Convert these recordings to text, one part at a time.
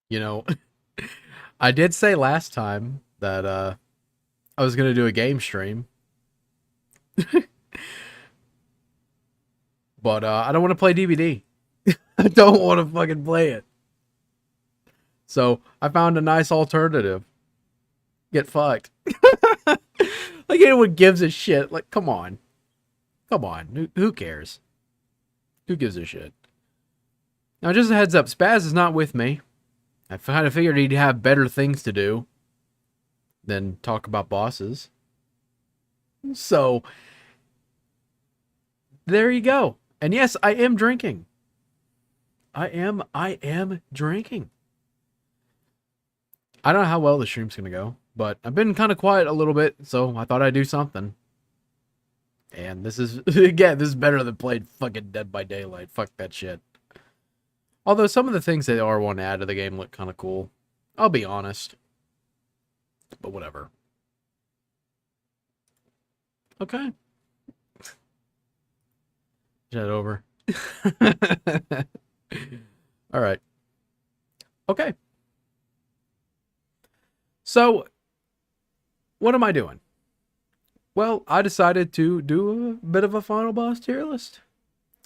You know, I did say last time that I was gonna do a game stream, but I don't want to play DBD. I don't want to fucking play it. So I found a nice alternative. Get fucked. Like anyone gives a shit. Like, come on, come on. Who cares? Who gives a shit? Now, just a heads up, Spaz is not with me. I kind of figured he'd have better things to do than talk about bosses. So there you go. And yes, I am drinking. I am drinking. I don't know how well the stream's gonna go, but I've been kind of quiet a little bit, so I thought I'd do something. And this is, again, this is better than playing fucking Dead by Daylight. Fuck that shit. Although some of the things they are want to add to the game look kind of cool. I'll be honest. But whatever. Okay. Jet over. Alright. Okay. So, what am I doing? Well, I decided to do a bit of a final boss tier list.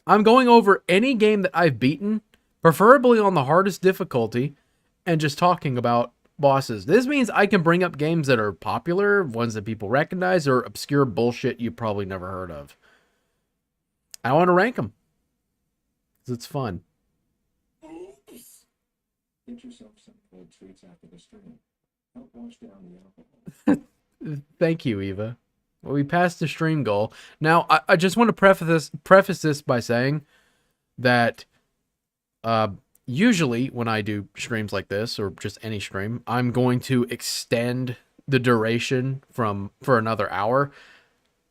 I'm going over any game that I've beaten, preferably on the hardest difficulty, and just talking about bosses. This means I can bring up games that are popular, ones that people recognize, or obscure bullshit you probably never heard of. I want to rank them, because it's fun. Get yourself some cold treats after the stream. Help wash down the alcohol. Thank you, Eva. Well, we passed the stream goal. Now, I just want to preface this by saying that usually when I do streams like this, or just any stream, I'm going to extend the duration for another hour.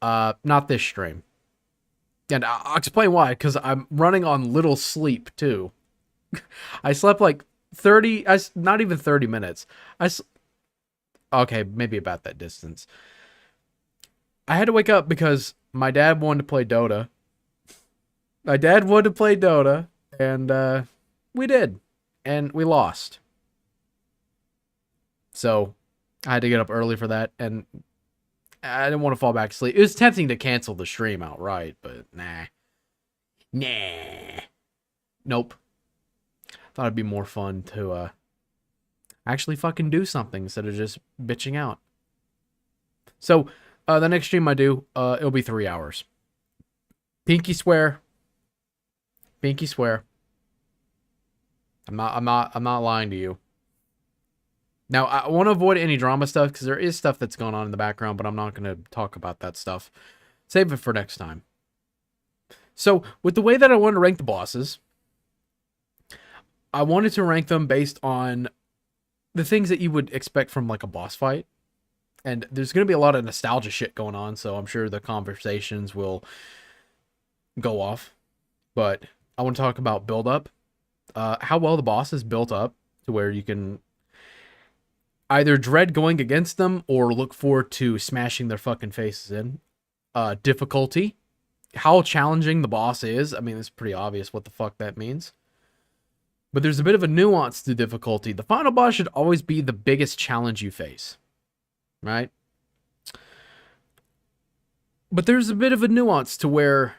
Not this stream. And I'll explain why, because I'm running on little sleep, too. I slept like 30, not even 30 minutes. Okay, maybe about that distance. I had to wake up because my dad wanted to play Dota. My dad wanted to play Dota, and we did. And we lost. So, I had to get up early for that, and I didn't want to fall back to sleep. It was tempting to cancel the stream outright, but nah. Nah. Nope. Thought it'd be more fun to actually fucking do something instead of just bitching out. So, the next stream I do, it'll be 3 hours. Pinky swear. Pinky swear. I'm not lying to you. Now, I want to avoid any drama stuff because there is stuff that's going on in the background, but I'm not going to talk about that stuff. Save it for next time. So, with the way that I wanted to rank the bosses, I wanted to rank them based on the things that you would expect from like a boss fight. And there's going to be a lot of nostalgia shit going on, so I'm sure the conversations will go off. But I want to talk about build up. How well the boss is built up to where you can either dread going against them or look forward to smashing their fucking faces in. Difficulty. How challenging the boss is. I mean, it's pretty obvious what the fuck that means. But there's a bit of a nuance to difficulty. The final boss should always be the biggest challenge you face. Right? But there's a bit of a nuance to where,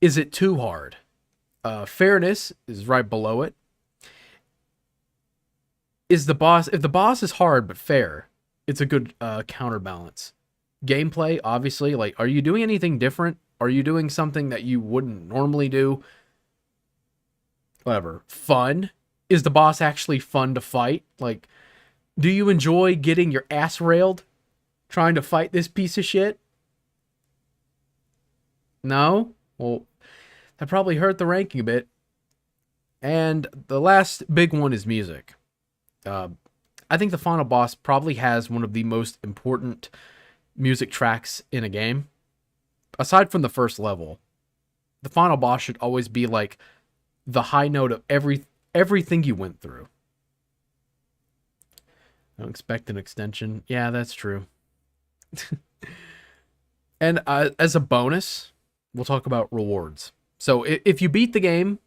is it too hard? Fairness is right below it. If the boss is hard but fair, it's a good counterbalance. Gameplay, obviously, like, are you doing anything different Are you doing something that you wouldn't normally do? Whatever. Fun? Is the boss actually fun to fight? Like, do you enjoy getting your ass railed trying to fight this piece of shit? No? Well, that probably hurt the ranking a bit. And the last big one is music. Uh, I think the final boss probably has one of the most important music tracks in a game. Aside from the first level, the final boss should always be like the high note of everything you went through. Don't expect an extension. Yeah, that's true. And as a bonus, we'll talk about rewards. So if you beat the game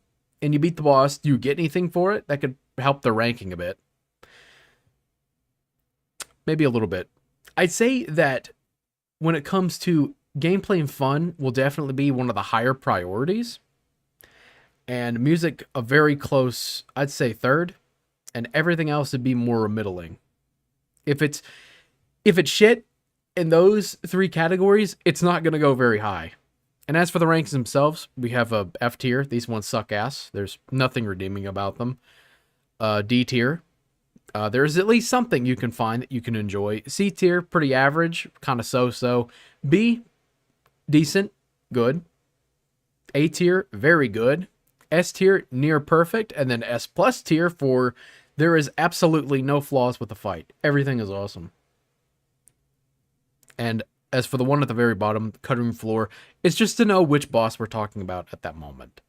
and you beat the boss, do you get anything for it? That could help the ranking a bit. Maybe a little bit. I'd say that when it comes to gameplay and fun, will definitely be one of the higher priorities. And music, a very close, I'd say third. And everything else would be more middling. If it's shit in those three categories, it's not going to go very high. And as for the ranks themselves, we have a F tier. These ones suck ass. There's nothing redeeming about them. D tier. There's at least something you can find that you can enjoy. C tier, pretty average, kind of so-so. B, decent, good. A tier, very good. S tier, near perfect. And then S plus tier for there is absolutely no flaws with the fight. Everything is awesome. And as for the one at the very bottom, cutting room floor, it's just to know which boss we're talking about at that moment.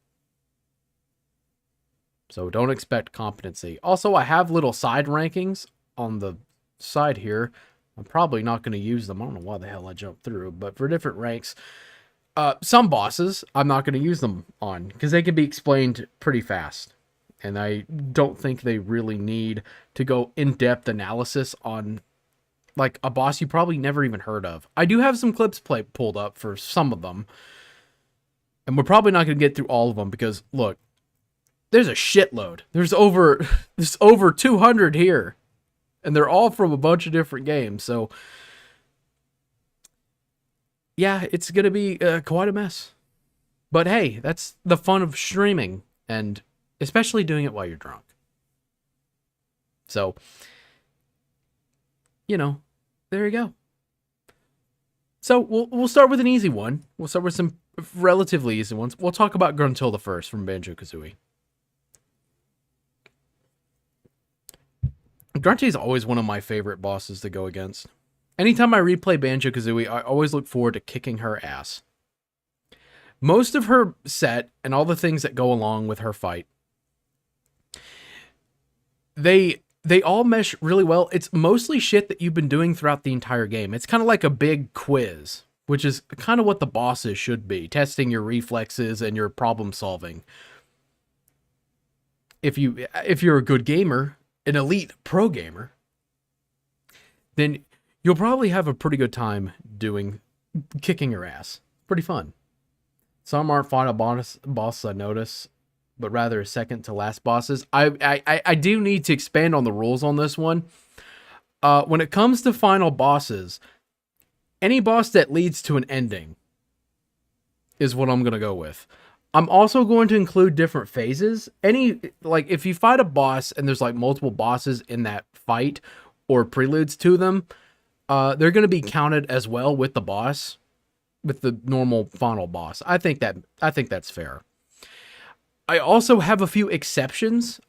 So don't expect competency. Also, I have little side rankings on the side here. I'm probably not going to use them. I don't know why the hell I jumped through, but for different ranks, some bosses I'm not going to use them on because they can be explained pretty fast. And I don't think they really need to go in-depth analysis on like a boss you probably never even heard of. I do have some clips pulled up for some of them. And we're probably not going to get through all of them because, look, there's a shitload. There's over 200 here. And they're all from a bunch of different games. So, yeah, it's going to be quite a mess. But hey, that's the fun of streaming. And especially doing it while you're drunk. So, you know, there you go. So we'll start with an easy one. We'll start with some relatively easy ones. We'll talk about Gruntilda first from Banjo-Kazooie. Grunty is always one of my favorite bosses to go against. Anytime I replay Banjo-Kazooie, I always look forward to kicking her ass. Most of her set and all the things that go along with her fight, they all mesh really well. It's mostly shit that you've been doing throughout the entire game. It's kind of like a big quiz, which is kind of what the bosses should be, testing your reflexes and your problem solving. If you're a good gamer, an elite pro gamer, then you'll probably have a pretty good time kicking her ass. Pretty fun. Some aren't final bosses I notice, but rather second to last bosses. I do need to expand on the rules on this one. When it comes to final bosses, any boss that leads to an ending is what I'm going to go with. I'm also going to include different phases. If you fight a boss and there's like multiple bosses in that fight or preludes to them, they're going to be counted as well with the boss, with the normal final boss. I think that's fair. I also have a few exceptions.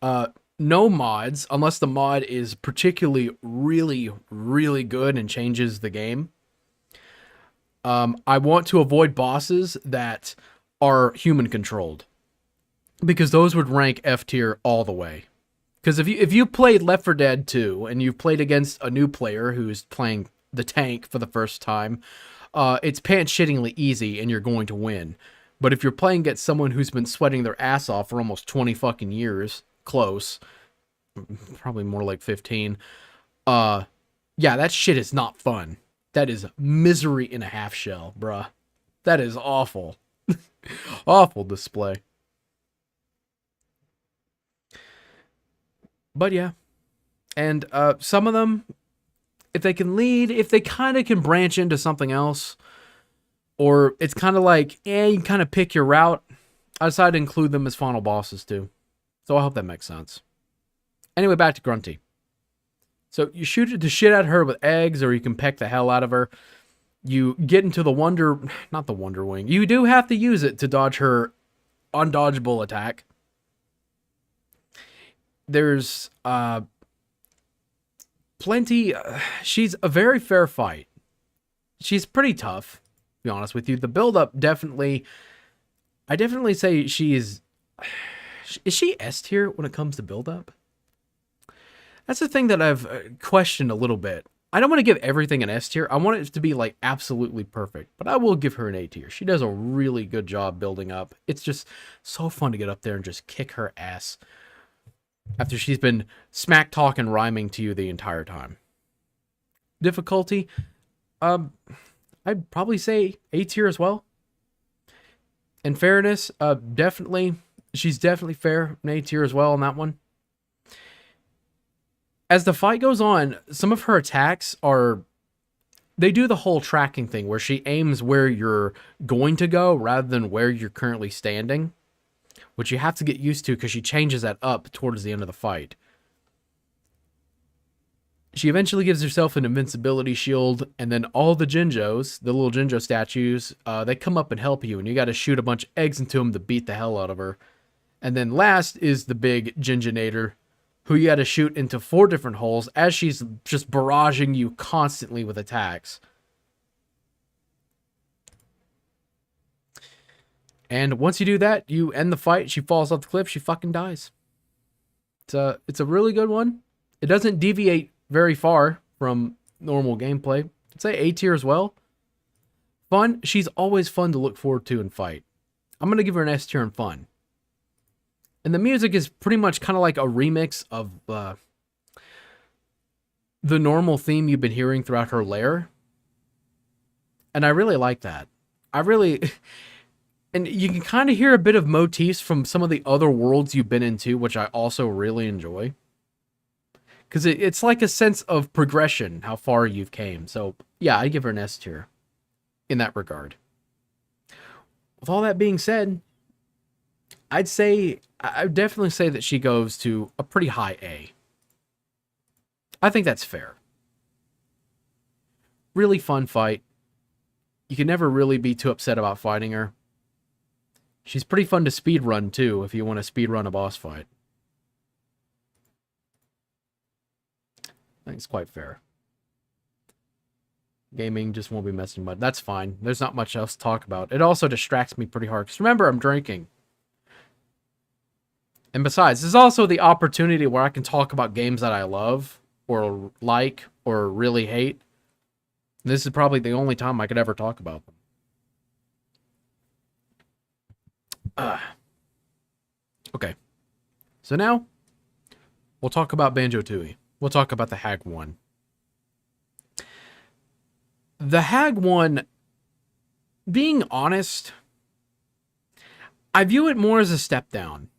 No mods, unless the mod is particularly really, really good and changes the game. I want to avoid bosses that are human controlled, because those would rank F tier all the way. Because if you played Left 4 Dead 2 and you've played against a new player who's playing the tank for the first time, it's pants shittingly easy and you're going to win. But if you're playing against someone who's been sweating their ass off for almost 20 fucking years, close, probably more like 15, yeah, that shit is not fun. That is misery in a half shell, bruh. That is awful. Awful display. But yeah. And some of them, if they can lead, if they kind of can branch into something else, Or it's kind of like, you kind of pick your route. I decided to include them as final bosses too. So I hope that makes sense. Anyway, back to Grunty. So you shoot the shit at her with eggs, or you can peck the hell out of her. You get into not the Wonder Wing. You do have to use it to dodge her undodgeable attack. There's plenty. She's a very fair fight. She's pretty tough, to be honest with you. The build-up definitely, I definitely say she is she S tier when it comes to build-up? That's the thing that I've questioned a little bit. I don't want to give everything an S tier. I want it to be like absolutely perfect, but I will give her an A tier. She does a really good job building up. It's just so fun to get up there and just kick her ass after she's been smack talking rhyming to you the entire time. Difficulty, I'd probably say A tier as well. In fairness, definitely, she's definitely fair, an A tier as well on that one. As the fight goes on, some of her attacks they do the whole tracking thing where she aims where you're going to go rather than where you're currently standing, which you have to get used to because she changes that up towards the end of the fight. She eventually gives herself an invincibility shield, and then all the Jinjos, the little Jinjo statues, they come up and help you, and you got to shoot a bunch of eggs into them to beat the hell out of her. And then last is the big Jinjonator, who you got to shoot into 4 different holes as she's just barraging you constantly with attacks. And once you do that, you end the fight. She falls off the cliff. She fucking dies. It's a really good one. It doesn't deviate very far from normal gameplay. I'd say A tier as well. Fun. She's always fun to look forward to and fight. I'm going to give her an S tier in fun. And the music is pretty much kind of like a remix of the normal theme you've been hearing throughout her lair. And I really like that. And you can kind of hear a bit of motifs from some of the other worlds you've been into, which I also really enjoy. Because it's like a sense of progression, how far you've came. So, yeah, I'd give her an S tier in that regard. With all that being said, I would definitely say that she goes to a pretty high A. I think that's fair. Really fun fight. You can never really be too upset about fighting her. She's pretty fun to speedrun, too, if you want to speedrun a boss fight. I think it's quite fair. Gaming just won't be messing with. That's fine. There's not much else to talk about. It also distracts me pretty hard. Because remember, I'm drinking. And besides, there's also the opportunity where I can talk about games that I love, or like, or really hate. This is probably the only time I could ever talk about them. Okay. So now, we'll talk about Banjo-Tooie. We'll talk about the Hag 1. The Hag 1, being honest, I view it more as a step down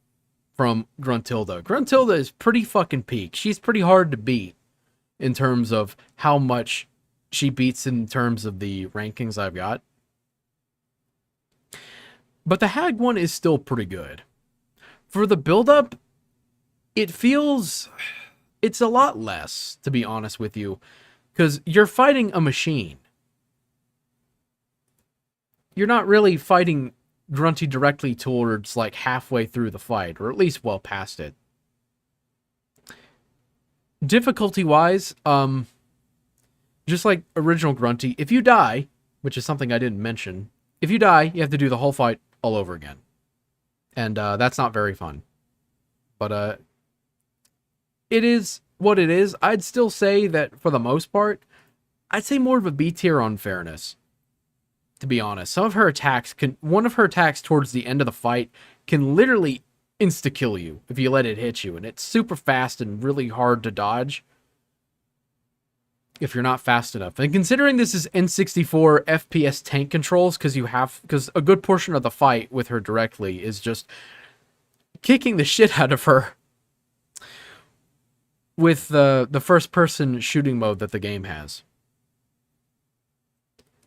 from Gruntilda. Gruntilda is pretty fucking peak. She's pretty hard to beat in terms of how much she beats in terms of the rankings I've got. But the Hag 1 is still pretty good. For the build-up, it's a lot less, to be honest with you, because you're fighting a machine. You're not really fighting Grunty directly towards like halfway through the fight, or at least well past it. Difficulty-wise, just like original Grunty, if you die, which is something I didn't mention, if you die, you have to do the whole fight all over again. And that's not very fun. But it is what it is. I'd still say that for the most part, I'd say more of a B tier on fairness. To be honest, one of her attacks towards the end of the fight can literally insta-kill you if you let it hit you. And it's super fast and really hard to dodge if you're not fast enough. And considering this is N64 FPS tank controls, because a good portion of the fight with her directly is just kicking the shit out of her with the first person shooting mode that the game has.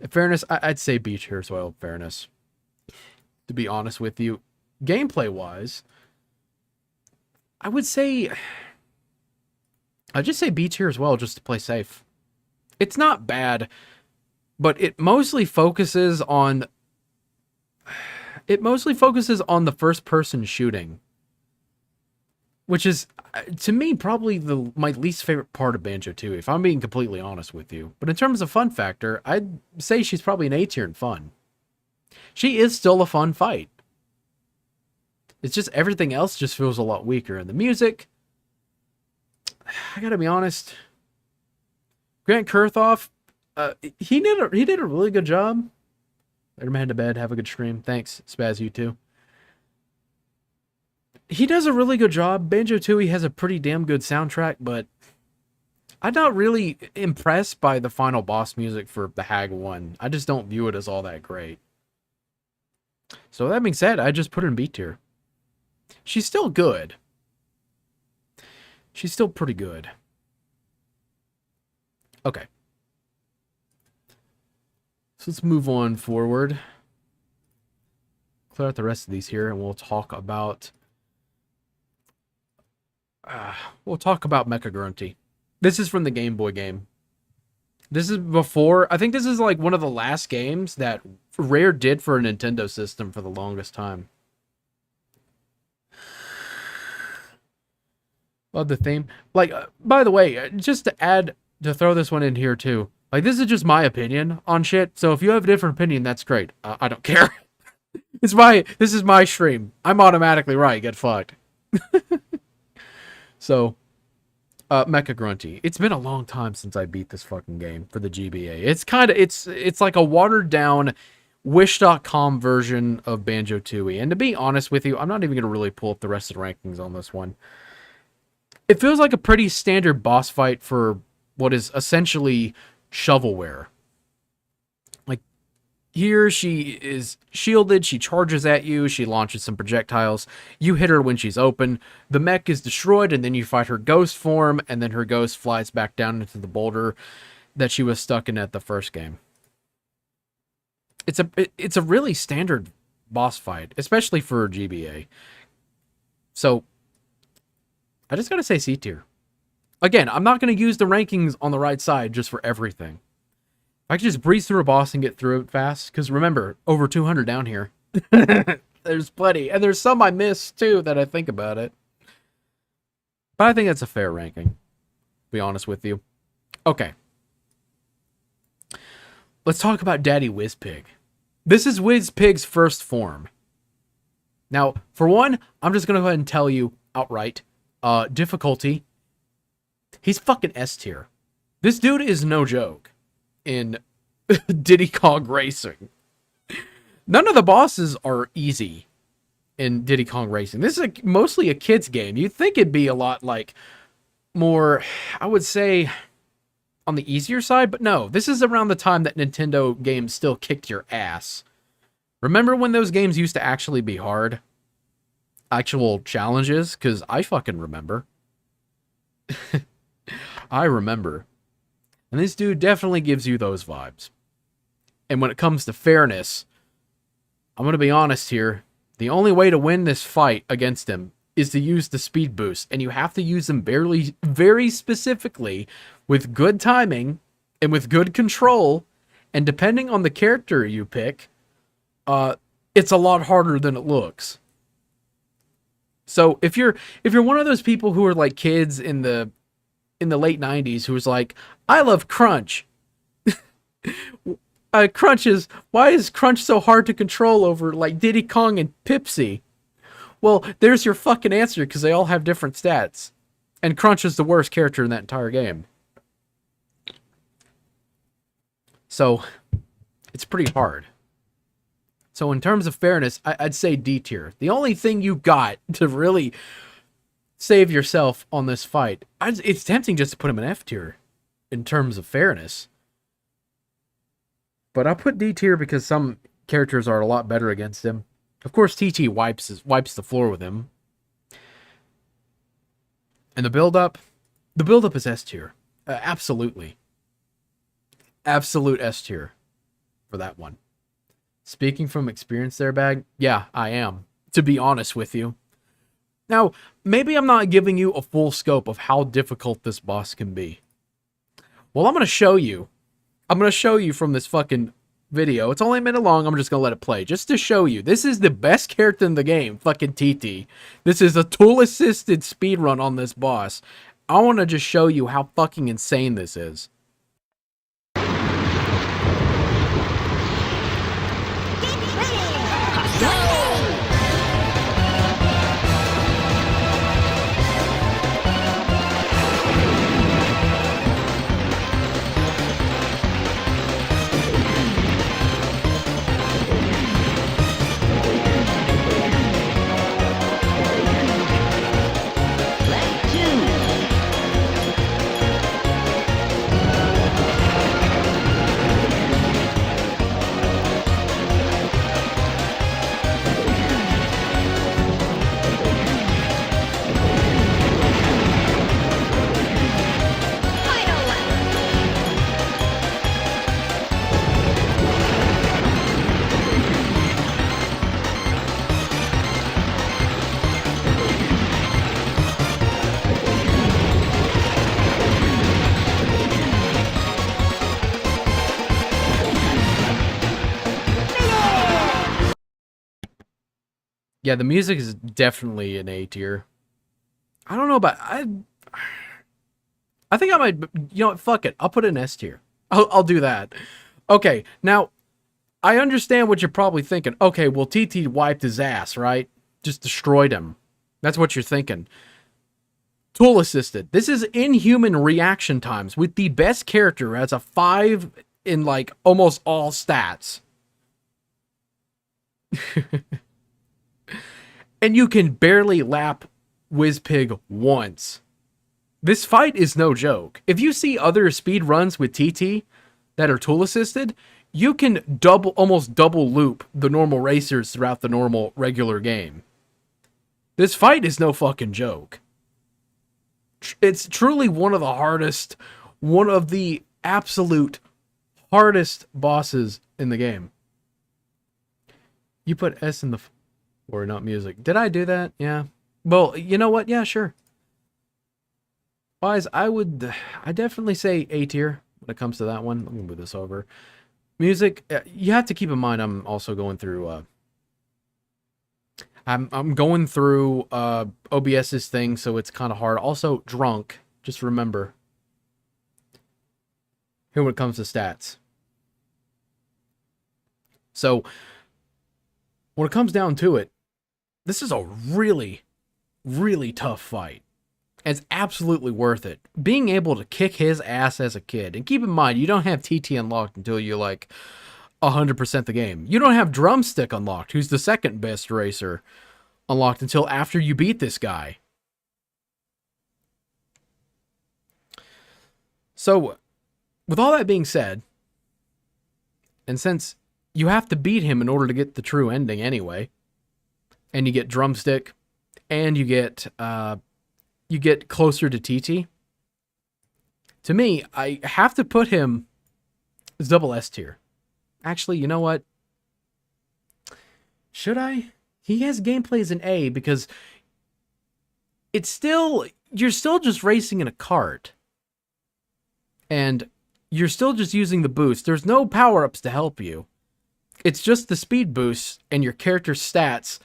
In fairness, I'd say B tier as well. In fairness, to be honest with you, gameplay wise, I would say I'd just say B tier as well, just to play safe. It's not bad, but it mostly focuses on the first person shooting, which is, to me, probably my least favorite part of Banjo-Tooie, if I'm being completely honest with you. But in terms of fun factor, I'd say she's probably an A tier in fun. She is still a fun fight. It's just everything else just feels a lot weaker. And the music, I gotta be honest, Grant Kurthoff, he did a really good job. Let him head to bed. Have a good stream. Thanks, Spaz. You too. He does a really good job. Banjo-Tooie has a pretty damn good soundtrack, but I'm not really impressed by the final boss music for the Hag 1. I just don't view it as all that great. So that being said, I just put her in B tier. She's still good. She's still pretty good. Okay. So let's move on forward. Clear out the rest of these here, and we'll talk about Mecha Grunty. This is from the Game Boy game. This is before, I think this is like one of the last games that Rare did for a Nintendo system for the longest time. Love the theme. Like, by the way, just to throw this one in here too. Like, this is just my opinion on shit. So if you have a different opinion, that's great. I don't care. This is my stream. I'm automatically right. Get fucked. So, Mecha Grunty. It's been a long time since I beat this fucking game for the GBA. It's like a watered down Wish.com version of Banjo-Tooie. And to be honest with you, I'm not even going to really pull up the rest of the rankings on this one. It feels like a pretty standard boss fight for what is essentially shovelware. Like, here she is shielded, she charges at you, she launches some projectiles, you hit her when she's open, the mech is destroyed, and then you fight her ghost form, and then her ghost flies back down into the boulder that she was stuck in at the first game. It's a really standard boss fight, especially for GBA. So, I just gotta say C tier. Again, I'm not gonna use the rankings on the right side just for everything. If I could just breeze through a boss and get through it fast, because remember, over 200 down here. There's plenty. And there's some I missed, too, that I think about it. But I think that's a fair ranking, to be honest with you. Okay. Let's talk about Daddy Wizpig. This is Wizpig's first form. Now, for one, I'm just going to go ahead and tell you outright. Difficulty. He's fucking S tier. This dude is no joke in Diddy Kong Racing. None of the bosses are easy in Diddy Kong Racing. This is mostly a kid's game. You'd think it'd be a lot like more, I would say, on the easier side, but no. This is around the time that Nintendo games still kicked your ass. Remember when those games used to actually be hard? Actual challenges? Because I fucking remember. I remember. And this dude definitely gives you those vibes. And when it comes to fairness, I'm going to be honest here. The only way to win this fight against him is to use the speed boost. And you have to use them very specifically with good timing and with good control. And depending on the character you pick, it's a lot harder than it looks. So if you're one of those people who are like kids in the late 90s who was like, I love Crunch. Why is Crunch so hard to control over like Diddy Kong and Pipsy? Well, there's your fucking answer, because they all have different stats. And Crunch is the worst character in that entire game. So, it's pretty hard. So in terms of fairness, I'd say D tier. The only thing you got to really save yourself on this fight, it's tempting just to put him in F tier in terms of fairness. But I'll put D tier because some characters are a lot better against him. Of course, TT wipes the floor with him. And the build-up is S tier. Absolutely. Absolute S tier. for that one. Speaking from experience there, Bag, yeah, I am, to be honest with you. Now, maybe I'm not giving you a full scope of how difficult this boss can be. Well, I'm going to show you. I'm going to show you from this fucking video. It's only a minute long. I'm just going to let it play just to show you. This is the best character in the game, fucking TT. This is a tool-assisted speedrun on this boss. I want to just show you how fucking insane this is. Yeah, the music is definitely an A tier. I don't know about I think I might. You know what? Fuck it. I'll put an S tier. I'll do that. Okay. Now, I understand what you're probably thinking. Okay, well, TT wiped his ass, right? Just destroyed him. That's what you're thinking. Tool assisted. This is inhuman reaction times with the best character who has a 5 in like almost all stats. And you can barely lap Wizpig once. This fight is no joke. If you see other speed runs with TT that are tool assisted, you can almost double loop the normal racers throughout the normal regular game. This fight is no fucking joke. It's truly one of the absolute hardest bosses in the game. You put S in the or not music. Did I do that? Yeah. Well, you know what? Yeah, sure. Wise, I definitely say A tier when it comes to that one. Let me move this over. Music, you have to keep in mind I'm also going through I'm going through OBS's thing, so it's kind of hard. Also drunk, just remember. Here when it comes to stats. So when it comes down to it, this is a really, really tough fight. It's absolutely worth it. Being able to kick his ass as a kid. And keep in mind, you don't have TT unlocked until you're like 100% the game. You don't have Drumstick unlocked, who's the second best racer, unlocked until after you beat this guy. So, with all that being said, and since you have to beat him in order to get the true ending anyway, and you get Drumstick, and you get closer to TT. To me, I have to put him as double S tier. Actually, you know what? Should I? He has gameplays in A because you're still just racing in a cart. And you're still just using the boost. There's no power-ups to help you. It's just the speed boosts and your character's stats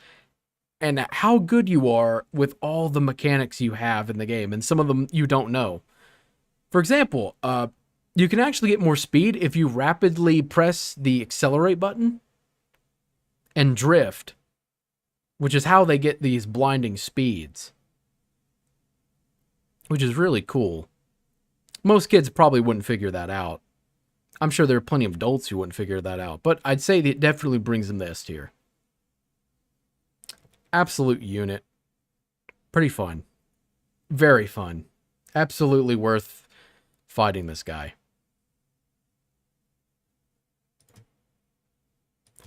and how good you are with all the mechanics you have in the game, and some of them you don't know. For example, you can actually get more speed if you rapidly press the accelerate button and drift, which is how they get these blinding speeds, which is really cool. Most kids probably wouldn't figure that out. I'm sure there are plenty of adults who wouldn't figure that out, but I'd say it definitely brings them to S tier. Absolute unit. Pretty fun. Very fun. Absolutely worth fighting this guy.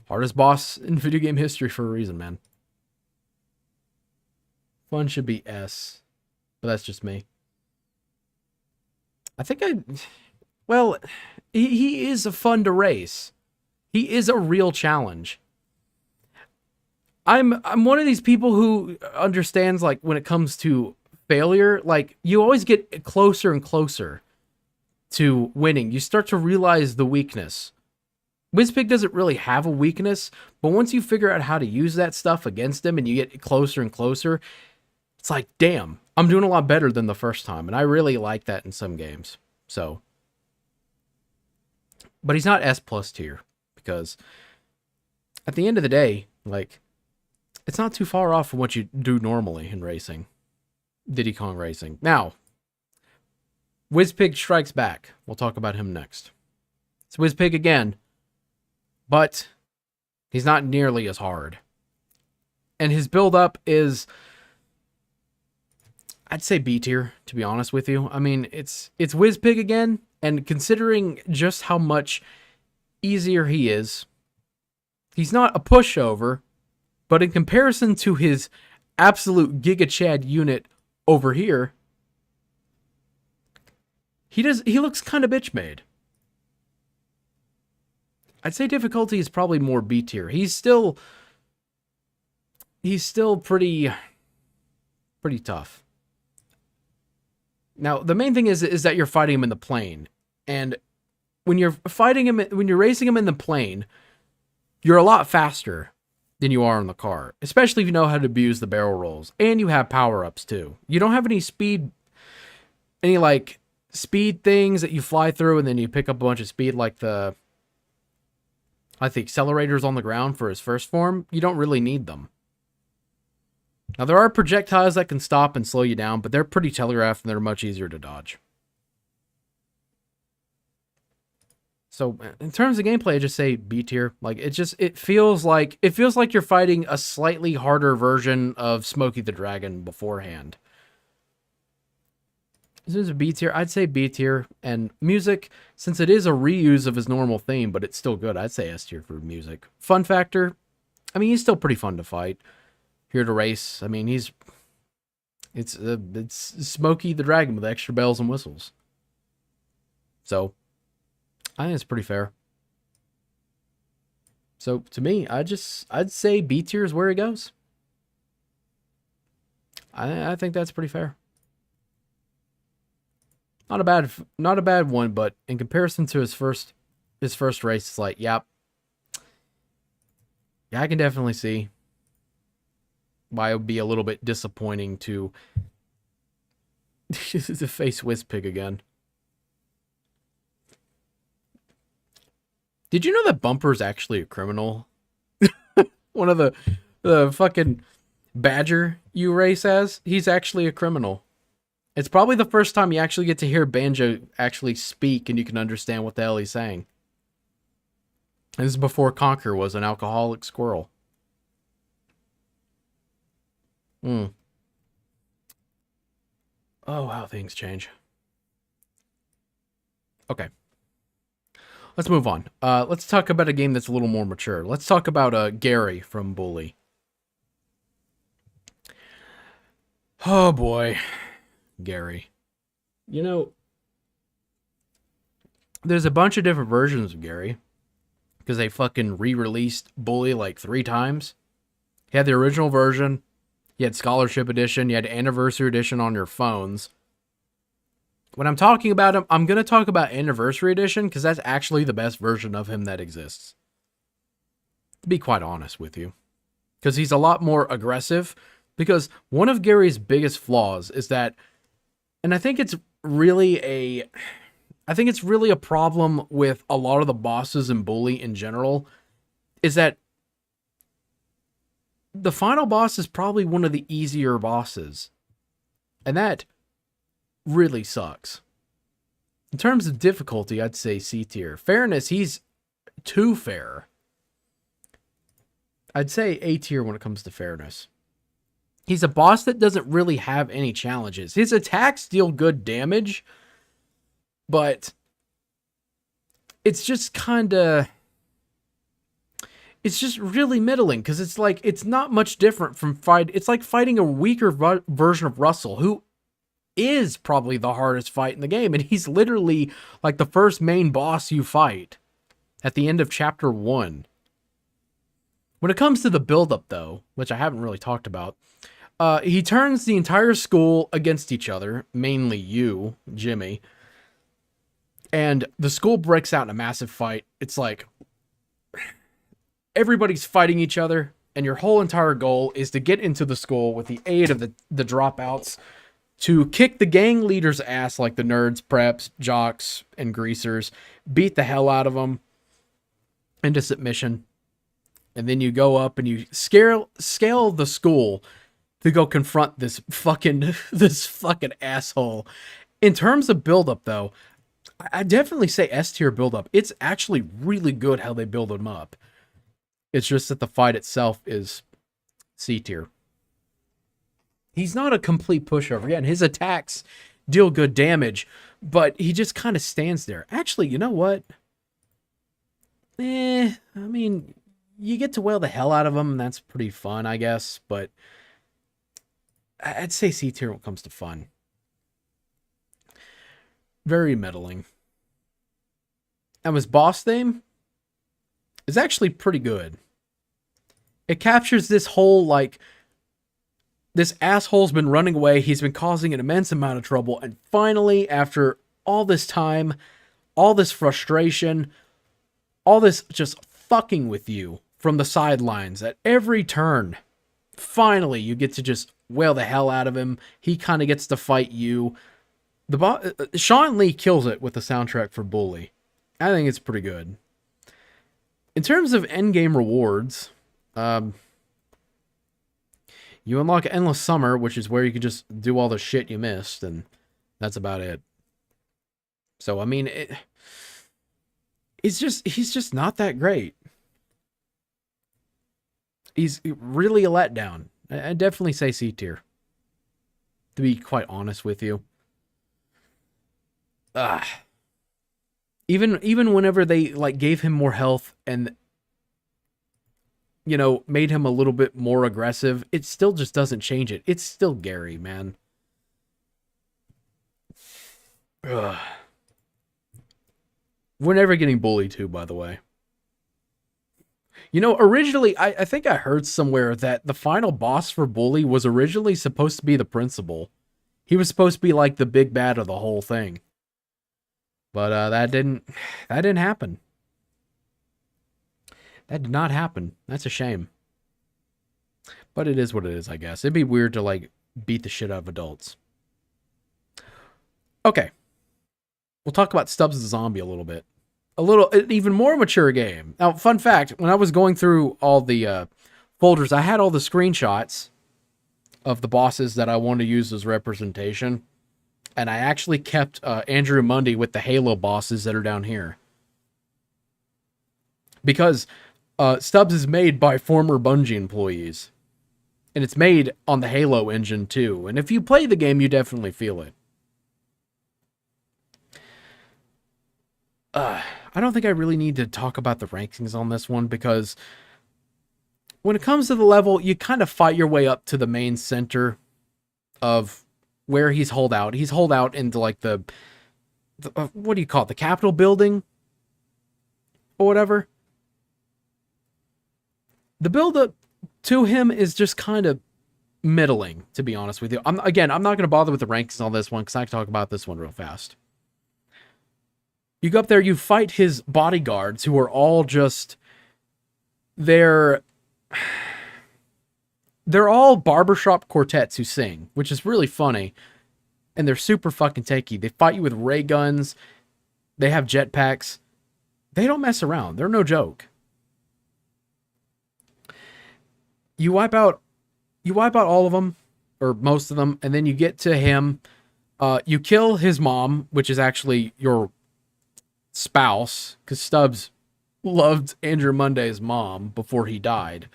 Hardest boss in video game history for a reason, man. Fun should be S, but that's just me. I think well, he is a fun to race. He is a real challenge. I'm one of these people who understands, like, when it comes to failure, like, you always get closer and closer to winning. You start to realize the weakness. Wizpig doesn't really have a weakness, but once you figure out how to use that stuff against him and you get closer and closer, it's like, damn, I'm doing a lot better than the first time. And I really like that in some games. So, but he's not S plus tier, because at the end of the day, like, it's not too far off from what you do normally in racing. Diddy Kong Racing. Now, Wizpig strikes back. We'll talk about him next. It's Wizpig again, but he's not nearly as hard. And his build-up is, I'd say B tier, to be honest with you. I mean, it's Wizpig again, and considering just how much easier he is, he's not a pushover, but in comparison to his absolute Giga Chad unit over here, he looks kind of bitch made. I'd say difficulty is probably more B tier. He's still pretty tough. Now, the main thing is that you're fighting him in the plane. And when you're racing him in the plane, you're a lot faster than you are in the car, especially if you know how to abuse the barrel rolls, and you have power-ups too. You don't have any speed things that you fly through and then you pick up a bunch of speed, like the accelerators on the ground for his first form. You don't really need them. Now, there are projectiles that can stop and slow you down, but they're pretty telegraphed and they're much easier to dodge. So, in terms of gameplay, I just say B tier. Like, it feels like you're fighting a slightly harder version of Smokey the Dragon beforehand. This is a B tier. I'd say B tier. And music, since it is a reuse of his normal theme, but it's still good, I'd say S tier for music. Fun factor, I mean, he's still pretty fun to fight. Here to race. I mean, it's Smokey the Dragon with extra bells and whistles. So, I think it's pretty fair. So, to me, I'd say B tier is where he goes. I think that's pretty fair. Not a bad one, but in comparison to his first race, it's like, yep. Yeah, I can definitely see why it would be a little bit disappointing to face Wizpig again. Did you know that Bumper's actually a criminal? One of the fucking Badger you race as, he's actually a criminal. It's probably the first time you actually get to hear Banjo actually speak and you can understand what the hell he's saying. And this is before Conker was an alcoholic squirrel. Oh, how things change. Okay. Let's move on. Let's talk about a game that's a little more mature. Let's talk about Gary from Bully. Oh, boy. Gary. You know, there's a bunch of different versions of Gary, because they fucking re-released Bully like 3 times. You had the original version, you had Scholarship Edition, you had Anniversary Edition on your phones. When I'm talking about him, I'm going to talk about Anniversary Edition, because that's actually the best version of him that exists. To be quite honest with you. Because he's a lot more aggressive, because one of Gary's biggest flaws is that, and I think it's really a problem with a lot of the bosses in Bully in general, is that the final boss is probably one of the easier bosses. And that really sucks. In terms of difficulty, I'd say C tier. Fairness, he's too fair. I'd say A tier when it comes to fairness. He's a boss that doesn't really have any challenges. His attacks deal good damage, but it's just it's just really middling, because it's like, it's not much different from it's like fighting a weaker version of Russell, who is probably the hardest fight in the game, and he's literally like the first main boss you fight. at the end of chapter 1. When it comes to the buildup, though, which I haven't really talked about, he turns the entire school against each other, mainly you, Jimmy, and the school breaks out in a massive fight. It's like everybody's fighting each other, and your whole entire goal is to get into the school with the aid of the dropouts to kick the gang leader's ass, like the nerds, preps, jocks, and greasers, beat the hell out of them into submission. And then you go up and you scale the school to go confront this fucking asshole. In terms of buildup, though, I definitely say S tier buildup. It's actually really good how they build him up. It's just that the fight itself is C tier. He's not a complete pushover. Again, his attacks deal good damage, but he just kind of stands there. Actually, you know what? I mean, you get to wail the hell out of him, and that's pretty fun, I guess, but I'd say C tier when it comes to fun. Very middling. And his boss theme is actually pretty good. It captures this whole, like, this asshole's been running away, he's been causing an immense amount of trouble, and finally, after all this time, all this frustration, all this just fucking with you from the sidelines at every turn, finally you get to just wail the hell out of him. He kind of gets to fight you. Sean Lee kills it with the soundtrack for Bully. I think it's pretty good. In terms of endgame rewards, you unlock Endless Summer, which is where you can just do all the shit you missed, and that's about it. So, I mean, he's just not that great. He's really a letdown. I'd definitely say C tier, to be quite honest with you. Even whenever they, like, gave him more health and, you know, made him a little bit more aggressive, it still just doesn't change it. It's still Gary, man. Ugh. We're never getting Bully 2, by the way. You know, originally, I think I heard somewhere that the final boss for Bully was originally supposed to be the principal. He was supposed to be, like, the big bad of the whole thing. But that didn't happen. That did not happen. That's a shame. But it is what it is, I guess. It'd be weird to, like, beat the shit out of adults. Okay. We'll talk about Stubbs the Zombie a little bit. An even more mature game. Now, fun fact, when I was going through all the folders, I had all the screenshots of the bosses that I wanted to use as representation. And I actually kept Andrew Mundy with the Halo bosses that are down here. Because Stubbs is made by former Bungie employees. And it's made on the Halo engine too. And if you play the game, you definitely feel it. I don't think I really need to talk about the rankings on this one, because when it comes to the level, you kind of fight your way up to the main center of where he's holed out. He's holed out into, like, the what do you call it? The Capitol building? Or whatever. The build-up to him is just kind of middling, to be honest with you. I'm not going to bother with the rankings on this one, because I can talk about this one real fast. You go up there, you fight his bodyguards, who are all just... They're all barbershop quartets who sing, which is really funny. And they're super fucking tanky. They fight you with ray guns. They have jetpacks. They don't mess around. They're no joke. You wipe out all of them, or most of them, and then you get to him. You kill his mom, which is actually your spouse, because Stubbs loved Andrew Monday's mom before he died.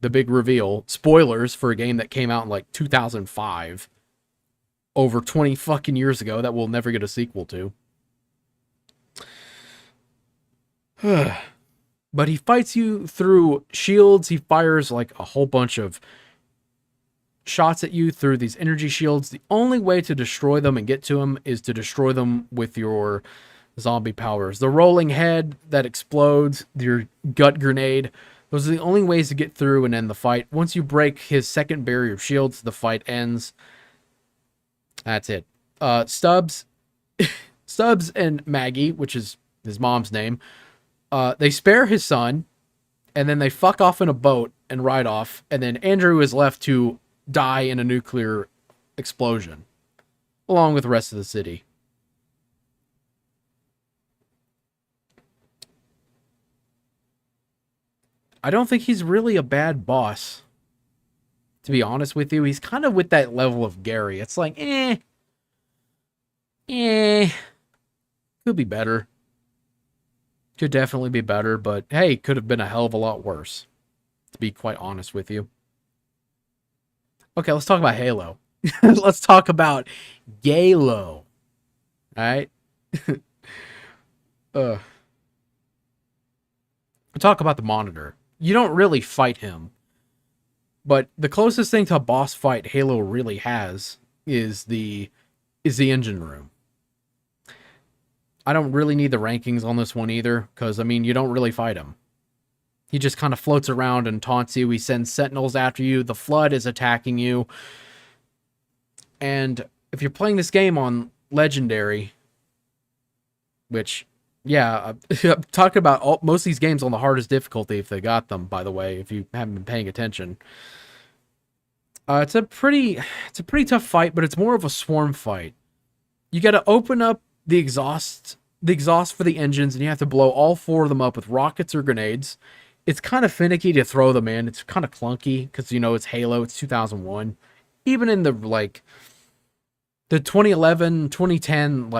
The big reveal. Spoilers for a game that came out in, like, 2005. Over 20 fucking years ago that we'll never get a sequel to. But he fights you through shields. He fires, like, a whole bunch of shots at you through these energy shields. The only way to destroy them and get to him is to destroy them with your zombie powers. The rolling head that explodes, your gut grenade. Those are the only ways to get through and end the fight. Once you break his second barrier of shields, the fight ends. That's it. Stubbs, Stubbs and Maggie, which is his mom's name, they spare his son, and then they fuck off in a boat and ride off, and then Andrew is left to die in a nuclear explosion, along with the rest of the city. I don't think he's really a bad boss, to be honest with you. He's kind of with that level of Gary. It's like, could be better. Could definitely be better, but hey, could have been a hell of a lot worse, to be quite honest with you. Okay, let's talk about Halo. Let's talk about Galo. Alright? We'll talk about the Monitor. You don't really fight him, but the closest thing to a boss fight Halo really has is the engine room. I don't really need the rankings on this one either, because, I mean, you don't really fight him. He just kind of floats around and taunts you. He sends sentinels after you. The Flood is attacking you. And if you're playing this game on Legendary, which, yeah, I'm talking about most of these games on the hardest difficulty if they got them, by the way, if you haven't been paying attention. It's a pretty tough fight, but it's more of a swarm fight. You got to open up the exhaust for the engines, and you have to blow all 4 of them up with rockets or grenades. It's kind of finicky to throw them in. It's kind of clunky because, you know, it's Halo. It's 2001. Even in the 2011, 2010,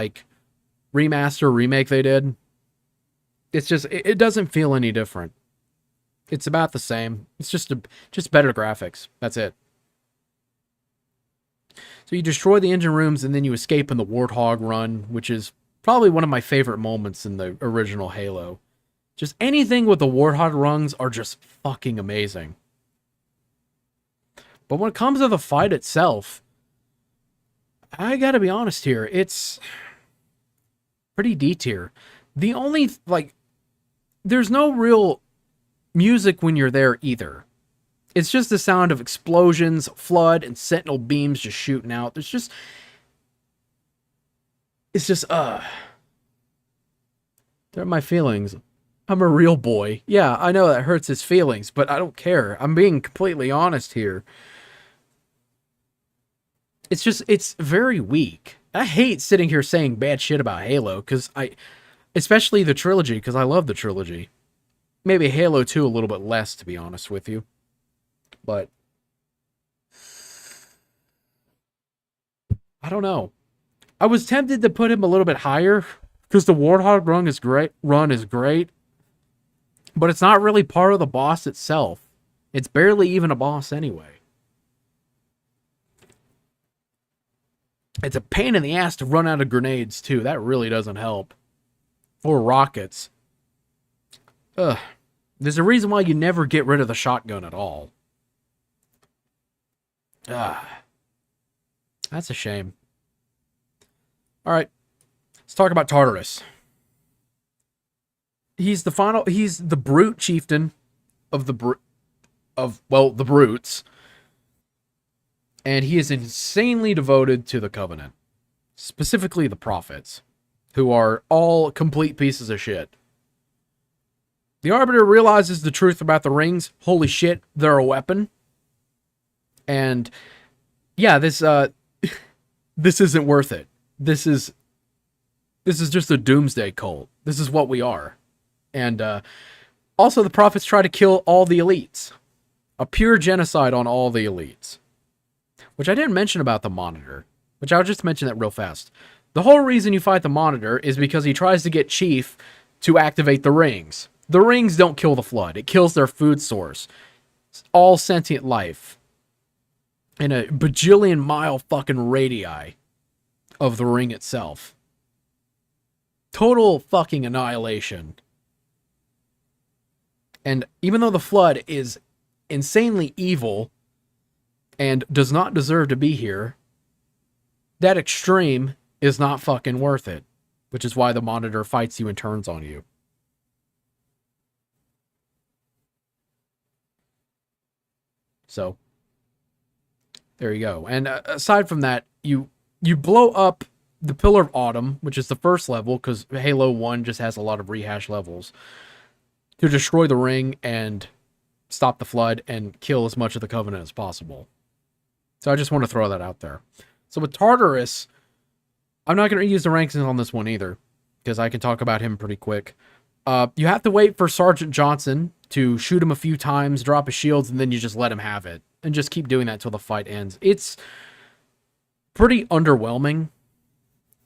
remaster remake they did, it's just, it doesn't feel any different. It's about the same. It's just better graphics. That's it. So you destroy the engine rooms, and then you escape in the Warthog run, which is probably one of my favorite moments in the original Halo. Just anything with the Warthog runs are just fucking amazing. But when it comes to the fight itself, I gotta be honest here, it's pretty D tier. The only, there's no real music when you're there either. It's just the sound of explosions, Flood, and Sentinel beams just shooting out. It's just, they're my feelings. I'm a real boy. Yeah, I know that hurts his feelings, but I don't care. I'm being completely honest here. It's very weak. I hate sitting here saying bad shit about Halo, especially the trilogy, because I love the trilogy. Maybe Halo 2 a little bit less, to be honest with you. But I don't know. I was tempted to put him a little bit higher because the Warthog run is great, but it's not really part of the boss itself. It's barely even a boss anyway. It's a pain in the ass to run out of grenades too. That really doesn't help. Or rockets. Ugh. There's a reason why you never get rid of the shotgun at all. That's a shame. Alright. Let's talk about Tartarus. He's the brute chieftain of the brutes. And he is insanely devoted to the Covenant. Specifically the Prophets, who are all complete pieces of shit. The Arbiter realizes the truth about the rings. Holy shit, they're a weapon. And yeah, this isn't worth it. This is just a doomsday cult. This is what we are. And also the Prophets try to kill all the elites. A pure genocide on all the elites. Which I didn't mention about the Monitor. Which I'll just mention that real fast. The whole reason you fight the Monitor is because he tries to get Chief to activate the rings. The rings don't kill the Flood. It kills their food source. It's all sentient life. In a bajillion mile fucking radii of the ring itself. Total fucking annihilation. And even though the Flood is insanely evil and does not deserve to be here, that extreme is not fucking worth it. which is why the monitor fights you and turns on you. So, there you go. And aside from that, you blow up the Pillar of Autumn, which is the first level, because Halo 1 just has a lot of rehash levels, to destroy the ring and stop the flood and kill as much of the Covenant as possible. So I just want to throw that out there. So with Tartarus, I'm not going to use the rankings on this one either, because I can talk about him pretty quick. You have to wait for Sergeant Johnson to shoot him a few times, drop his shields, and then you just let him have it. And just keep doing that till the fight ends. It's pretty underwhelming.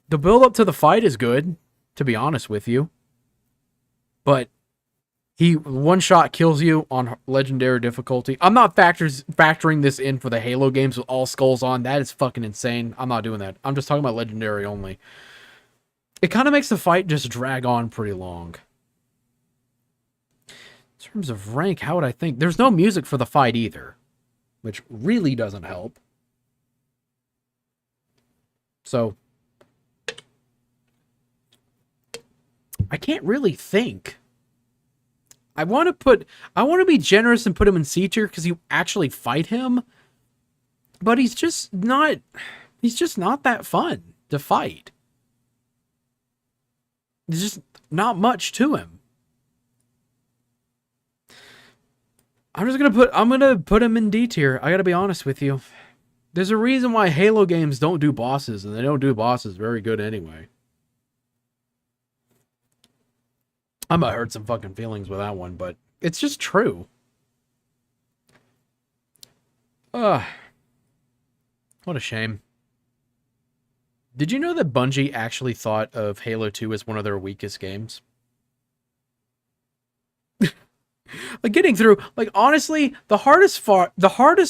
The build-up to the fight is good, to be honest with you. But he one-shot kills you on legendary difficulty. I'm not factoring this in for the Halo games with all skulls on. That is fucking insane. I'm not doing that. I'm just talking about legendary only. It kind of makes the fight just drag on pretty long. In terms of rank, how would I think? There's no music for the fight either, which really doesn't help. So I can't really think. I want to be generous and put him in C tier because you actually fight him, but he's just not that fun to fight. There's just not much to him. I'm gonna put him in D tier. I gotta be honest with you. There's a reason why Halo games don't do bosses, and they don't do bosses very good anyway. I might hurt some fucking feelings with that one, but it's just true. What a shame. Did you know that Bungie actually thought of Halo 2 as one of their weakest games? Like getting through, like honestly, the hardest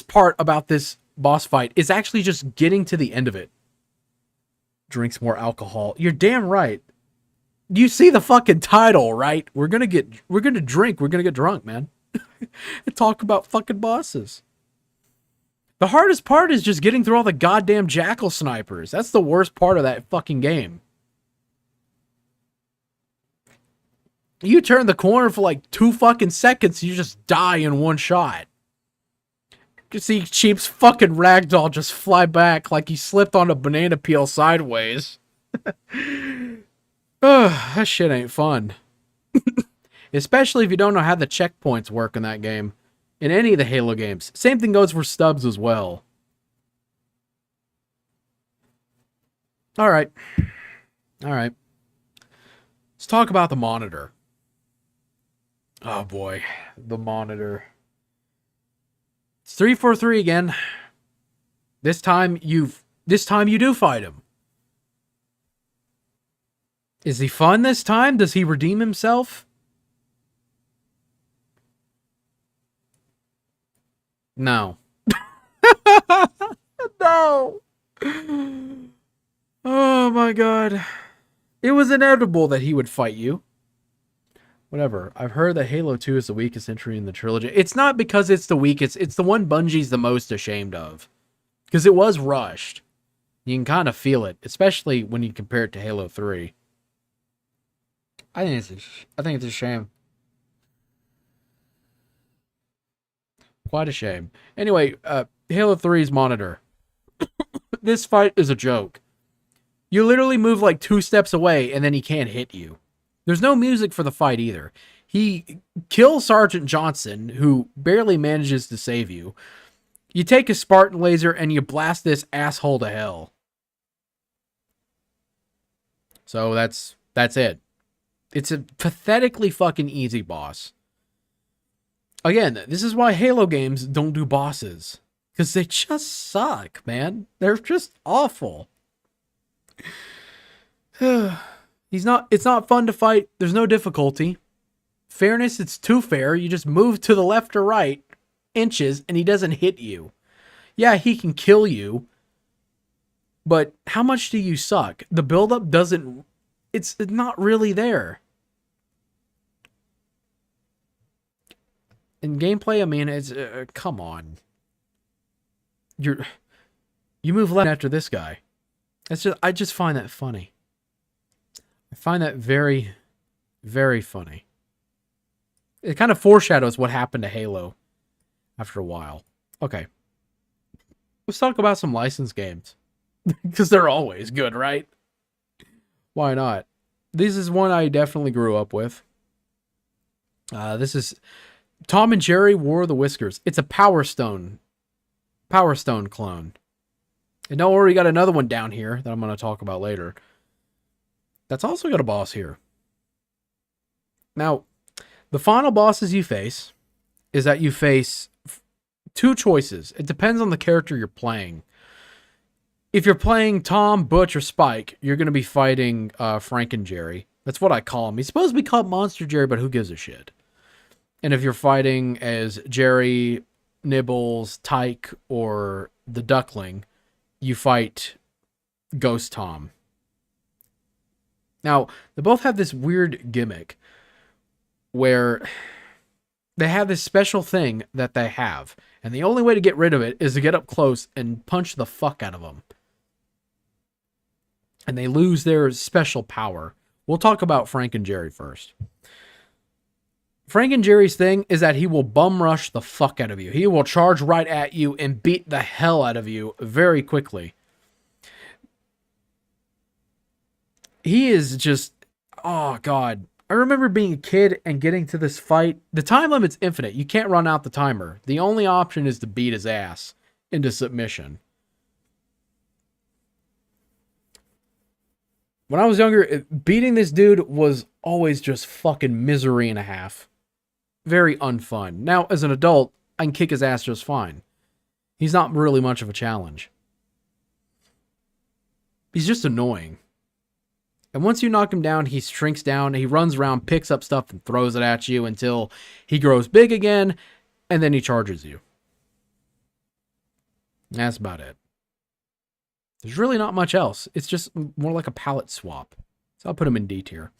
part about this boss fight is actually just getting to the end of it. Drinks more alcohol. You're damn right. You see the fucking title, right? We're gonna drink, we're gonna get drunk, man. And talk about fucking bosses. The hardest part is just getting through all the goddamn jackal snipers. That's the worst part of that fucking game. You turn the corner for like 2 fucking seconds, you just die in one shot. You see Cheap's fucking ragdoll just fly back like he slipped on a banana peel sideways. That shit ain't fun. Especially if you don't know how the checkpoints work in that game. In any of the Halo games. Same thing goes for Stubbs as well. Alright. Alright. Let's talk about the monitor. Oh boy. The monitor. It's 343 again. This time you do fight him. Is he fun this time? Does he redeem himself? No. No. Oh my god. It was inevitable that he would fight you. Whatever. I've heard that Halo 2 is the weakest entry in the trilogy. It's not because it's the weakest. It's the one Bungie's the most ashamed of. Because it was rushed. You can kind of feel it. Especially when you compare it to Halo 3. I think it's a shame. Quite a shame. Anyway, Halo 3's monitor. This fight is a joke. You literally move like 2 steps away and then he can't hit you. There's no music for the fight either. He kills Sergeant Johnson, who barely manages to save you. You take a Spartan laser and you blast this asshole to hell. So that's it. It's a pathetically fucking easy boss. Again, this is why Halo games don't do bosses. Because they just suck, man. They're just awful. It's not fun to fight. There's no difficulty. Fairness, it's too fair. You just move to the left or right inches and he doesn't hit you. Yeah, he can kill you. But how much do you suck? The buildup doesn't... It's not really there. In gameplay, I mean, it's... come on. You move left after this guy. I just find that funny. I find that very, very funny. It kind of foreshadows what happened to Halo after a while. Okay. Let's talk about some licensed games. Because they're always good, right? Why not? This is one I definitely grew up with. This is Tom and Jerry War of the Whiskers. It's a Power Stone clone. And don't worry, we got another one down here that I'm going to talk about later. That's also got a boss here. Now, the final bosses you face is that you face two choices. It depends on the character you're playing. If you're playing Tom, Butch, or Spike, you're going to be fighting Frank and Jerry. That's what I call him. He's supposed to be called Monster Jerry, but who gives a shit? And if you're fighting as Jerry, Nibbles, Tyke, or the Duckling, you fight Ghost Tom. Now, they both have this weird gimmick where they have this special thing that they have, and the only way to get rid of it is to get up close and punch the fuck out of them. And they lose their special power. We'll talk about Frank and Jerry first. Frank and Jerry's thing is that he will bum rush the fuck out of you. He will charge right at you and beat the hell out of you very quickly. He is just, oh God. I remember being a kid and getting to this fight. The time limit's infinite. You can't run out the timer. The only option is to beat his ass into submission. When I was younger, beating this dude was always just fucking misery and a half. Very unfun. Now, as an adult, I can kick his ass just fine. He's not really much of a challenge. He's just annoying. And once you knock him down, he shrinks down, he runs around, picks up stuff, and throws it at you until he grows big again, and then he charges you. That's about it. There's really not much else. It's just more like a palette swap. So I'll put him in D tier.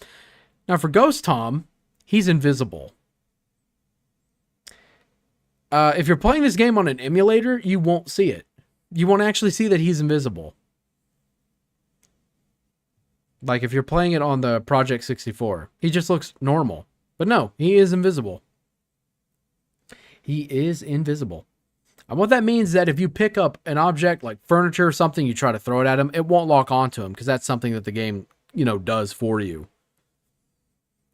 Now for Ghost Tom, he's invisible. If you're playing this game on an emulator, you won't see it. You won't actually see that he's invisible. Like if you're playing it on the Project 64, he just looks normal. But no, he is invisible. He is invisible. And what that means is that if you pick up an object like furniture or something, you try to throw it at him, it won't lock onto him because that's something that the game, does for you.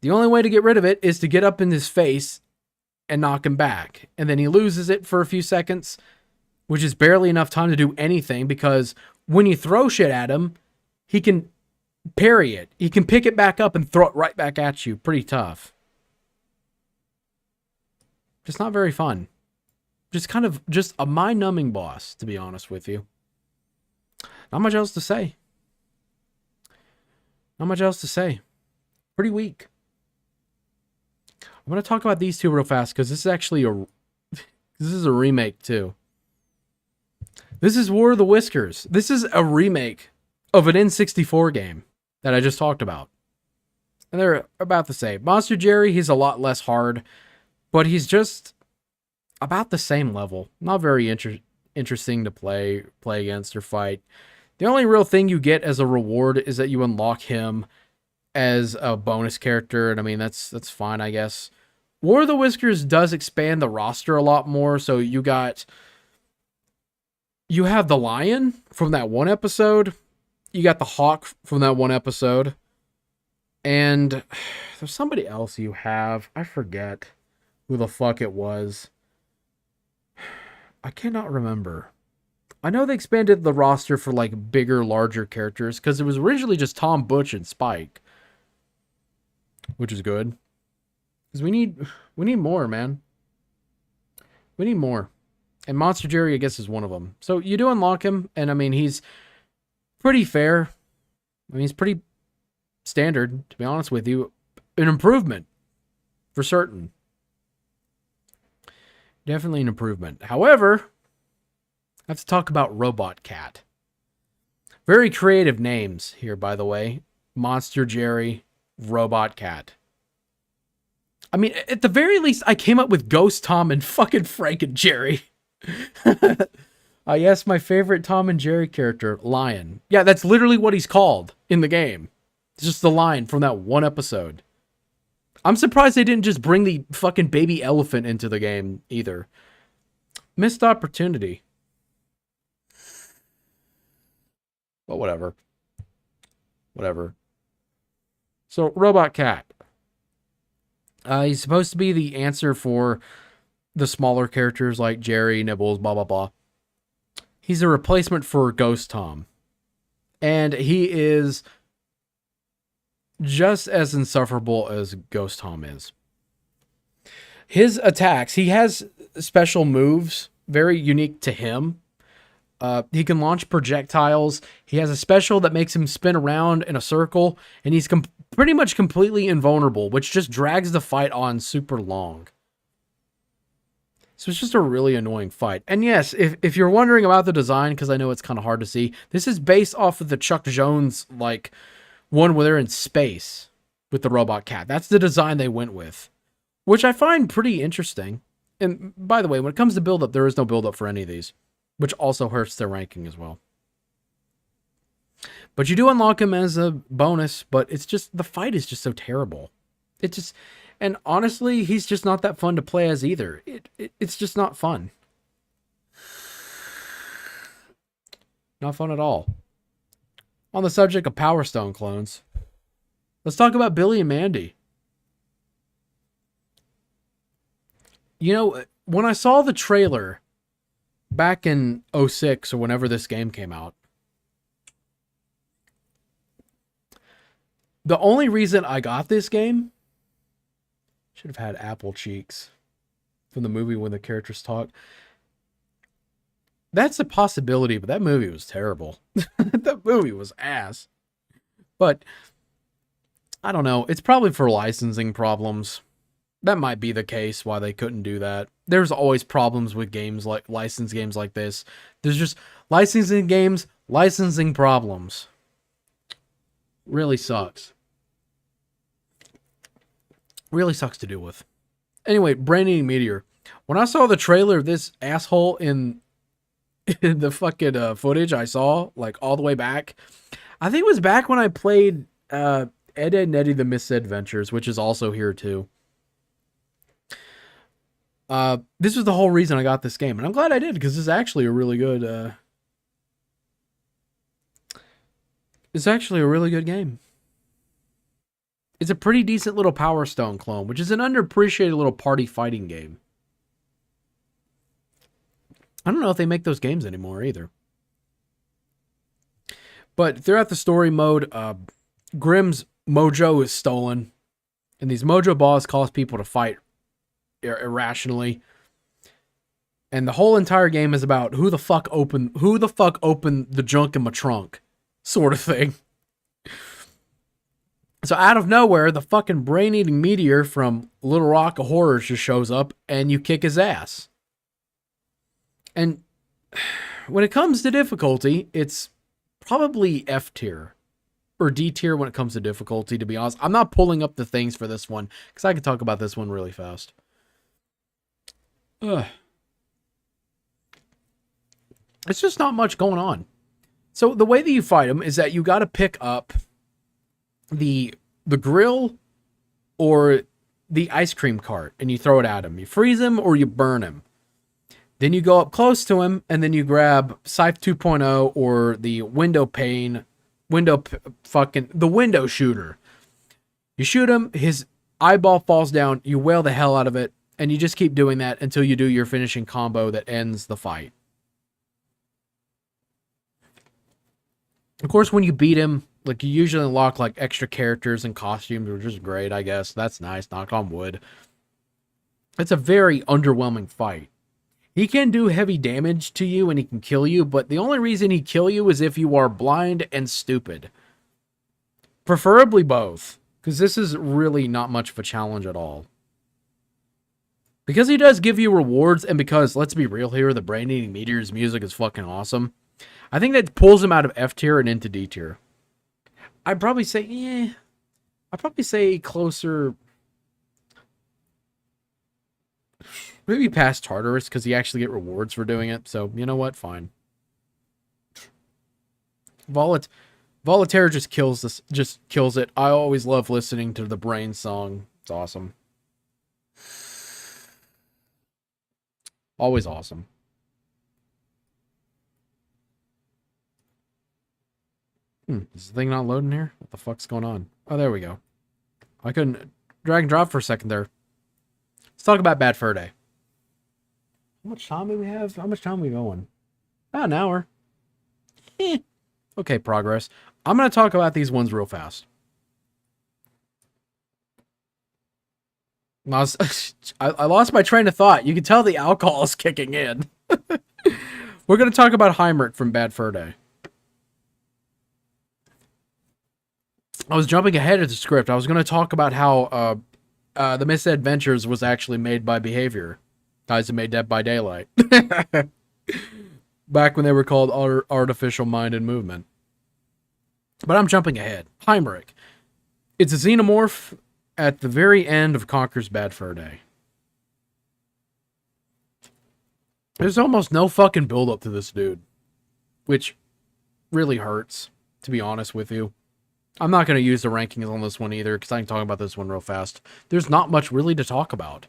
The only way to get rid of it is to get up in his face and knock him back. And then he loses it for a few seconds, which is barely enough time to do anything because when you throw shit at him, he can parry it. He can pick it back up and throw it right back at you. Pretty tough. Just not very fun. Just a mind-numbing boss, to be honest with you. Not much else to say. Pretty weak. I'm going to talk about these two real fast because this is actually this is a remake too. This is War of the Whiskers. This is a remake of an N64 game that I just talked about. And they're about the same. Monster Jerry, he's a lot less hard, but he's just about the same level. Not very interesting to play against or fight. The only real thing you get as a reward is that you unlock him as a bonus character, and I mean that's fine, I guess. War of the Whiskers does expand the roster a lot more, so you have the lion from that one episode, you got the hawk from that one episode, and there's somebody else you have. I forget who the fuck it was. I cannot remember. I know they expanded the roster for like bigger, larger characters because it was originally just Tom, Butch, and Spike, which is good because we need more, man. We need more, and Monster Jerry, I guess, is one of them. So you do unlock him, and I mean he's pretty fair. I mean he's pretty standard, to be honest with you. An improvement for certain. Definitely an improvement. However, I have to talk about Robot Cat. Very creative names here, by the way. Monster Jerry, Robot Cat. I mean, at the very least, I came up with Ghost Tom and fucking Frank and Jerry. Yes, my favorite Tom and Jerry character, Lion. Yeah, that's literally what he's called in the game. It's just the line from that one episode. I'm surprised they didn't just bring the fucking baby elephant into the game either. Missed opportunity. But whatever. Whatever. So, Robot Cat. He's supposed to be the answer for the smaller characters like Jerry, Nibbles, blah, blah, blah. He's a replacement for Ghost Tom. And he is just as insufferable as Ghost Tom is. His attacks, he has special moves, very unique to him. He can launch projectiles. He has a special that makes him spin around in a circle, and he's pretty much completely invulnerable, which just drags the fight on super long. So it's just a really annoying fight. And yes, if you're wondering about the design, because I know it's kind of hard to see, this is based off of the Chuck Jones, like, one where they're in space with the Robot Cat. That's the design they went with, which I find pretty interesting. And by the way, when it comes to build-up, there is no build-up for any of these, which also hurts their ranking as well. But you do unlock him as a bonus, but it's just, the fight is just so terrible. It just, and honestly, he's just not that fun to play as either. It's just not fun. Not fun at all. On the subject of Power Stone clones, let's talk about Billy and Mandy. You know, when I saw the trailer back in 06 or whenever this game came out, the only reason I got this game, should have had apple cheeks from the movie when the characters talk. That's a possibility, but that movie was terrible. That movie was ass. But I don't know. It's probably for licensing problems. That might be the case why they couldn't do that. There's always problems with games like licensed games like this. There's just licensing games, licensing problems. Really sucks. Really sucks to deal with. Anyway, Brain Eating Meteor. When I saw the trailer of this asshole in the fucking footage I saw, like all the way back, I think it was back when I played Ed, Edd n Eddy the Misadventures, which is also here too. This was the whole reason I got this game, and I'm glad I did, because it's actually a really good it's actually a really good game. It's a pretty decent little Power Stone clone, which is an underappreciated little party fighting game. I don't know if they make those games anymore either. But throughout the story mode, Grimm's mojo is stolen, and these mojo balls cause people to fight irrationally. And the whole entire game is about who the fuck opened the junk in my trunk, sort of thing. So out of nowhere, the fucking brain-eating meteor from Little Rock of Horrors just shows up, and you kick his ass. And when it comes to difficulty, it's probably F tier or D tier when it comes to difficulty, to be honest. I'm not pulling up the things for this one because I could talk about this one really fast. It's just not much going on. So the way that you fight him is that you got to pick up the grill or the ice cream cart and you throw it at him. You freeze him or you burn him. Then you go up close to him, and then you grab Scythe 2.0 or the window shooter. You shoot him, his eyeball falls down, you wail the hell out of it, and you just keep doing that until you do your finishing combo that ends the fight. Of course, when you beat him, like, you usually unlock like extra characters and costumes, which is great, I guess. That's nice, knock on wood. It's a very underwhelming fight. He can do heavy damage to you and he can kill you, but the only reason he kill you is if you are blind and stupid. Preferably both, because this is really not much of a challenge at all. Because he does give you rewards, and because, let's be real here, the Brain Eating Meteor's music is fucking awesome, I think that pulls him out of F tier and into D tier. I'd probably say, closer, maybe past Tartarus, because you actually get rewards for doing it. So, you know what? Fine. Voltaire just kills this, just kills it. I always love listening to the Brain song. It's awesome. Always awesome. Is the thing not loading here? What the fuck's going on? Oh, there we go. I couldn't drag and drop for a second there. Let's talk about Bad Fur Day. How much time do we have? How much time are we going? About an hour. Okay, progress. I'm going to talk about these ones real fast. I lost my train of thought. You can tell the alcohol is kicking in. We're going to talk about Heinrich from Bad Fur Day. I was jumping ahead of the script. I was going to talk about how the Misadventures was actually made by Behavior. Guys that made Dead by Daylight. Back when they were called Artificial Mind and Movement. But I'm jumping ahead. Heinrich. It's a xenomorph at the very end of Conker's Bad Fur Day. There's almost no fucking build-up to this dude. Which really hurts, to be honest with you. I'm not going to use the rankings on this one either, because I can talk about this one real fast. There's not much really to talk about.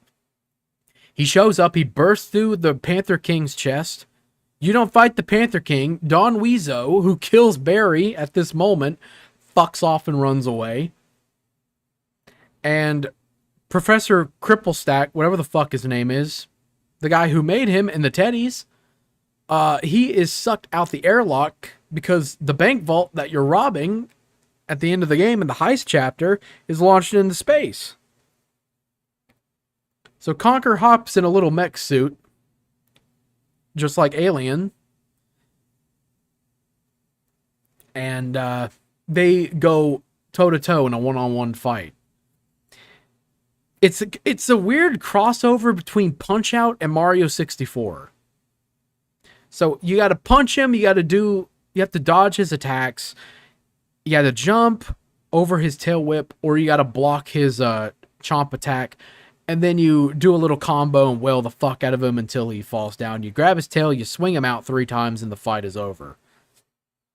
He shows up, he bursts through the Panther King's chest. You don't fight the Panther King. Don Weezo, who kills Barry at this moment, fucks off and runs away. And Professor Cripplestack, whatever the fuck his name is, the guy who made him in the Teddies, he is sucked out the airlock because the bank vault that you're robbing at the end of the game in the heist chapter is launched into space. So Conker hops in a little mech suit, just like Alien, and they go toe-to-toe in a one-on-one fight. It's a weird crossover between Punch-Out and Mario 64. So you got to punch him, you have to dodge his attacks, you got to jump over his tail whip, or you got to block his chomp attack, and then you do a little combo and wail the fuck out of him until he falls down. You grab his tail, you swing him out 3 times, and the fight is over.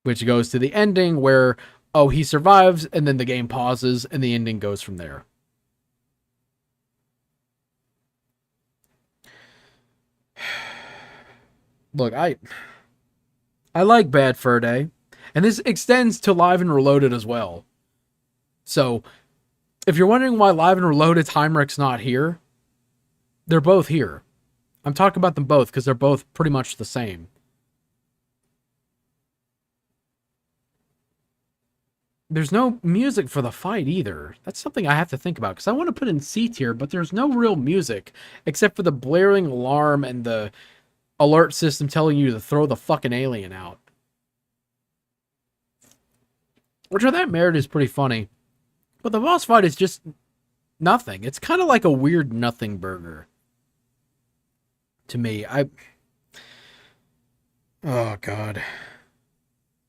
Which goes to the ending where, oh, he survives, and then the game pauses, and the ending goes from there. Look, I like Bad Fur Day, and this extends to Live and Reloaded as well. So, if you're wondering why Live and Reloaded's Heinrich's not here, they're both here. I'm talking about them both because they're both pretty much the same. There's no music for the fight either. That's something I have to think about because I want to put in C tier, but there's no real music except for the blaring alarm and the alert system telling you to throw the fucking alien out. Which on that merit is pretty funny. But the boss fight is just nothing. It's kind of like a weird nothing burger. To me, oh god.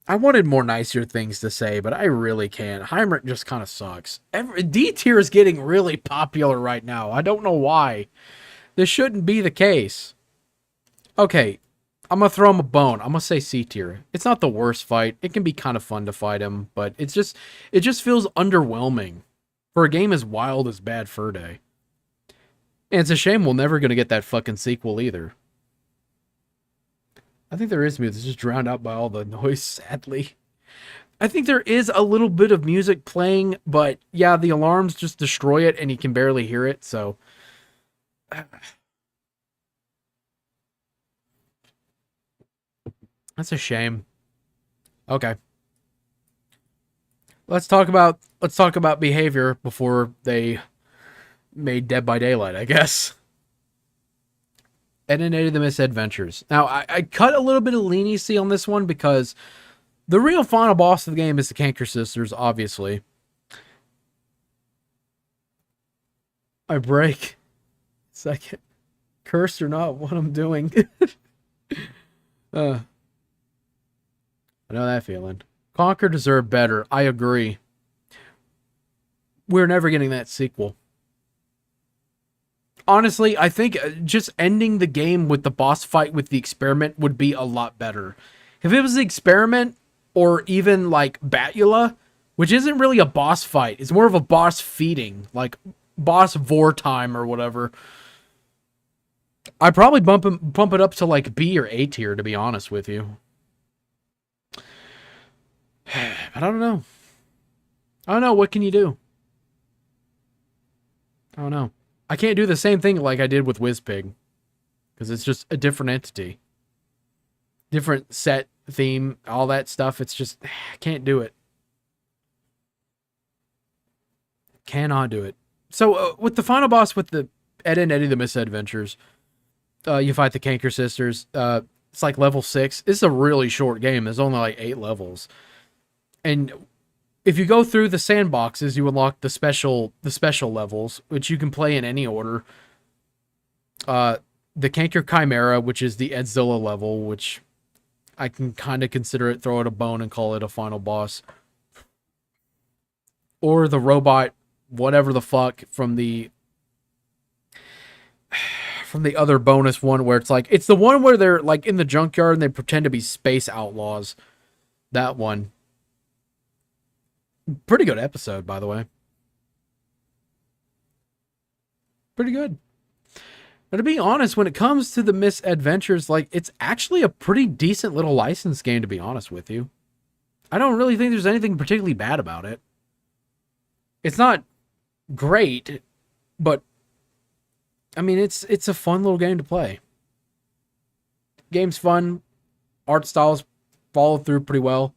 I wanted more nicer things to say, but I really can't. Heinrich just kind of sucks. D tier is getting really popular right now. I don't know why. This shouldn't be the case. Okay, I'm going to throw him a bone. I'm going to say C tier. It's not the worst fight. It can be kind of fun to fight him, but it just feels underwhelming for a game as wild as Bad Fur Day. And it's a shame we're never going to get that fucking sequel either. I think there is music. It's just drowned out by all the noise, sadly. I think there is a little bit of music playing, but yeah, the alarms just destroy it and you can barely hear it, so... That's a shame. Okay. Let's talk about Behavior before they made Dead by Daylight, I guess. Edited the Misadventures. Now, I cut a little bit of leniency on this one because the real final boss of the game is the Canker Sisters, obviously. I break. Second. Cursed or not, what I'm doing. I know that feeling. Conker deserved better. I agree. We're never getting that sequel. Honestly, I think just ending the game with the boss fight with the experiment would be a lot better. If it was the experiment or even like Batula, which isn't really a boss fight. It's more of a boss feeding, like boss vor time or whatever. I'd probably bump it up to like B or A tier, to be honest with you. But I don't know. I don't know. What can you do? I don't know. I can't do the same thing like I did with Wizpig because it's just a different entity, different set, theme, all that stuff. It's just I can't do it. Cannot do it. So with the final boss with the Ed and Eddie the Misadventures, you fight the Canker Sisters. It's like level 6. It's a really short game. There's only like 8 levels, and if you go through the sandboxes, you unlock the special levels, which you can play in any order. The Canker Chimera, which is the Edzilla level, which I can kind of consider it, throw it a bone and call it a final boss. Or the robot, whatever the fuck, from the other bonus one where it's the one where they're like in the junkyard and they pretend to be space outlaws. That one. Pretty good episode, by the way. Pretty good. But to be honest, when it comes to the misadventures, like it's actually a pretty decent little license game, to be honest with you. I don't really think there's anything particularly bad about it. It's not great, but I mean it's a fun little game to play. Game's fun, art styles follow through pretty well.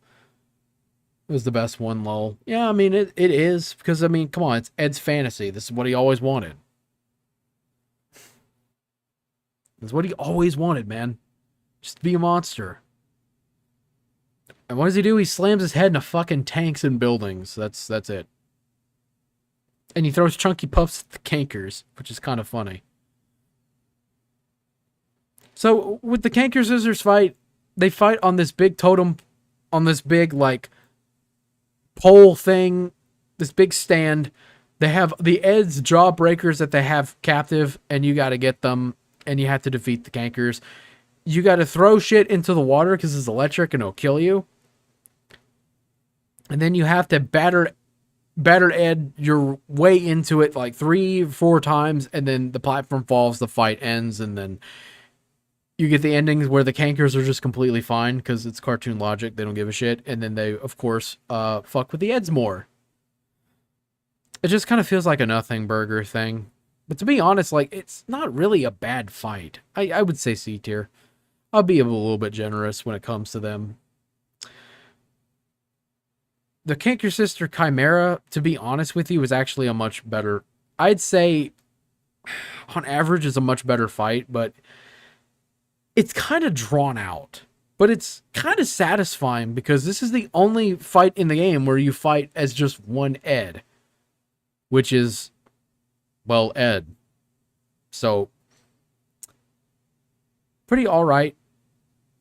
It was the best one, lol. Yeah, I mean it is because I mean, come on, it's Ed's fantasy. This is what he always wanted. That's what he always wanted, man. Just be a monster. And what does he do? He slams his head into fucking tanks and buildings. That's it. And he throws chunky puffs at the cankers, which is kind of funny. So with the canker scissors fight, they fight on this big totem, on this big like pole thing, this big stand. They have the Ed's jawbreakers that they have captive, and you got to get them, and you have to defeat the cankers. You got to throw shit into the water because it's electric and it'll kill you. And then you have to batter Ed your way into it like 3-4 times, and then the platform falls, the fight ends, and then you get the endings where the cankers are just completely fine because it's cartoon logic. They don't give a shit. And then they, of course, fuck with the Eds more. It just kind of feels like a nothing burger thing. But to be honest, like, it's not really a bad fight. I would say C tier. I'll be a little bit generous when it comes to them. The Canker Sister Chimera, to be honest with you, is actually a much better... I'd say, on average, is a much better fight, but it's kind of drawn out. But it's kind of satisfying because this is the only fight in the game where you fight as just one Ed. Which is, well, Ed. So, pretty alright.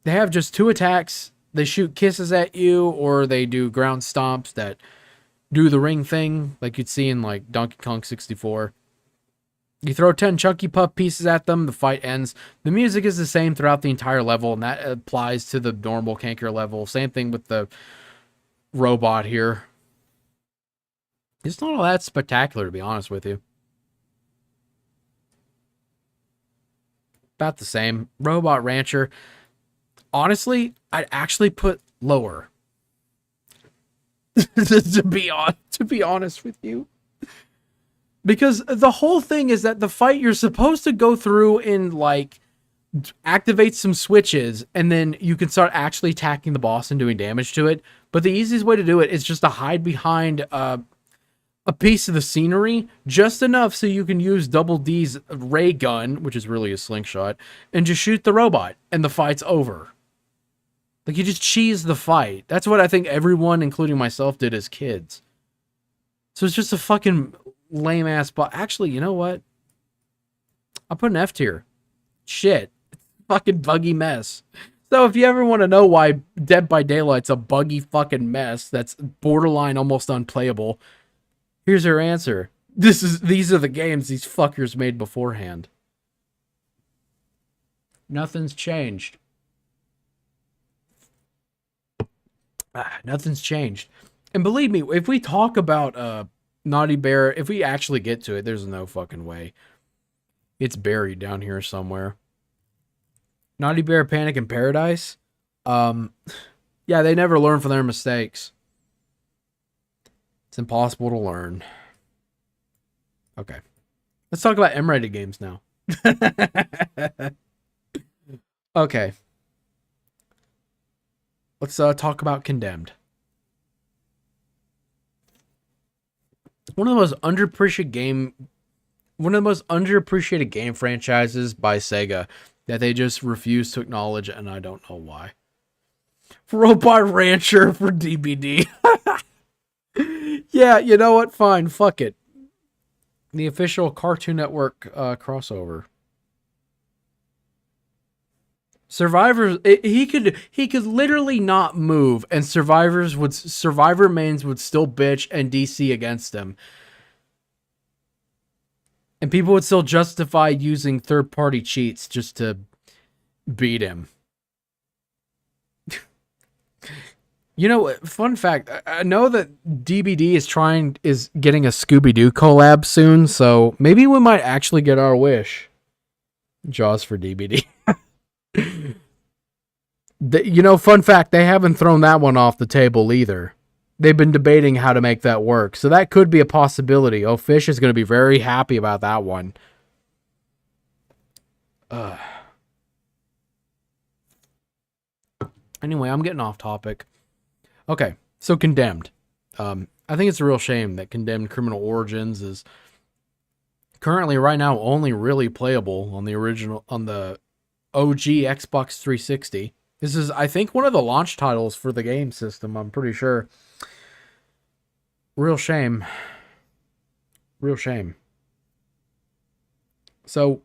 They have just 2 attacks. They shoot kisses at you, or they do ground stomps that do the ring thing, like you'd see in like Donkey Kong 64. You throw 10 chunky puff pieces at them, the fight ends. The music is the same throughout the entire level, and that applies to the normal Canker level. Same thing with the robot here. It's not all that spectacular, to be honest with you. About the same. Robot Rancher. Honestly, I'd actually put lower. to be honest with you. Because the whole thing is that the fight, you're supposed to go through and, like, activate some switches, and then you can start actually attacking the boss and doing damage to it. But the easiest way to do it is just to hide behind a piece of the scenery, just enough so you can use Double D's ray gun, which is really a slingshot, and just shoot the robot, and the fight's over. Like, you just cheese the fight. That's what I think everyone, including myself, did as kids. So it's just a fucking lame-ass boss. Actually, you know what? I'll put an F tier. Shit. It's a fucking buggy mess. So if you ever want to know why Dead by Daylight's a buggy fucking mess that's borderline almost unplayable, here's her answer. These are the games these fuckers made beforehand. Nothing's changed. Nothing's changed. And believe me, if we talk about Naughty Bear, if we actually get to it, there's no fucking way. It's buried down here somewhere. Naughty Bear Panic in Paradise. Um, yeah, they never learn from their mistakes. It's impossible to learn. Okay. Let's talk about M-rated games now. Okay. Let's talk about Condemned. One of the most underappreciated game franchises by Sega that they just refuse to acknowledge, and I don't know why. Robot Rancher for DBD. Yeah, you know what? Fine, fuck it. The official Cartoon Network crossover. Survivors, he could literally not move, and Survivor mains would still bitch and DC against him, and people would still justify using third party cheats just to beat him. You know, fun fact, I know that DBD is getting a Scooby Doo collab soon, so maybe we might actually get our wish. Jaws for DBD. Fun fact, they haven't thrown that one off the table either. They've been debating how to make that work, so that could be a possibility. Oh, Fish is going to be very happy about that one. Anyway, I'm getting off topic. Okay, so Condemned. I think it's a real shame that Condemned Criminal Origins is currently right now only really playable on the OG Xbox 360. This is, I think, one of the launch titles for the game system, I'm pretty sure. Real shame. Real shame. So,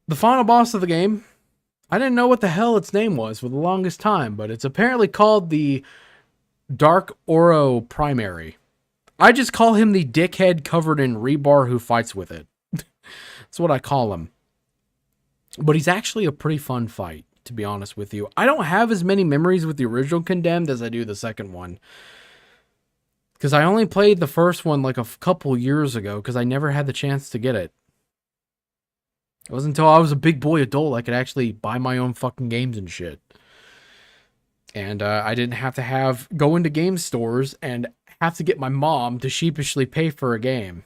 the final boss of the game, I didn't know what the hell its name was for the longest time, but it's apparently called the Dark Oro Primary. I just call him the dickhead covered in rebar who fights with it. That's what I call him. But he's actually a pretty fun fight, to be honest with you. I don't have as many memories with the original Condemned as I do the second one. Because I only played the first one like a couple years ago, because I never had the chance to get it. It wasn't until I was a big boy adult I could actually buy my own fucking games and shit. And I didn't have to go into game stores and have to get my mom to sheepishly pay for a game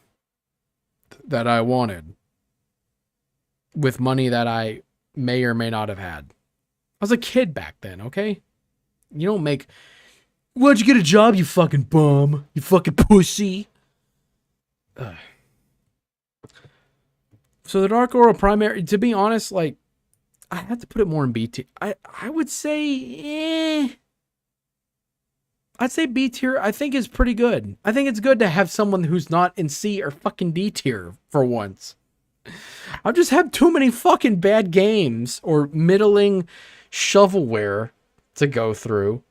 that I wanted with money that I may or may not have had. I was a kid back then, okay? You don't make... Why'd you get a job, you fucking bum? You fucking pussy? Ugh. So the Dark Aura Primary, to be honest, like, I have to put it more in B tier. I would say, I'd say B tier, I think is pretty good. I think it's good to have someone who's not in C or fucking D tier for once. I've just had too many fucking bad games or middling shovelware to go through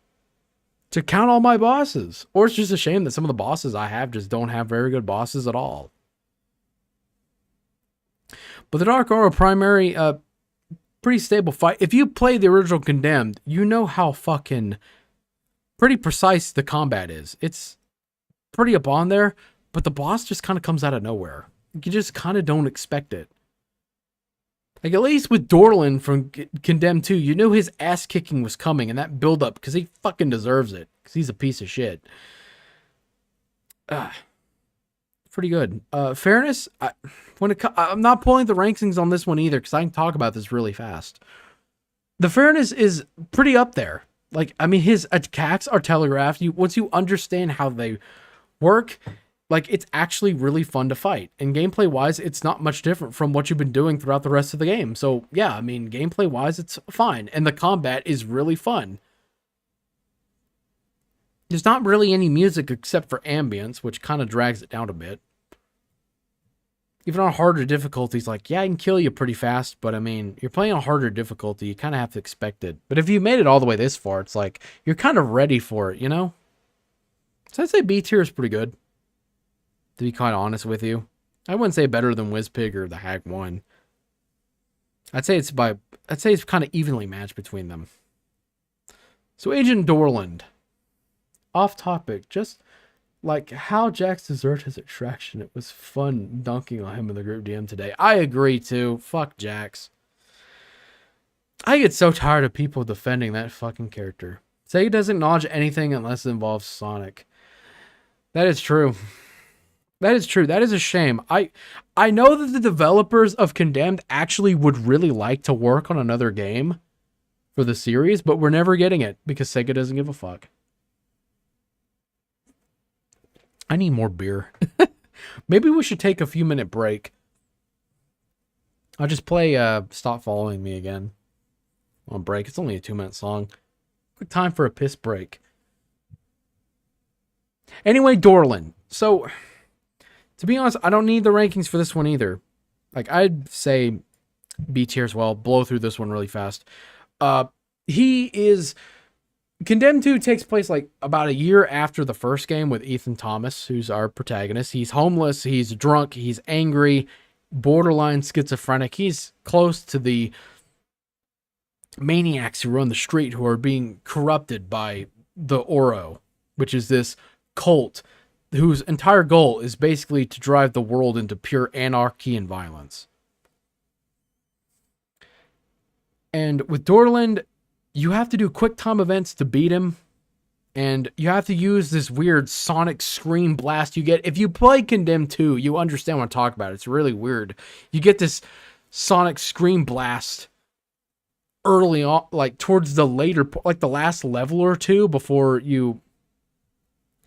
to count all my bosses. Or it's just a shame that some of the bosses I have just don't have very good bosses at all. But the Dark Aura Primary, pretty stable fight. If you play the original Condemned, you know how fucking pretty precise the combat is. It's pretty up on there, but the boss just kind of comes out of nowhere. You just kind of don't expect it. Like, at least with Dorlin from Condemned 2, you knew his ass kicking was coming, and that build up, because he fucking deserves it, because he's a piece of shit. Pretty good. Fairness, I'm not pulling the rankings on this one either, because I can talk about this really fast. The fairness is pretty up there. Like, I mean, his attacks are telegraphed. Once you understand how they work, like, it's actually really fun to fight. And gameplay-wise, it's not much different from what you've been doing throughout the rest of the game. So, yeah, I mean, gameplay-wise, it's fine. And the combat is really fun. There's not really any music except for ambience, which kind of drags it down a bit. Even on harder difficulties, like, yeah, I can kill you pretty fast, but I mean, you're playing on harder difficulty, you kind of have to expect it. But if you made it all the way this far, it's like, you're kind of ready for it, you know? So I'd say B tier is pretty good, to be kind of honest with you. I wouldn't say better than Wizpig or the Hag 1. I'd say it's kind of evenly matched between them. So Agent Dorland. off topic, just like how Jax deserved his attraction. It was fun dunking on him in the group DM today. I agree too. Fuck Jax. I get so tired of people defending that fucking character. Sega doesn't acknowledge anything unless it involves Sonic. That is true. That is true. That is a shame. I know that the developers of Condemned actually would really like to work on another game for the series, but we're never getting it because Sega doesn't give a fuck. I need more beer. Maybe we should take a few minute break. I'll just play Stop Following Me again on break. It's only a 2-minute song. Quick time for a piss break. Anyway, Dorland. So, to be honest, I don't need the rankings for this one either. Like, I'd say B tier as well. Blow through this one really fast. He is... Condemned 2 takes place like about a year after the first game with Ethan Thomas, who's our protagonist. He's homeless, he's drunk, he's angry, borderline schizophrenic. He's close to the maniacs who run the street who are being corrupted by the Oro, which is this cult whose entire goal is basically to drive the world into pure anarchy and violence. And with Dorland, you have to do quick time events to beat him, and you have to use this weird sonic scream blast you get. If you play Condemned 2, you understand what I'm talking about. It's really weird. You get this sonic scream blast early on, like towards the later, like the last level or two before you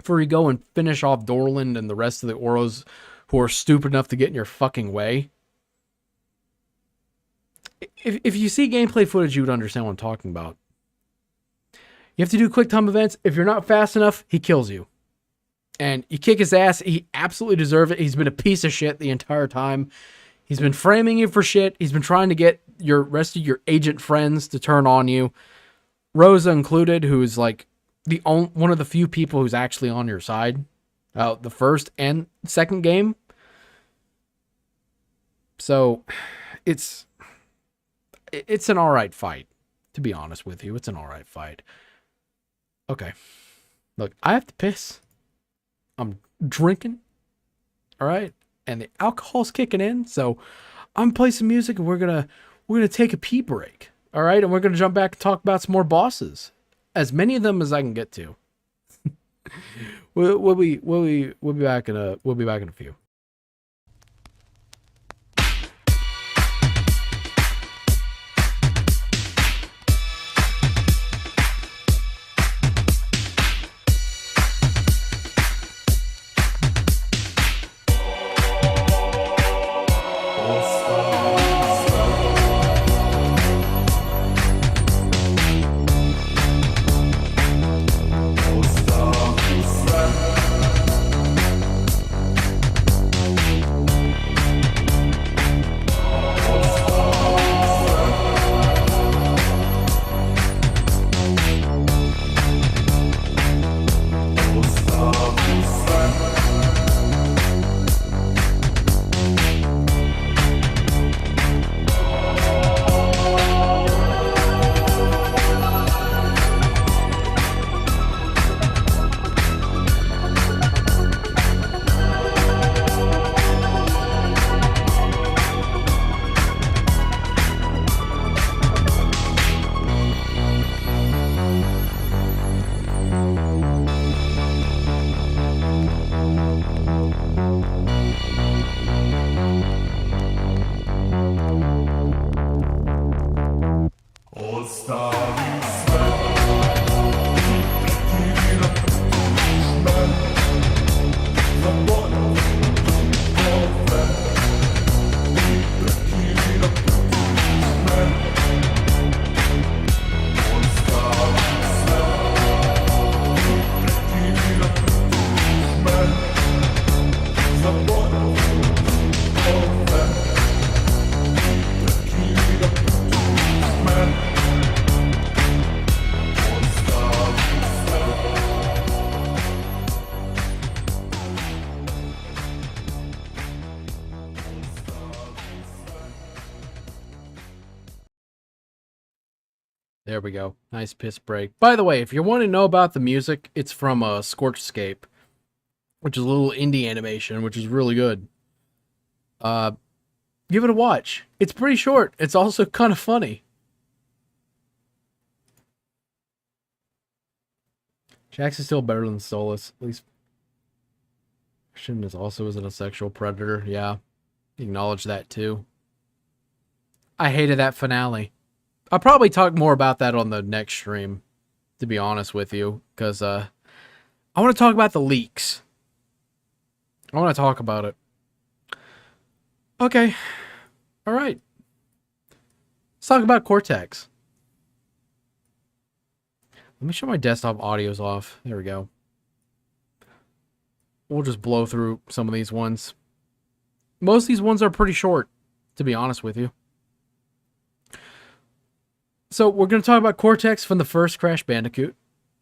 go and finish off Dorland and the rest of the Oros who are stupid enough to get in your fucking way. If you see gameplay footage, you would understand what I'm talking about. You have to do quick time events. If you're not fast enough, he kills you. And you kick his ass. He absolutely deserves it. He's been a piece of shit the entire time. He's been framing you for shit. He's been trying to get your rest of your agent friends to turn on you. Rosa included, who's like one of the few people who's actually on your side. The first and second game. So, it's an alright fight, to be honest with you. It's an alright fight. Okay. Look, I have to piss. I'm drinking. Alright? And the alcohol's kicking in, so I'm gonna play some music and we're gonna take a pee break. Alright? And we're gonna jump back and talk about some more bosses. As many of them as I can get to. we'll be back in a few. There we go. Nice piss break. By the way, if you want to know about the music, it's from Scorchscape, which is a little indie animation, which is really good. Uh, Give it a watch. It's pretty short. It's also kind of funny. Jax is still better than Solus. At least Shin is also isn't a sexual predator. Yeah, acknowledge that too. I hated that finale. I'll probably talk more about that on the next stream, to be honest with you, because I want to talk about the leaks. I want to talk about it. Okay. All right. Let's talk about Cortex. Let me show my desktop audio's off. There we go. We'll just blow through some of these ones. Most of these ones are pretty short, to be honest with you. So we're going to talk about Cortex from the first Crash Bandicoot.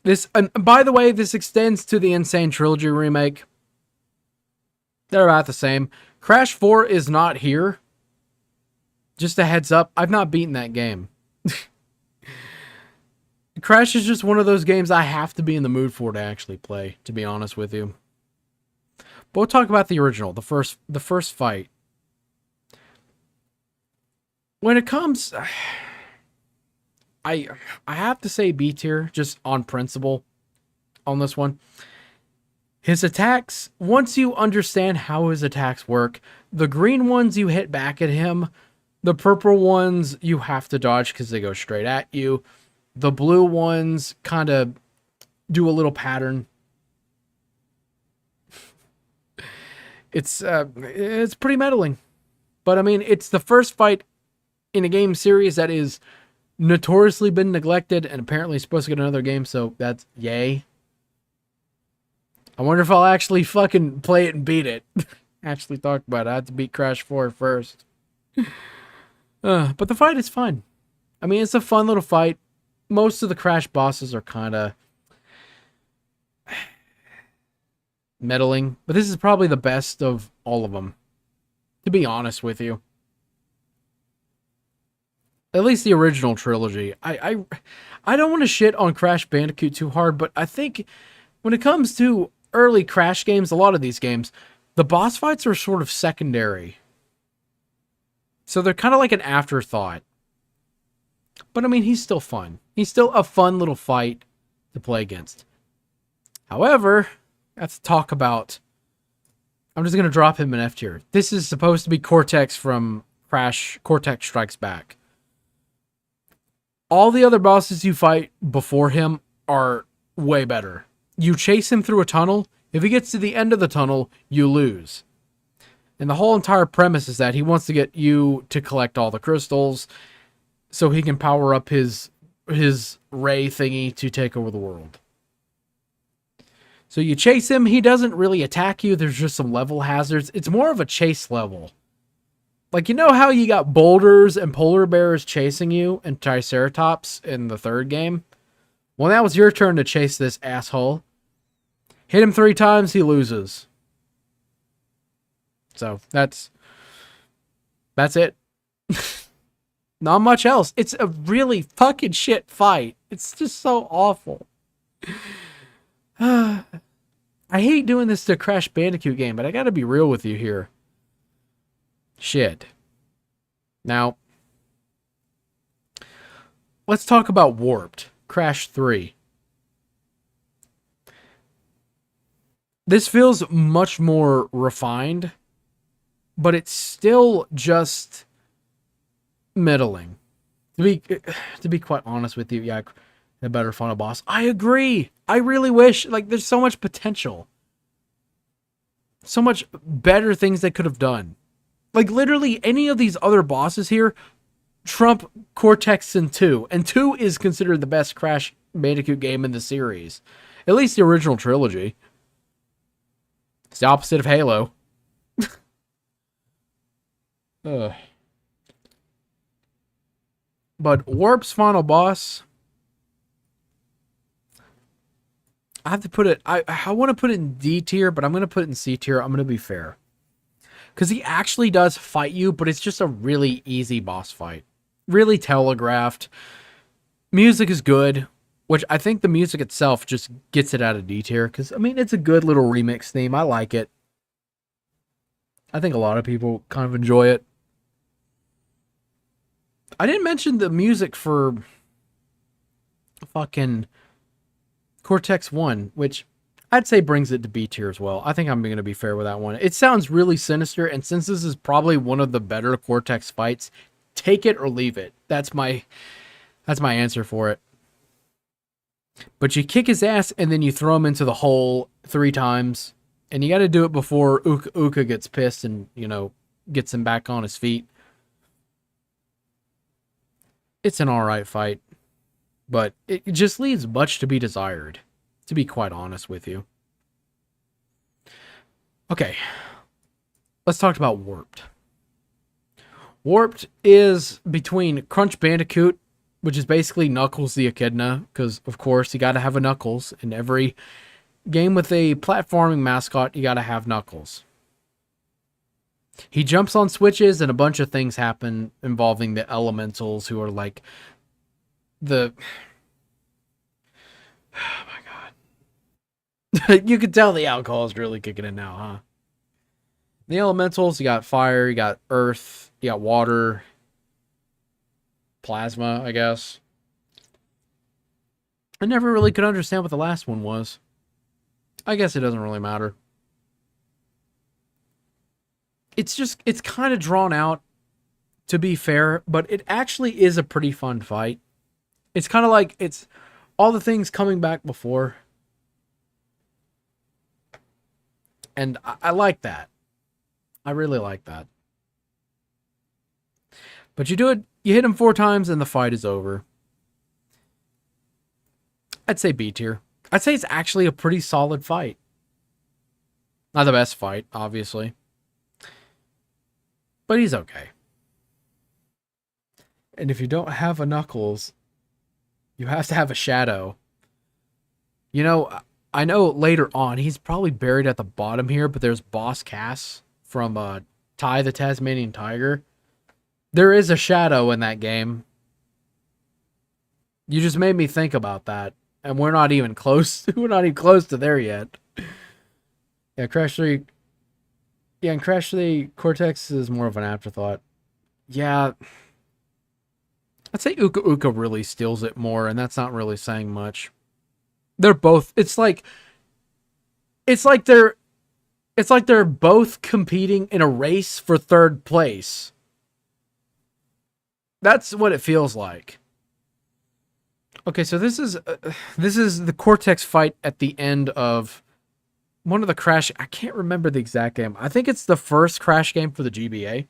This, and by the way, this extends to the Insane Trilogy remake. They're about the same. Crash 4 is not here. Just a heads up, I've not beaten that game. Crash is just one of those games I have to be in the mood for to actually play, to be honest with you. But we'll talk about the original, the first fight. When it comes, I have to say B tier, just on principle on this one. His attacks, once you understand how his attacks work, the green ones you hit back at him, the purple ones you have to dodge because they go straight at you. The blue ones kind of do a little pattern. It's pretty meddling. But I mean, it's the first fight in a game series that is notoriously been neglected and apparently supposed to get another game, so that's yay. I wonder if I'll actually fucking play it and beat it. Actually talk about it. I have to beat Crash 4 first. But the fight is fun. I mean, it's a fun little fight. Most of the Crash bosses are kind of meddling, but this is probably the best of all of them, to be honest with you. At least the original trilogy. I don't want to shit on Crash Bandicoot too hard, but I think when it comes to early Crash games, a lot of these games, the boss fights are sort of secondary. So they're kind of like an afterthought. But I mean, he's still fun. He's still a fun little fight to play against. However, let's talk about... I'm just going to drop him in F tier. This is supposed to be Cortex from Crash Cortex Strikes Back. All the other bosses you fight before him are way better. You chase him through a tunnel. If he gets to the end of the tunnel, you lose. And the whole entire premise is that he wants to get you to collect all the crystals so he can power up his ray thingy to take over the world. So you chase him. He doesn't really attack you. There's just some level hazards. It's more of a chase level. Like, you know how you got boulders and polar bears chasing you and Triceratops in the third game? Well, now it's your turn to chase this asshole. Hit him 3 times, he loses. So, that's it. Not much else. It's a really fucking shit fight. It's just so awful. I hate doing this to a Crash Bandicoot game, but I gotta be real with you here. Shit. Now, let's talk about Warped. Crash 3. This feels much more refined, but it's still just middling. To be quite honest with you, yeah, a better final boss. I agree. I really wish, like, there's so much potential. So much better things they could have done. Like, literally, any of these other bosses here trump Cortex in 2. And 2 is considered the best Crash Bandicoot game in the series. At least the original trilogy. It's the opposite of Halo. But Warp's final boss... I have to put it... I want to put it in D tier, but I'm going to put it in C tier. I'm going to be fair. Because he actually does fight you, but it's just a really easy boss fight. Really telegraphed. Music is good, which I think the music itself just gets it out of D tier. Because, I mean, it's a good little remix theme. I like it. I think a lot of people kind of enjoy it. I didn't mention the music for fucking Cortex 1, which I'd say brings it to B tier as well. I think I'm going to be fair with that one. It sounds really sinister, and since this is probably one of the better Cortex fights, take it or leave it. That's my answer for it. But you kick his ass and then you throw him into the hole 3 times, and you got to do it before Uka gets pissed and, gets him back on his feet. It's an alright fight, but it just leaves much to be desired, to be quite honest with you. Okay, let's talk about Warped. Warped is between Crunch Bandicoot, which is basically Knuckles the Echidna, because, of course, you got to have a Knuckles. In every game with a platforming mascot, you got to have Knuckles. He jumps on switches, and a bunch of things happen involving the elementals, who are like the... Oh, my God. You can tell the alcohol is really kicking in now, huh? The elementals, you got fire, you got earth, you got water, plasma, I guess. I never really could understand what the last one was. I guess it doesn't really matter. It's kind of drawn out, to be fair, but it actually is a pretty fun fight. It's kind of like it's all the things coming back before. And I like that. I really like that. But you hit him 4 times and the fight is over. I'd say B tier. I'd say it's actually a pretty solid fight. Not the best fight, obviously. But he's okay. And if you don't have a Knuckles, you have to have a Shadow. I know later on, he's probably buried at the bottom here, but there's Boss Cass from Ty the Tasmanian Tiger. There is a Shadow in that game. You just made me think about that. And we're not even close. We're not even close to there yet. Yeah, Crash 3. Yeah, and Crash 3 Cortex is more of an afterthought. Yeah. I'd say Uka Uka really steals it more, and that's not really saying much. They're both... It's like they're both competing in a race for 3rd place. That's what it feels like. Okay, so this is the Cortex fight at the end of one of the Crash... I can't remember the exact game. I think it's the first Crash game for the GBA.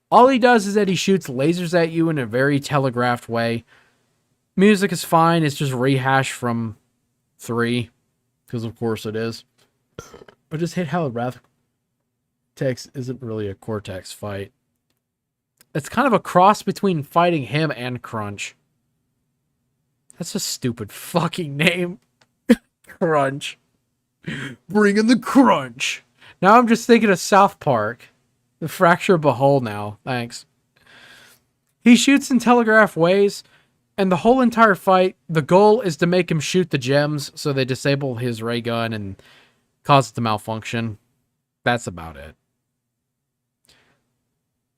All he does is that he shoots lasers at you in a very telegraphed way. Music is fine. It's just rehash from 3. Because of course it is. But just hate how Wrath Tex isn't really a Cortex fight. It's kind of a cross between fighting him and Crunch. That's a stupid fucking name. Crunch. Bring in the crunch. Now I'm just thinking of South Park. The fracture of a hole now. Thanks. He shoots in telegraph ways, and the whole entire fight, the goal is to make him shoot the gems so they disable his ray gun and cause it to malfunction. That's about it.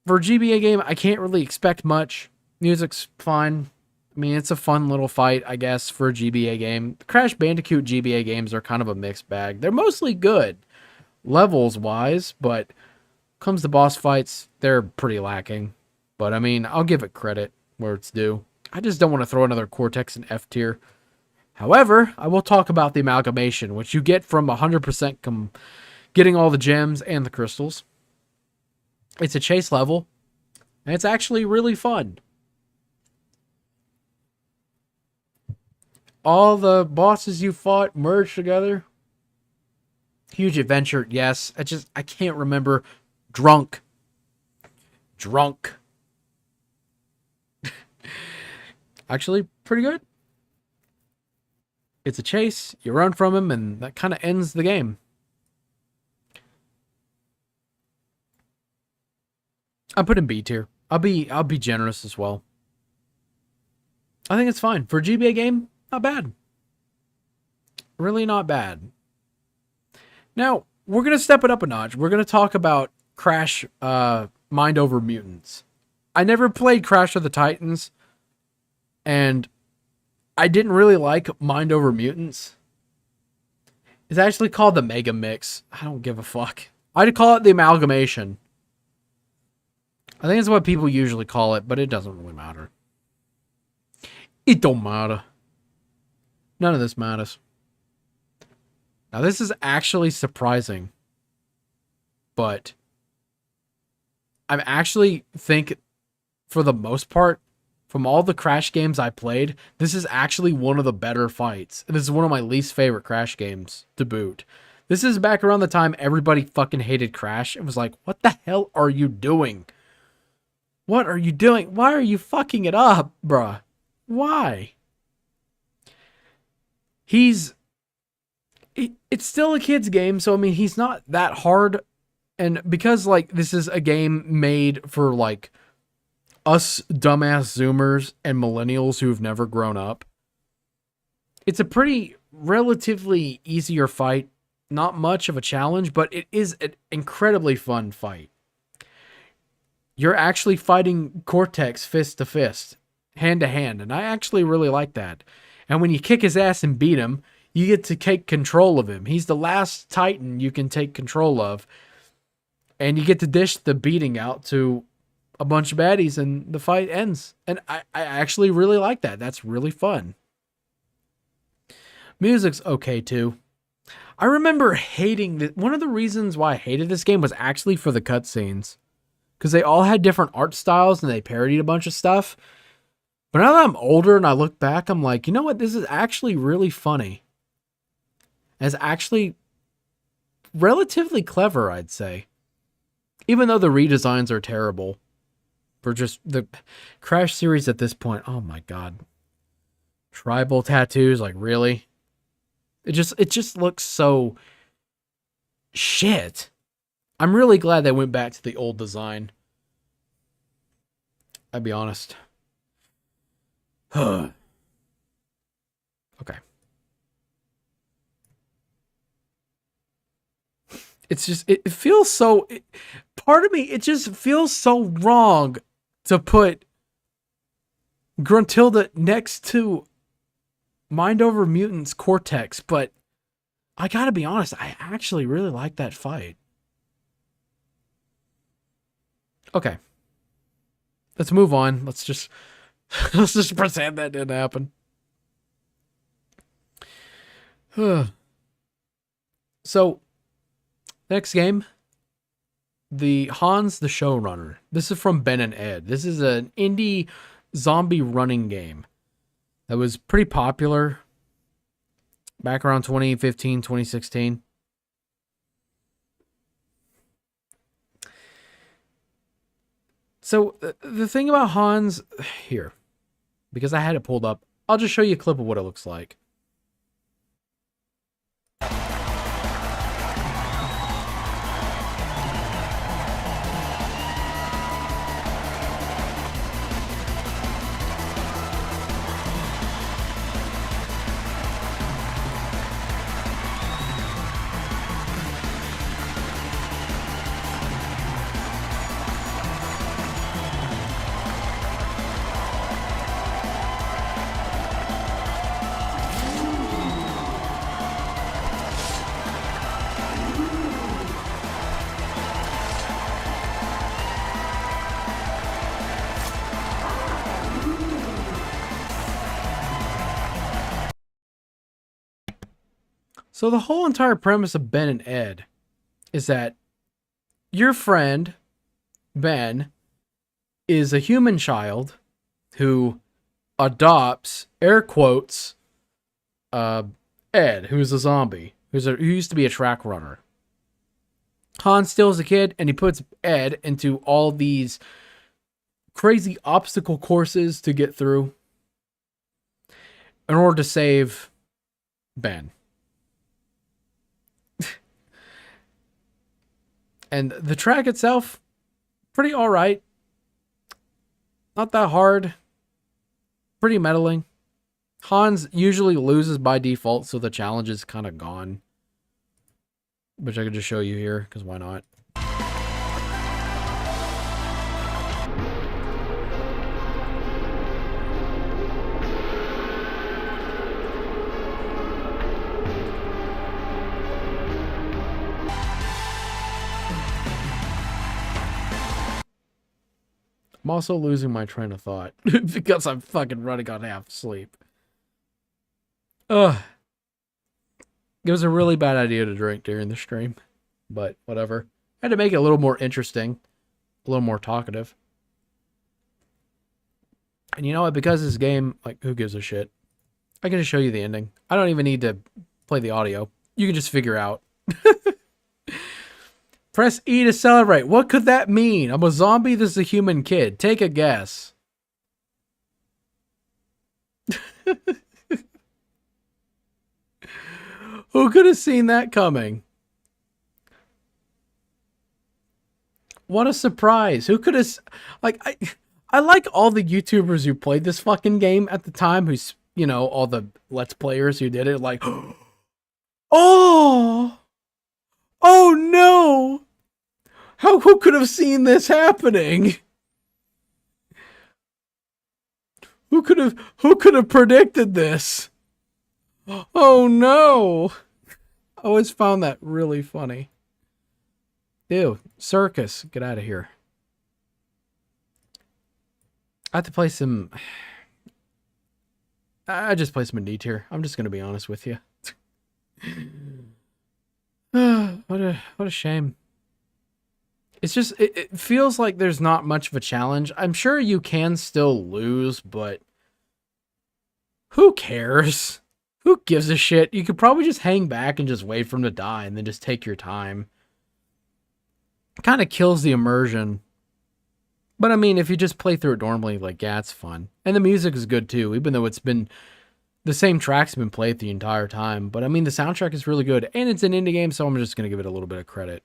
For a GBA game, I can't really expect much. Music's fine. I mean, it's a fun little fight, I guess, for a GBA game. The Crash Bandicoot GBA games are kind of a mixed bag. They're mostly good, levels-wise, but comes to boss fights, they're pretty lacking. But, I mean, I'll give it credit where it's due. I just don't want to throw another Cortex in F tier. However, I will talk about the amalgamation, which you get from 100% getting all the gems and the crystals. It's a chase level, and it's actually really fun. All the bosses you fought merged together. Huge adventure, yes. I can't remember. Drunk. Actually, pretty good. It's a chase. You run from him, and that kind of ends the game. I put in B tier. I'll be generous as well. I think it's fine. For a GBA game, not bad. Really not bad. Now, we're going to step it up a notch. We're going to talk about Crash Mind Over Mutants. I never played Crash of the Titans, and I didn't really like Mind Over Mutants. It's actually called the Mega Mix. I don't give a fuck. I'd call it the amalgamation. I think it's what people usually call it, but it doesn't really matter. It don't matter. None of this matters. Now, this is actually surprising, but I actually think, for the most part, from all the Crash games I played, this is actually one of the better fights. This is one of my least favorite Crash games to boot. This is back around the time everybody fucking hated Crash. It was like, what the hell are you doing? What are you doing? Why are you fucking it up, bruh? Why? It's still a kid's game, so I mean, he's not that hard. And because, like, this is a game made for, like, us dumbass Zoomers and millennials who've never grown up, it's a pretty relatively easier fight. Not much of a challenge, but it is an incredibly fun fight. You're actually fighting Cortex fist to fist, hand to hand, and I actually really like that. And when you kick his ass and beat him, you get to take control of him. He's the last Titan you can take control of, and you get to dish the beating out to a bunch of baddies, and the fight ends. And I actually really like that. That's really fun. Music's okay too. I remember hating this. One of the reasons why I hated this game was actually for the cutscenes, because they all had different art styles and they parodied a bunch of stuff. But now that I'm older and I look back, I'm like, you know what? This is actually really funny. It's actually relatively clever, I'd say. Even though the redesigns are terrible. For just the Crash series at this point. Oh my god. Tribal tattoos, like really? It just looks so shit. I'm really glad they went back to the old design. I'll be honest. Okay. It's just, it feels so, part of me, it just feels so wrong to put Gruntilda next to Mind Over Mutants Cortex, but I gotta be honest, I actually really like that fight. Okay. Let's move on. Let's just pretend that didn't happen. So, next game, the Hans the Showrunner. This is from Ben and Ed. This is an indie zombie running game that was pretty popular back around 2015, 2016. So the thing about Hans here, because I had it pulled up, I'll just show you a clip of what it looks like. So the whole entire premise of Ben and Ed is that your friend, Ben, is a human child who adopts, air quotes, Ed, who's a zombie, who used to be a track runner. Han steals a kid and he puts Ed into all these crazy obstacle courses to get through in order to save Ben. And the track itself, pretty alright. Not that hard. Pretty meddling. Hans usually loses by default, so the challenge is kind of gone. Which I could just show you here, because why not? I'm also losing my train of thought because I'm fucking running on half sleep. Ugh. It was a really bad idea to drink during the stream, but whatever. I had to make it a little more interesting, a little more talkative. And you know what? Because this game, like, who gives a shit? I can just show you the ending. I don't even need to play the audio. You can just figure out. Press E to celebrate. What could that mean? I'm a zombie. This is a human kid. Take a guess. Who could have seen that coming? What a surprise. Who could have... Like, I like all the YouTubers who played this fucking game at the time, who's, you know, all the Let's Players who did it, like... Oh! Oh no! Who could have seen this happening? Who could have predicted this? Oh no! I always found that really funny. Ew, circus, get out of here. I have to play some... I just play some in D tier. I'm just gonna be honest with you. What a shame. It's just, it feels like there's not much of a challenge. I'm sure you can still lose, but who cares? Who gives a shit? You could probably just hang back and just wait for him to die and then just take your time. It kind of kills the immersion. But I mean, if you just play through it normally, like, yeah, it's fun. And the music is good too, even though it's been... The same tracks have been played the entire time. But I mean, the soundtrack is really good. And it's an indie game, so I'm just going to give it a little bit of credit.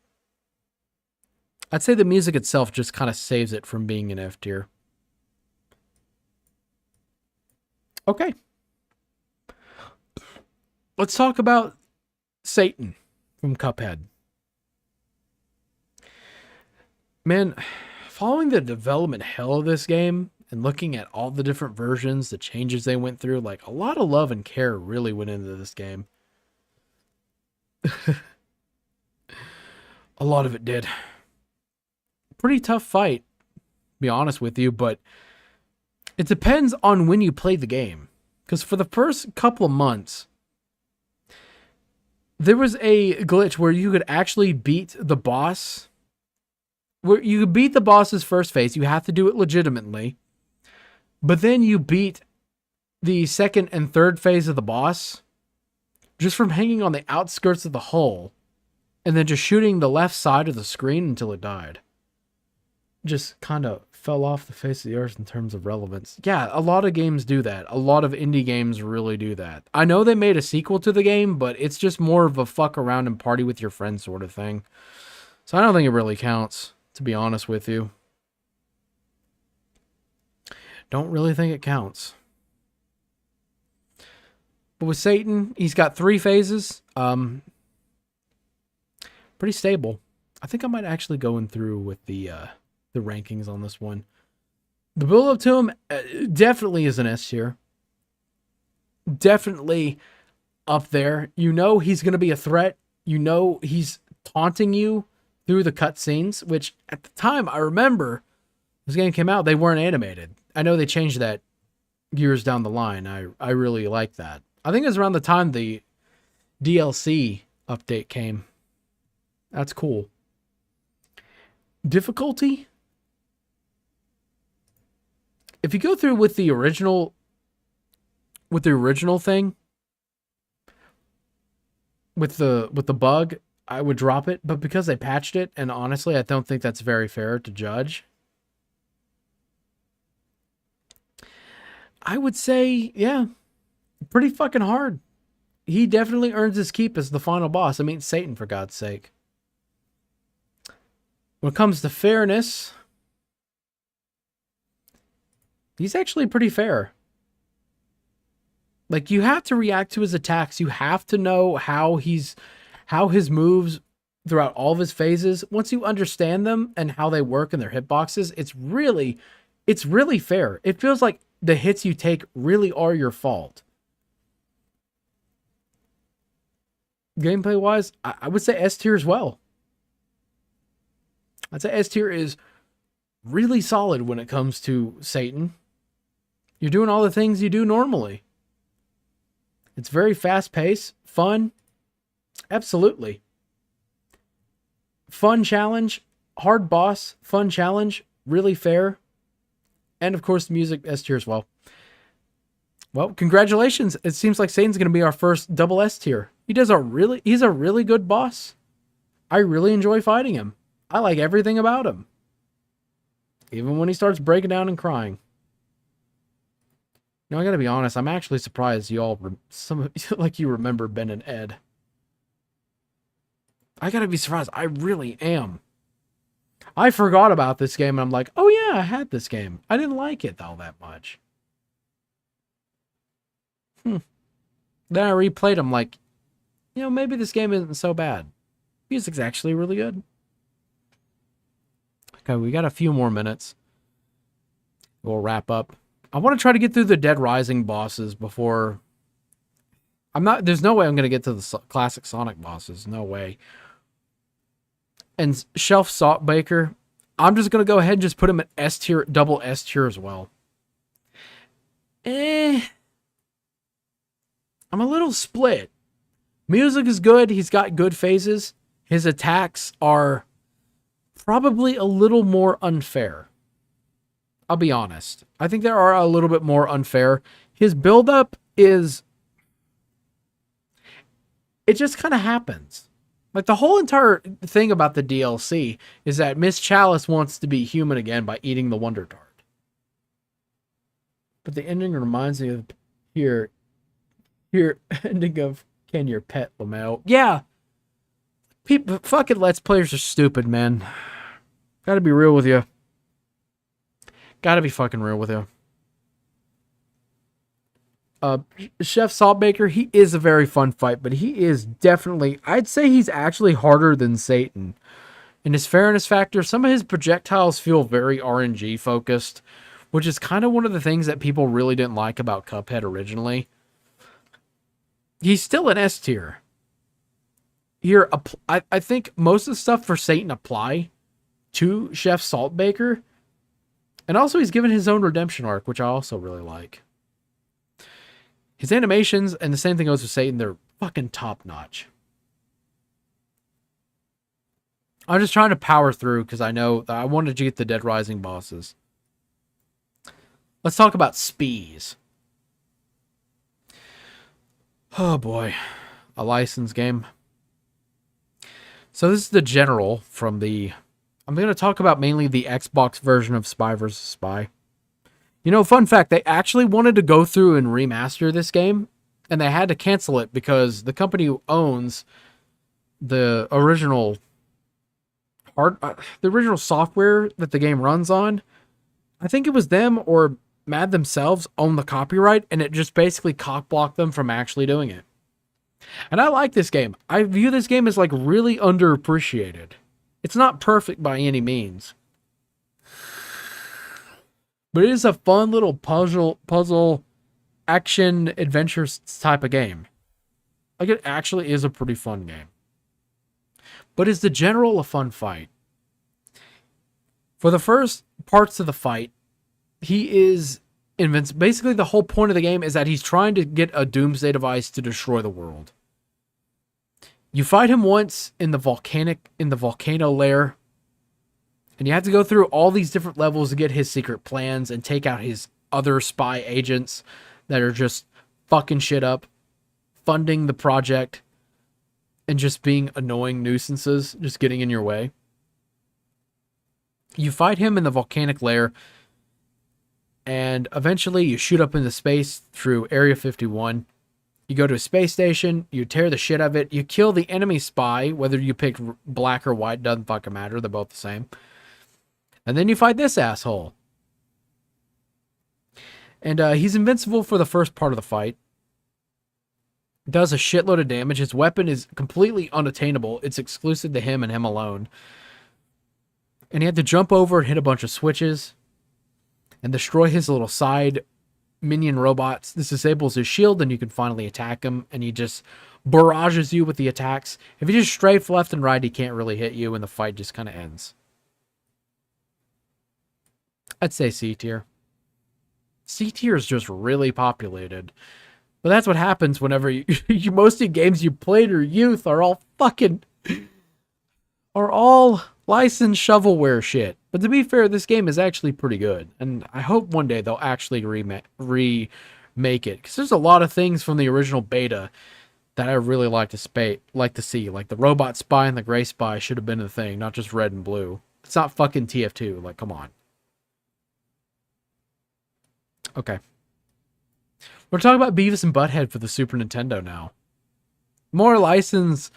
I'd say the music itself just kind of saves it from being an F tier. Okay. Let's talk about Satan from Cuphead. Man, following the development hell of this game and looking at all the different versions, the changes they went through, like, a lot of love and care really went into this game. A lot of it did. Pretty tough fight, to be honest with you, but it depends on when you play the game. Because for the first couple of months, there was a glitch where you could actually beat the boss. Where you could beat the boss's first phase. You have to do it legitimately. But then you beat the second and third phase of the boss just from hanging on the outskirts of the hull and then just shooting the left side of the screen until it died. Just kind of fell off the face of the earth in terms of relevance. Yeah, a lot of games do that. A lot of indie games really do that. I know they made a sequel to the game, but it's just more of a fuck around and party with your friends sort of thing. So I don't think it really counts, to be honest with you. Don't really think it counts. But with Satan, he's got 3 phases. Pretty stable. I think I might actually go in through with the rankings on this one. The build up to him definitely is an S tier. Definitely up there. You know he's going to be a threat. You know he's taunting you through the cutscenes, which at the time, I remember this game came out, they weren't animated. I know they changed that years down the line. I really like that. I think it was around the time the DLC update came. That's cool. Difficulty? If you go through with the original thing, with the bug, I would drop it, but because they patched it, and honestly, I don't think that's very fair to judge. I would say, yeah, pretty fucking hard. He definitely earns his keep as the final boss. I mean, Satan, for God's sake. When it comes to fairness, he's actually pretty fair. Like, you have to react to his attacks. You have to know how his moves throughout all of his phases. Once you understand them and how they work in their hitboxes, it's really fair. It feels like the hits you take really are your fault. Gameplay wise, I would say S tier as well. I'd say S tier is really solid when it comes to Satan. You're doing all the things you do normally. It's very fast paced, fun. Absolutely. Fun challenge, hard boss, fun challenge, really fair. And of course, the music S tier as well. Well, congratulations. It seems like Satan's going to be our first double S tier. He's a really good boss. I really enjoy fighting him. I like everything about him. Even when he starts breaking down and crying. Now, I gotta be honest, I'm actually surprised you all, like you remember Ben and Ed. I gotta be surprised. I really am. I forgot about this game and I'm like, oh yeah, I had this game. I didn't like it all that much. Then I replayed. I'm like, maybe this game isn't so bad. Music's actually really good. Okay, we got a few more minutes. We'll wrap up. I want to try to get through the Dead Rising bosses before... There's no way I'm going to get to the classic Sonic bosses. No way. And Shelf Saltbaker, I'm just going to go ahead and just put him at S tier, double S tier as well. I'm a little split. Music is good. He's got good phases. His attacks are probably a little more unfair. I'll be honest. I think they are a little bit more unfair. His buildup is... It just kind of happens. Like, the whole entire thing about the DLC is that Miss Chalice wants to be human again by eating the Wonder Tart. But the ending reminds me of here ending of Can Your Pet Lamel. Yeah. People, fucking Let's Players are stupid, man. Gotta be real with you. Gotta be fucking real with you. Chef Saltbaker, he is a very fun fight, but he is definitely, I'd say he's actually harder than Satan. In his fairness factor, some of his projectiles feel very RNG focused, which is kind of one of the things that people really didn't like about Cuphead originally. He's still an S tier. Here, I think most of the stuff for Satan apply to Chef Saltbaker. And also, he's given his own redemption arc, which I also really like. His animations, and the same thing goes with Satan, they're fucking top-notch. I'm just trying to power through, because I know that I wanted to get the Dead Rising bosses. Let's talk about Spees. Oh boy. A license game. So this is the general from the... I'm going to talk about mainly the Xbox version of Spy vs. Spy. Fun fact, they actually wanted to go through and remaster this game, and they had to cancel it because the company who owns the original software that the game runs on, I think it was them or Mad themselves own the copyright, and it just basically cock-blocked them from actually doing it. And I like this game. I view this game as like really underappreciated. It's not perfect by any means. But it is a fun little puzzle action adventure type of game. Like, it actually is a pretty fun game. But is the general a fun fight? For the first parts of the fight, he is invincible. Basically, the whole point of the game is that he's trying to get a doomsday device to destroy the world. You fight him once in the volcano lair, and you have to go through all these different levels to get his secret plans and take out his other spy agents that are just fucking shit up, funding the project, and just being annoying nuisances, just getting in your way. You fight him in the volcanic lair, and eventually you shoot up into space through Area 51. You go to a space station, you tear the shit out of it, you kill the enemy spy, whether you pick black or white, doesn't fucking matter, they're both the same. And then you fight this asshole. And he's invincible for the first part of the fight. Does a shitload of damage. His weapon is completely unattainable. It's exclusive to him and him alone. And he had to jump over and hit a bunch of switches and destroy his little side minion robots. This disables his shield, and you can finally attack him, and he just barrages you with the attacks. If you just strafe left and right, he can't really hit you, and the fight just kind of ends. I'd say C tier. C tier is just really populated. But that's what happens whenever most of the games you played in your youth are all licensed shovelware shit. But to be fair, this game is actually pretty good. And I hope one day they'll actually remake it. Because there's a lot of things from the original beta that I really like to see. Like the robot spy and the gray spy should have been a thing, not just red and blue. It's not fucking TF2. Like, come on. Okay. We're talking about Beavis and Butthead for the Super Nintendo now. More licensed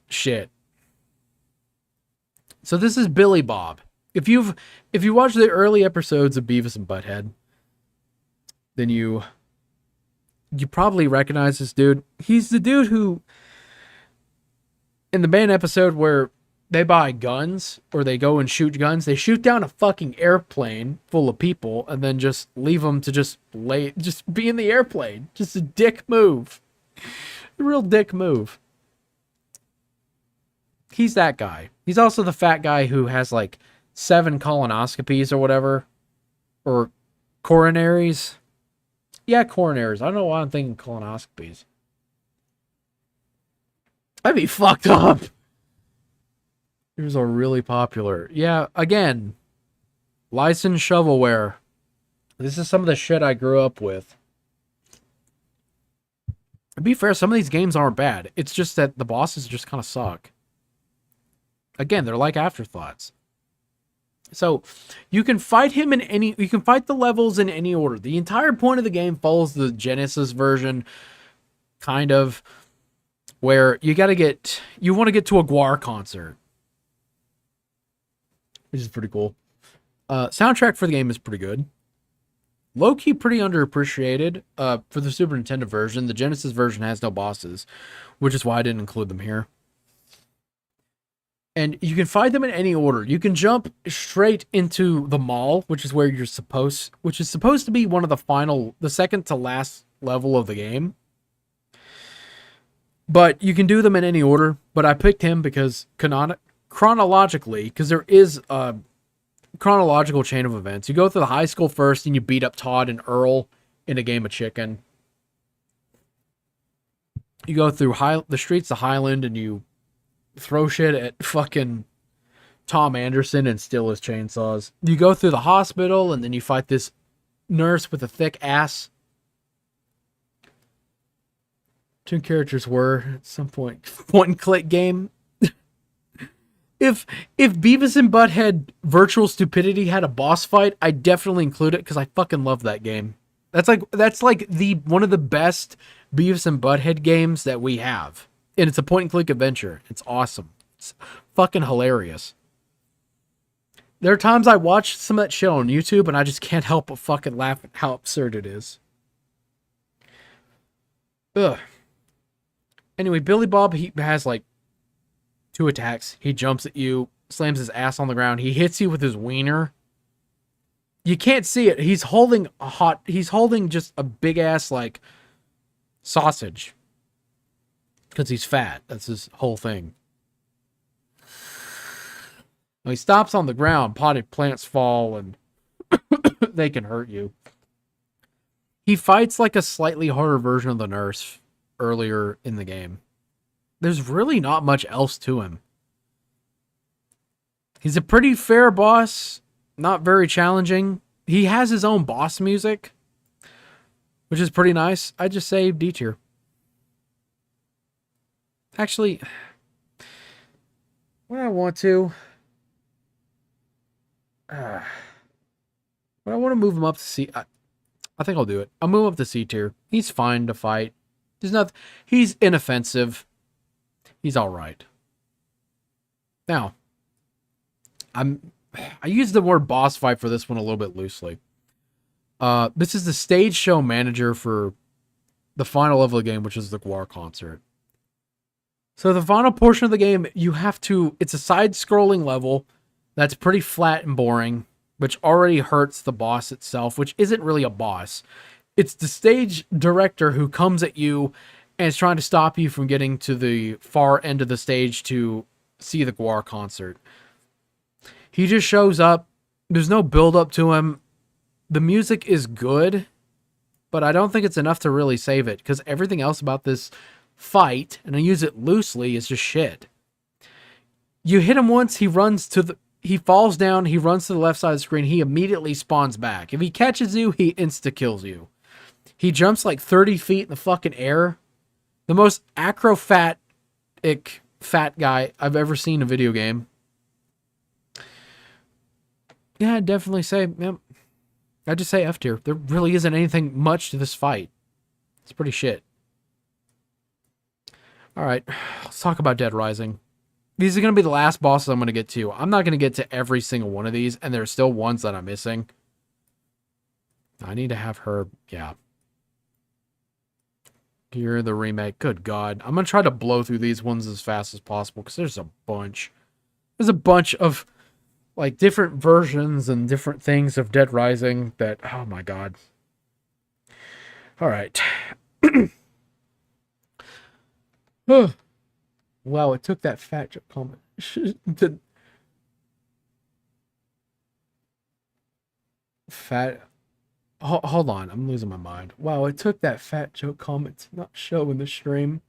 shit. So this is Billy Bob. If you watch the early episodes of Beavis and Butthead, then you probably recognize this dude. He's the dude who, in the main episode where they buy guns or they go and shoot guns, they shoot down a fucking airplane full of people and then just leave them to just be in the airplane. Just a dick move. A real dick move. He's that guy. He's also the fat guy who has like 7 colonoscopies or whatever. Or coronaries. Yeah, coronaries. I don't know why I'm thinking colonoscopies. I'd be fucked up. These are really popular. Yeah, again, licensed shovelware. This is some of the shit I grew up with. To be fair, some of these games aren't bad. It's just that the bosses just kind of suck. Again, they're like afterthoughts. So, you can fight him you can fight the levels in any order. The entire point of the game follows the Genesis version, kind of, where you want to get to a Guar concert. Which is pretty cool. Soundtrack for the game is pretty good. Low-key pretty underappreciated for the Super Nintendo version. The Genesis version has no bosses, which is why I didn't include them here. And you can fight them in any order. You can jump straight into the mall, which is supposed to be one of the second to last level of the game. But you can do them in any order. But I picked him because chronologically, because there is a chronological chain of events. You go through the high school first, and you beat up Todd and Earl in a game of chicken. You go through the streets of Highland, and you throw shit at fucking Tom Anderson and steal his chainsaws. You go through the hospital, and then you fight this nurse with a thick ass. 2 characters were, at some point and click game. If Beavis and Butthead Virtual Stupidity had a boss fight, I'd definitely include it because I fucking love that game. That's like one of the best Beavis and Butthead games that we have. And it's a point and click adventure. It's awesome. It's fucking hilarious. There are times I watch some of that shit on YouTube and I just can't help but fucking laugh at how absurd it is. Ugh. Anyway, Billy Bob, he has like 2 attacks. He jumps at you, slams his ass on the ground. He hits you with his wiener. You can't see it. He's holding just a big ass like sausage. Because he's fat. That's his whole thing. When he stops on the ground, potted plants fall and they can hurt you. He fights like a slightly harder version of the nurse earlier in the game. There's really not much else to him. He's a pretty fair boss, not very challenging. He has his own boss music, which is pretty nice. I just say D tier. Actually, when I want to, when I want to move him up to C, I think I'll do it. I'll move him up to C tier. He's fine to fight. He's inoffensive. He's all right. Now, I use the word boss fight for this one a little bit loosely. This is the stage show manager for the final level of the game, which is the Guar concert. So the final portion of the game, you have to, it's a side-scrolling level that's pretty flat and boring, which already hurts the boss itself, which isn't really a boss. It's the stage director who comes at you and is trying to stop you from getting to the far end of the stage to see the Guar concert. He just shows up. There's no build up to him. The music is good, but I don't think it's enough to really save it because everything else about this fight, and I use it loosely, is just shit. You hit him once, he falls down, he runs to the left side of the screen, he immediately spawns back. If he catches you, he insta-kills you. He jumps like 30 feet in the fucking air. The most acrobatic fat guy I've ever seen in a video game. Yeah, I'd definitely say, yeah, I'd just say F tier. There really isn't anything much to this fight. It's pretty shit. Alright, let's talk about Dead Rising. These are going to be the last bosses I'm going to get to. I'm not going to get to every single one of these, and there's still ones that I'm missing. I need to have her, yeah. Here, the remake. Good God. I'm going to try to blow through these ones as fast as possible, because there's a bunch. There's a bunch of, like, different versions and different things of Dead Rising that, oh my God. Alright. Wow, it took that fat joke comment to fat. Hold on, I'm losing my mind. Wow, it took that fat joke comment to not show in the stream.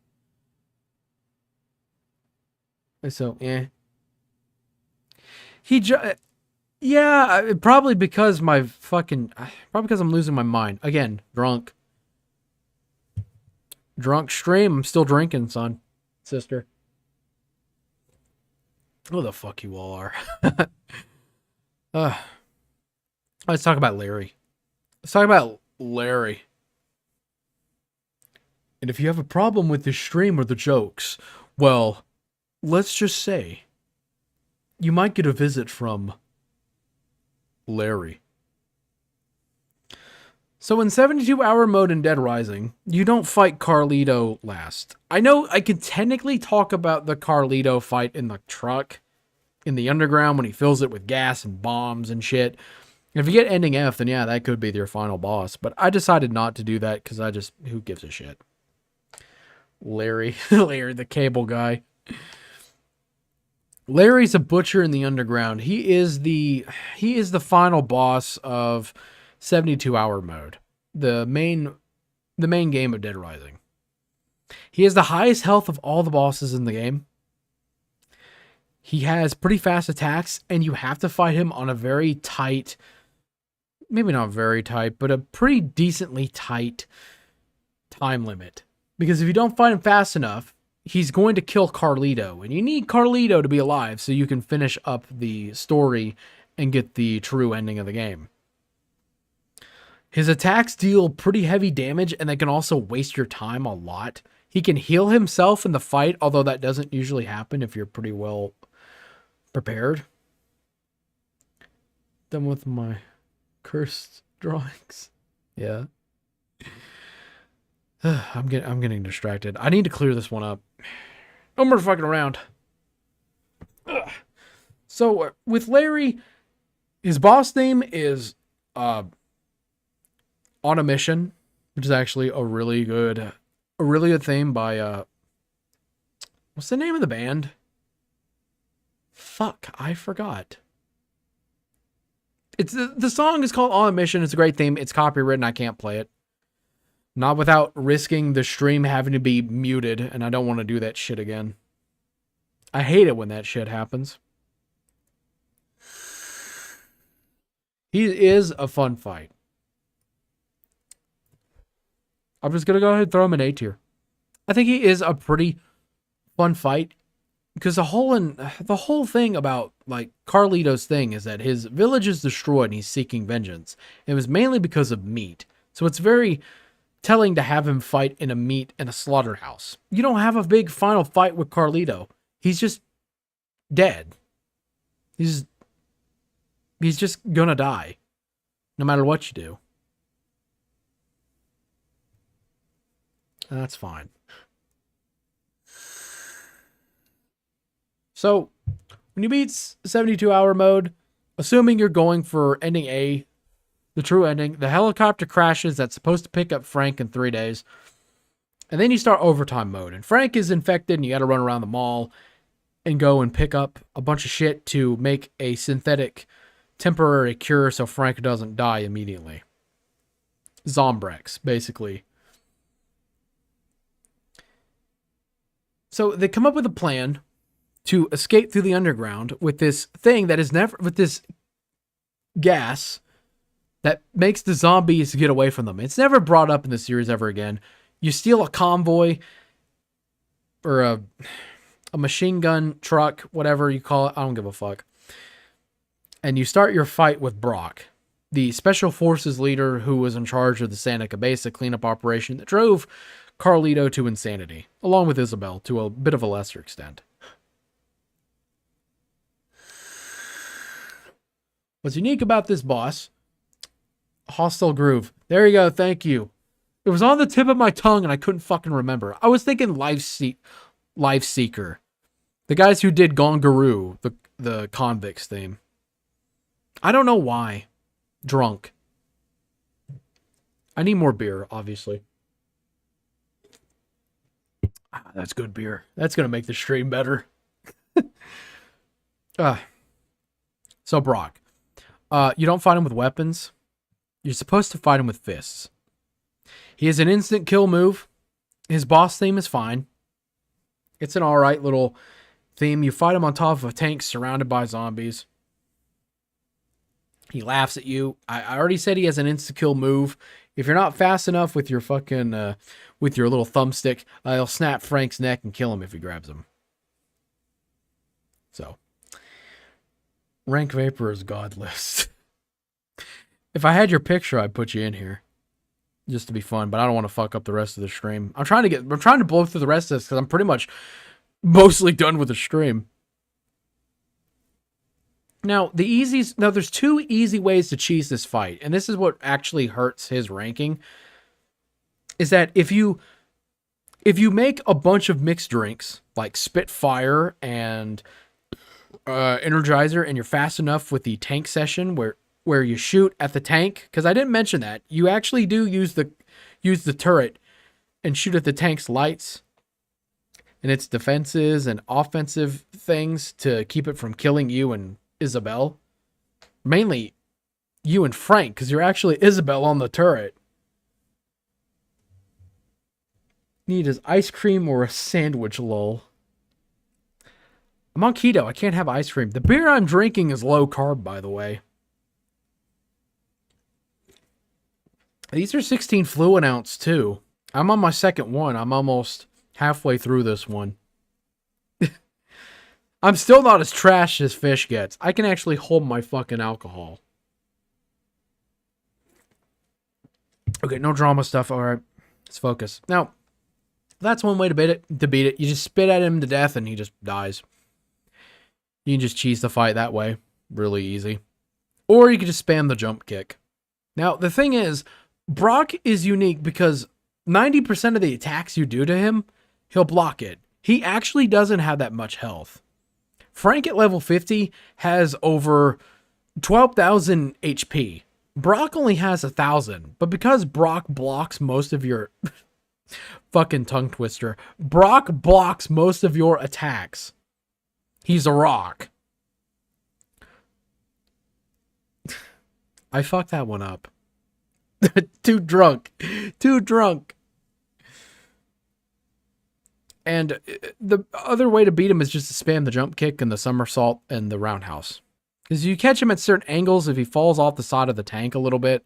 So, yeah. Yeah, probably because probably because I'm losing my mind. Again, drunk. Drunk stream. I'm still drinking, son. Sister. Who the fuck you all are. Let's talk about Larry. Let's talk about Larry. And if you have a problem with the stream or the jokes, well, let's just say you might get a visit from Larry. So in 72-hour mode in Dead Rising, you don't fight Carlito last. I know I could technically talk about the Carlito fight in the truck, in the underground, when he fills it with gas and bombs and shit. If you get ending F, then yeah, that could be your final boss. But I decided not to do that because who gives a shit? Larry, Larry, the cable guy. Larry's a butcher in the underground. He is the final boss of 72-hour mode, the main game of Dead Rising. He has the highest health of all the bosses in the game. He has pretty fast attacks, and you have to fight him on a very tight, maybe not very tight, but a pretty decently tight time limit. Because if you don't fight him fast enough, he's going to kill Carlito, and you need Carlito to be alive so you can finish up the story and get the true ending of the game. His attacks deal pretty heavy damage, and they can also waste your time a lot. He can heal himself in the fight, although that doesn't usually happen if you're pretty well prepared. Done with my cursed drawings. Yeah. I'm getting distracted. I need to clear this one up. No more fucking around. So with Larry, his boss name is On a Mission, which is actually a really good theme by what's the name of the band? Fuck, I forgot. It's the song is called On a Mission. It's a great theme. It's copywritten. I can't play it. Not without risking the stream having to be muted, and I don't want to do that shit again. I hate it when that shit happens. He is a fun fight. I'm just going to go ahead and throw him an A tier. I think he is a pretty fun fight. Because the whole thing about, like, Carlito's thing is that his village is destroyed and he's seeking vengeance. It was mainly because of meat. So it's very telling to have him fight in a slaughterhouse. You don't have a big final fight with Carlito. He's just dead. He's just gonna die. No matter what you do. That's fine. So, when you beat 72-hour mode, assuming you're going for ending A, the true ending, the helicopter crashes that's supposed to pick up Frank in 3 days. And then you start overtime mode. And Frank is infected and you got to run around the mall and go and pick up a bunch of shit to make a synthetic temporary cure so Frank doesn't die immediately. Zombrex, basically. So they come up with a plan to escape through the underground with this thing that is never, with this gas that makes the zombies get away from them. It's never brought up in the series ever again. You steal a convoy or a machine gun truck, whatever you call it. I don't give a fuck. And you start your fight with Brock, the special forces leader who was in charge of the Santa Cabeza cleanup operation that drove Carlito to insanity, along with Isabel to a bit of a lesser extent. What's unique about this boss? Hostile Groove. There you go. Thank you. It was on the tip of my tongue and I couldn't fucking remember. I was thinking Life Seeker. The guys who did Gongaroo, the convicts theme. I don't know why. Drunk. I need more beer, obviously. That's good beer. That's going to make the stream better. So Brock. You don't fight him with weapons. You're supposed to fight him with fists. He has an instant kill move. His boss theme is fine. It's an alright little theme. You fight him on top of a tank surrounded by zombies. He laughs at you. I already said he has an instant kill move. If you're not fast enough with your fucking, with your little thumbstick, he'll snap Frank's neck and kill him if he grabs him. So, Rank Vapor is godless. If I had your picture, I'd put you in here. Just to be fun, but I don't want to fuck up the rest of the stream. I'm trying to blow through the rest of this because I'm pretty much mostly done with the stream. Now, there's 2 easy ways to cheese this fight, and this is what actually hurts his ranking. Is that if you make a bunch of mixed drinks, like Spitfire and Energizer, and you're fast enough with the tank session where you shoot at the tank, because I didn't mention that. You actually do use the turret and shoot at the tank's lights and its defenses and offensive things to keep it from killing you and Isabel. Mainly you and Frank, because you're actually Isabel on the turret. Need is ice cream or a sandwich, lol. I'm on keto. I can't have ice cream. The beer I'm drinking is low carb, by the way. These are 16 fluid ounce too. I'm on my second one. I'm almost halfway through this one. I'm still not as trash as Fish gets. I can actually hold my fucking alcohol. Okay, no drama stuff. All right, let's focus. Now, that's one way to beat it. You just spit at him to death and he just dies. You can just cheese the fight that way. Really easy. Or you can just spam the jump kick. Now, the thing is, Brock is unique because 90% of the attacks you do to him, he'll block it. He actually doesn't have that much health. Frank at level 50 has over 12,000 HP. Brock only has 1,000, but because Brock blocks most of your fucking tongue twister, Brock blocks most of your attacks. He's a rock. I fucked that one up. Too drunk. And the other way to beat him is just to spam the jump kick and the somersault and the roundhouse. Because you catch him at certain angles, if he falls off the side of the tank a little bit,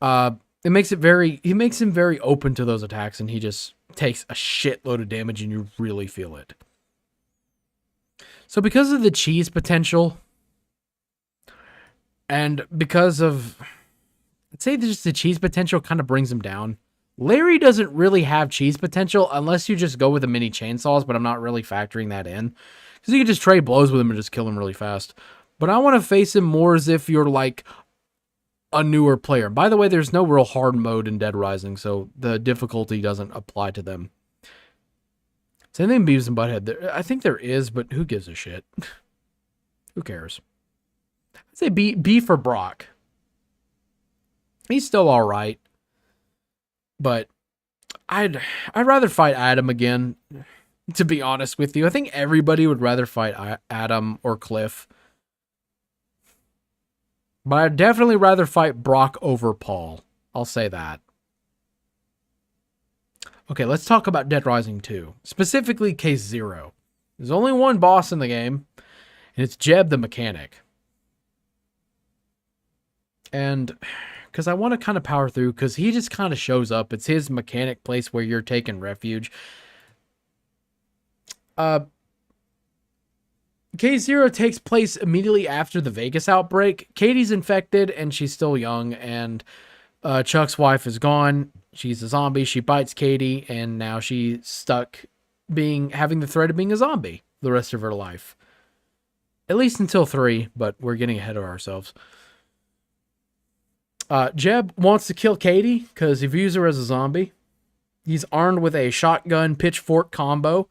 he makes him very open to those attacks, and he just takes a shitload of damage and you really feel it. So because of the cheese potential, and because of, I'd say just the cheese potential kind of brings him down. Larry doesn't really have cheese potential unless you just go with the mini chainsaws, but I'm not really factoring that in. Because you can just trade blows with him and just kill him really fast. But I want to face him more as if you're like a newer player. By the way, there's no real hard mode in Dead Rising, so the difficulty doesn't apply to them. Same thing Beavis and Butthead. I think there is, but who gives a shit? Who cares? I'd say B for Brock. He's still all right, but I'd rather fight Adam again. To be honest with you, I think everybody would rather fight Adam or Cliff, but I'd definitely rather fight Brock over Paul. I'll say that. Okay, let's talk about Dead Rising 2, specifically Case Zero. There's only one boss in the game, and it's Jeb the mechanic. And because I want to kind of power through, because he just kind of shows up. It's his mechanic place where you're taking refuge. K0 takes place immediately after the Vegas outbreak. Katie's infected, and she's still young, and Chuck's wife is gone. She's a zombie. She bites Katie, and now she's stuck having the threat of being a zombie the rest of her life. At least until 3, but we're getting ahead of ourselves. Jeb wants to kill Katie because he views her as a zombie. He's armed with a shotgun pitchfork combo.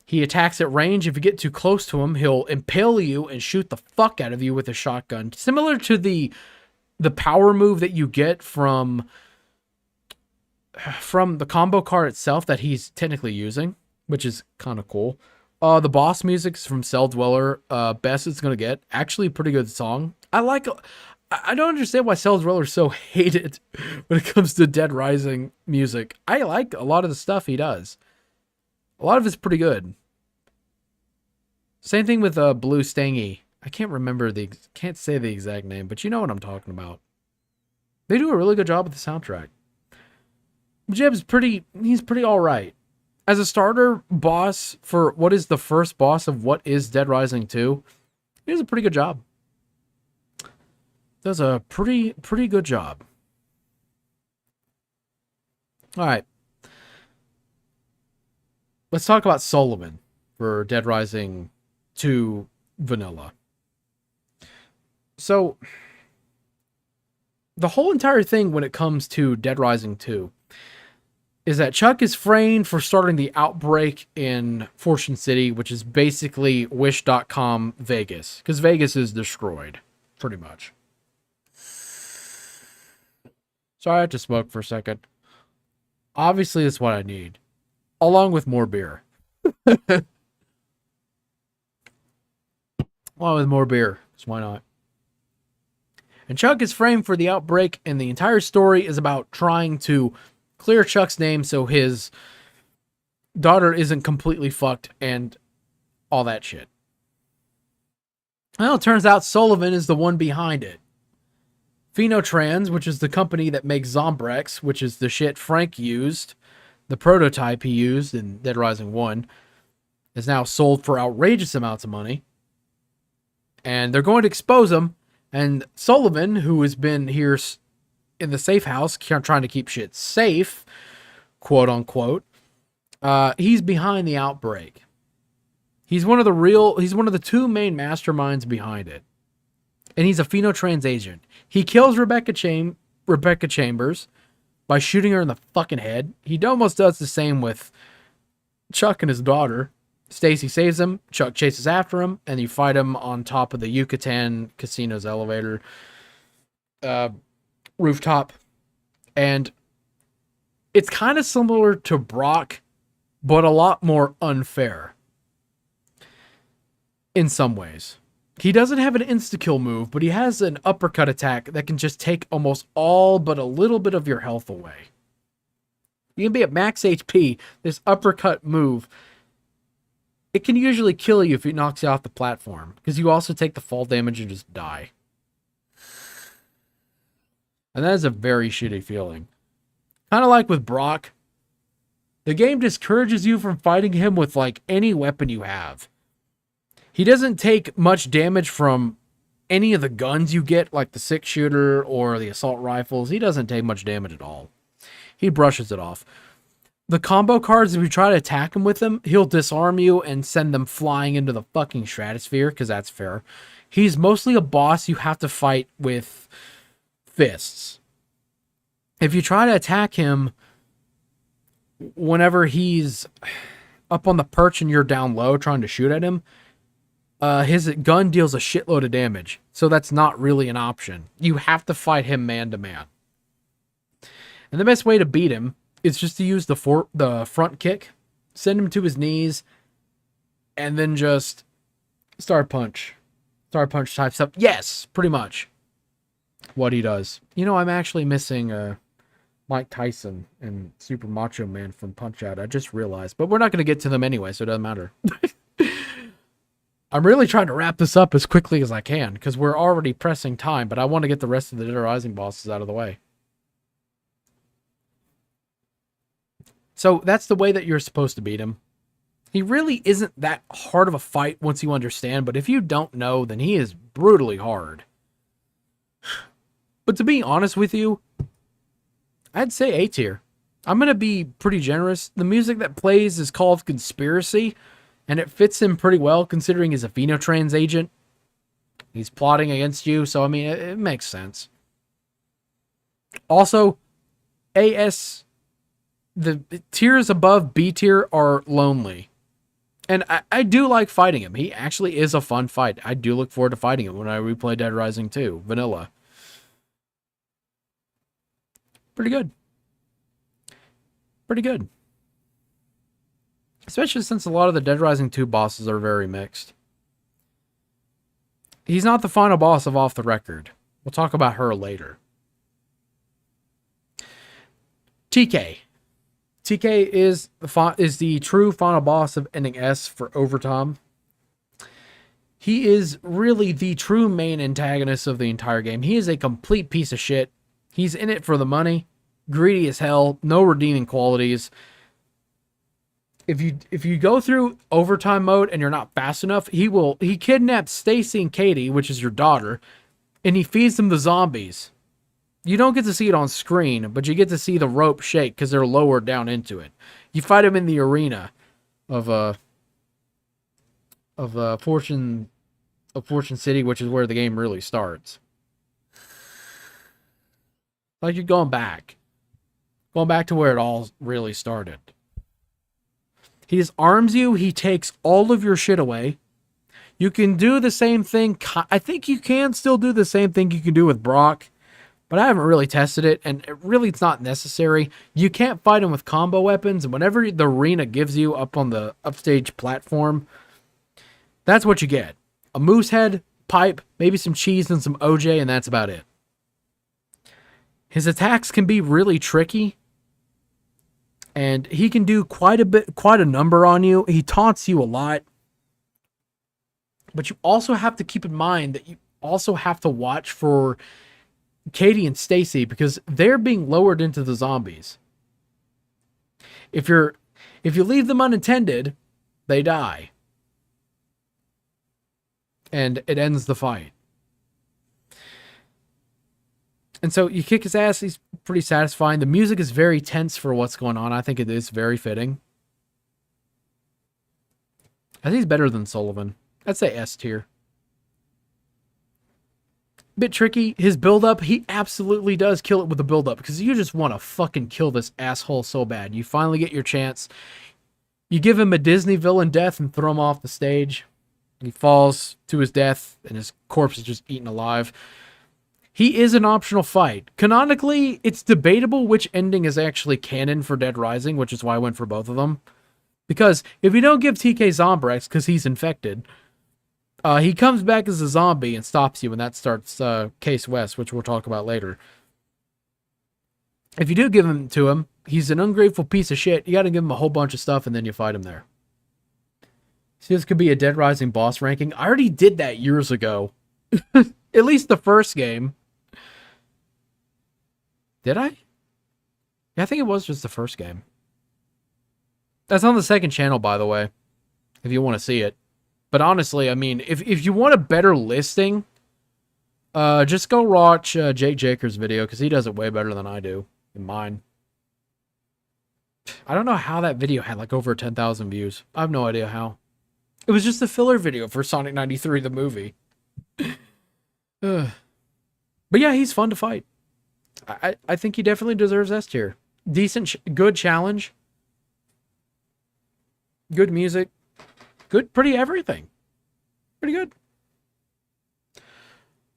He attacks at range. If you get too close to him, he'll impale you and shoot the fuck out of you with a shotgun. Similar to the power move that you get from the combo card itself that he's technically using, which is kind of cool. The boss music's from Cell Dweller. Best it's gonna get. Actually, a pretty good song. I don't understand why Cell Dweller's so hated when it comes to Dead Rising music. I like a lot of the stuff he does. A lot of it's pretty good. Same thing with Blue Stangy. I can't say the exact name, but you know what I'm talking about. They do a really good job with the soundtrack. Jeb's he's pretty alright. As a starter boss for what is the first boss of what is Dead Rising 2, he does a pretty good job. Does a pretty good job. Alright. Let's talk about Sullivan for Dead Rising 2 Vanilla. So, the whole entire thing when it comes to Dead Rising 2 is that Chuck is framed for starting the outbreak in Fortune City, which is basically Wish.com Vegas, because Vegas is destroyed, pretty much. Sorry, I have to smoke for a second. Obviously, that's what I need. Along with more beer. Along with more beer. So why not? And Chuck is framed for the outbreak, and the entire story is about trying to clear Chuck's name so his daughter isn't completely fucked and all that shit. Well, it turns out Sullivan is the one behind it. Phenotrans, which is the company that makes Zombrex, which is the shit Frank used, the prototype he used in Dead Rising 1, is now sold for outrageous amounts of money. And they're going to expose him. And Sullivan, who has been here in the safe house, trying to keep shit safe, quote unquote, he's behind the outbreak. He's one of the two main masterminds behind it. And he's a Phenotrans agent. He kills Rebecca Chambers by shooting her in the fucking head. He almost does the same with Chuck and his daughter. Stacy saves him. Chuck chases after him, and you fight him on top of the Yucatan Casino's elevator rooftop. And it's kind of similar to Brock, but a lot more unfair in some ways. He doesn't have an insta-kill move, but he has an uppercut attack that can just take almost all but a little bit of your health away. You can be at max HP. This uppercut move, it can usually kill you if it knocks you off the platform, because you also take the fall damage and just die. And that is a very shitty feeling. Kind of like with Brock. The game discourages you from fighting him with like any weapon you have. He doesn't take much damage from any of the guns you get, like the 6-shooter or the assault rifles. He doesn't take much damage at all. He brushes it off. The combo cards, if you try to attack him with them, he'll disarm you and send them flying into the fucking stratosphere, because that's fair. He's mostly a boss you have to fight with fists. If you try to attack him whenever he's up on the perch and you're down low trying to shoot at him, his gun deals a shitload of damage. So that's not really an option. You have to fight him man to man. And the best way to beat him is just to use the front kick, send him to his knees, and then just star punch type stuff. Yes, pretty much what he does. You know, I'm actually missing Mike Tyson and Super Macho Man from Punch-Out. I just realized. But we're not going to get to them anyway, so it doesn't matter. I'm really trying to wrap this up as quickly as I can, because we're already pressing time, but I want to get the rest of the Dead Rising bosses out of the way. So that's the way that you're supposed to beat him. He really isn't that hard of a fight once you understand, but if you don't know, then he is brutally hard. But to be honest with you, I'd say A tier. I'm going to be pretty generous. The music that plays is called Conspiracy, and it fits him pretty well considering he's a Phenotrans agent. He's plotting against you, so I mean, it makes sense. Also, the tiers above B tier are lonely. And I do like fighting him. He actually is a fun fight. I do look forward to fighting him when I replay Dead Rising 2, Vanilla. Pretty good. Pretty good. Especially since a lot of the Dead Rising 2 bosses are very mixed. He's not the final boss of Off the Record. We'll talk about her later. TK. TK is the true final boss of Ending S for Overtime. He is really the true main antagonist of the entire game. He is a complete piece of shit. He's in it for the money, greedy as hell, no redeeming qualities. If you go through Overtime mode and you're not fast enough, he kidnaps Stacy and Katie, which is your daughter, and he feeds them the zombies. You don't get to see it on screen, but you get to see the rope shake because they're lowered down into it. You fight him in the arena of Fortune City, which is where the game really starts. Like you're going back to where it all really started. He disarms you. He takes all of your shit away. You can do the same thing. I think you can still do the same thing you can do with Brock. But I haven't really tested it, and it's not necessary. You can't fight him with combo weapons, and whenever the arena gives you up on the upstage platform, that's what you get. A moose head, pipe, maybe some cheese and some OJ, and that's about it. His attacks can be really tricky, and he can do quite a number on you. He taunts you a lot. But you also have to keep in mind that you also have to watch for Katie and Stacy, because they're being lowered into the zombies. If you leave them unattended, they die. And it ends the fight. And so you kick his ass, he's pretty satisfying. The music is very tense for what's going on. I think it is very fitting. I think he's better than Sullivan. I'd say S tier. Bit tricky. His build-up, he absolutely does kill it with the build-up, because you just want to fucking kill this asshole so bad. You finally get your chance. You give him a Disney villain death and throw him off the stage. He falls to his death, and his corpse is just eaten alive. He is an optional fight. Canonically, it's debatable which ending is actually canon for Dead Rising, which is why I went for both of them. Because if you don't give TK Zombrex, because he's infected, he comes back as a zombie and stops you, and that starts Case West, which we'll talk about later. If you do give him to him, he's an ungrateful piece of shit. You got to give him a whole bunch of stuff, and then you fight him there. So this could be a Dead Rising boss ranking. I already did that years ago. At least the first game. Did I? Yeah, I think it was just the first game. That's on the second channel, by the way, if you want to see it. But honestly, I mean, if you want a better listing, just go watch Jake Jaker's video, because he does it way better than I do in mine. I don't know how that video had like over 10,000 views. I have no idea how. It was just a filler video for Sonic 93, the movie. But yeah, he's fun to fight. I think he definitely deserves S tier. Decent, good challenge, good music, good, pretty everything. Pretty good.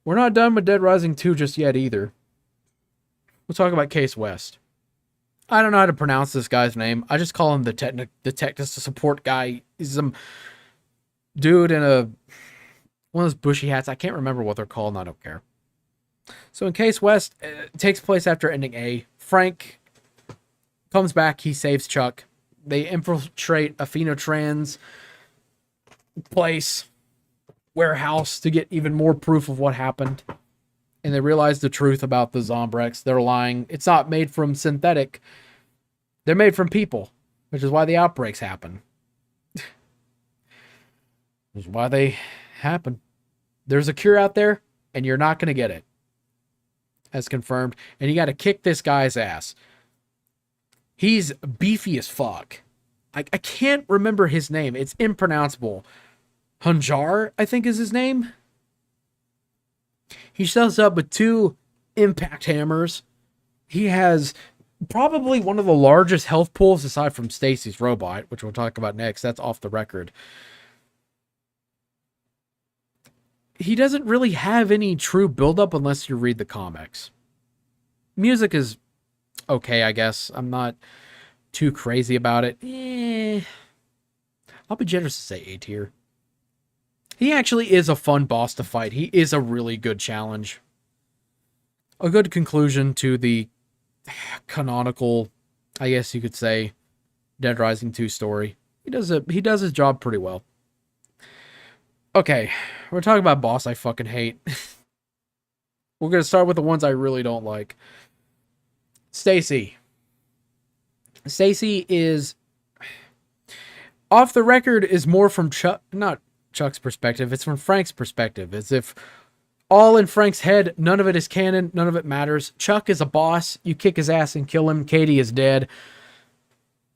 We're not done with Dead Rising 2 just yet either. We'll talk about Case West. I don't know how to pronounce this guy's name. I just call him the technical support guy. He's some dude in one of those bushy hats. I can't remember what they're called, and I don't care. So in Case West, it takes place after ending A. Frank comes back. He saves Chuck. They infiltrate a Phenotrans place, warehouse, to get even more proof of what happened. And they realize the truth about the Zombrex. They're lying. It's not made from synthetic. They're made from people, which is why the outbreaks happen. Which is why they happen. There's a cure out there, and you're not going to get it. As confirmed. And you got to kick this guy's ass. He's beefy as fuck. I can't remember his name. It's impronounceable. Hunjar, I think is his name. He shows up with 2 impact hammers. He has probably one of the largest health pools aside from Stacy's robot, which we'll talk about next. That's off the record. He doesn't really have any true buildup unless you read the comics. Music is okay, I guess. I'm not too crazy about it. I'll be generous to say A tier. He actually is a fun boss to fight. He is a really good challenge. A good conclusion to the canonical, I guess you could say, Dead Rising 2 story. He does his job pretty well. Okay, we're talking about boss I fucking hate. We're going to start with the ones I really don't like. Stacy. Stacy is off the record is more from not Chuck's perspective. It's from Frank's perspective. As if all in Frank's head, none of it is canon. None of it matters. Chuck is a boss. You kick his ass and kill him. Katie is dead.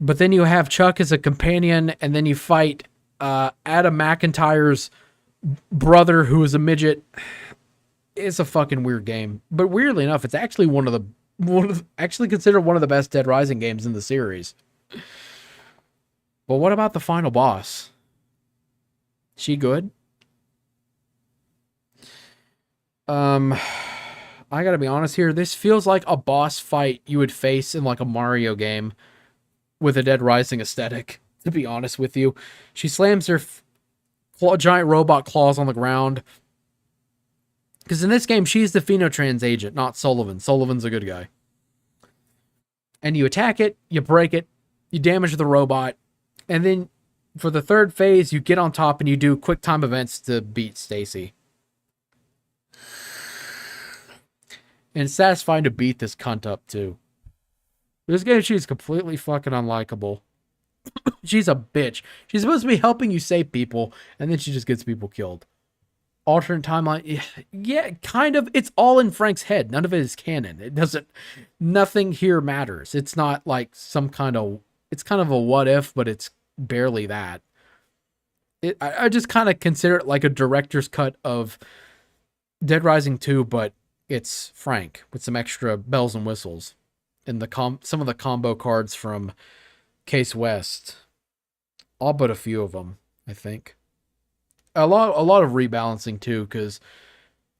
But then you have Chuck as a companion, and then you fight Adam McIntyre's brother, who is a midget. It's a fucking weird game. But weirdly enough, it's actually actually considered one of the best Dead Rising games in the series. But what about the final boss? She good? I gotta be honest here. This feels like a boss fight you would face in like a Mario game with a Dead Rising aesthetic, to be honest with you. She slams her giant robot claws on the ground. Because in this game, she's the Phenotrans agent, not Sullivan. Sullivan's a good guy. And you attack it, you break it, you damage the robot, and then for the third phase, you get on top and you do quick time events to beat Stacy. And it's satisfying to beat this cunt up, too. This game, she's completely fucking unlikable. She's a bitch. She's supposed to be helping you save people, and then she just gets people killed. Alternate timeline. Yeah, kind of. It's all in Frank's head. None of it is canon. It doesn't, nothing here matters. It's not like some kind of, it's kind of a what if, but it's barely that. I just kind of consider it like a director's cut of Dead Rising 2, but it's Frank with some extra bells and whistles. And some of the combo cards from Case West. All but a few of them, I think. A lot of rebalancing too, because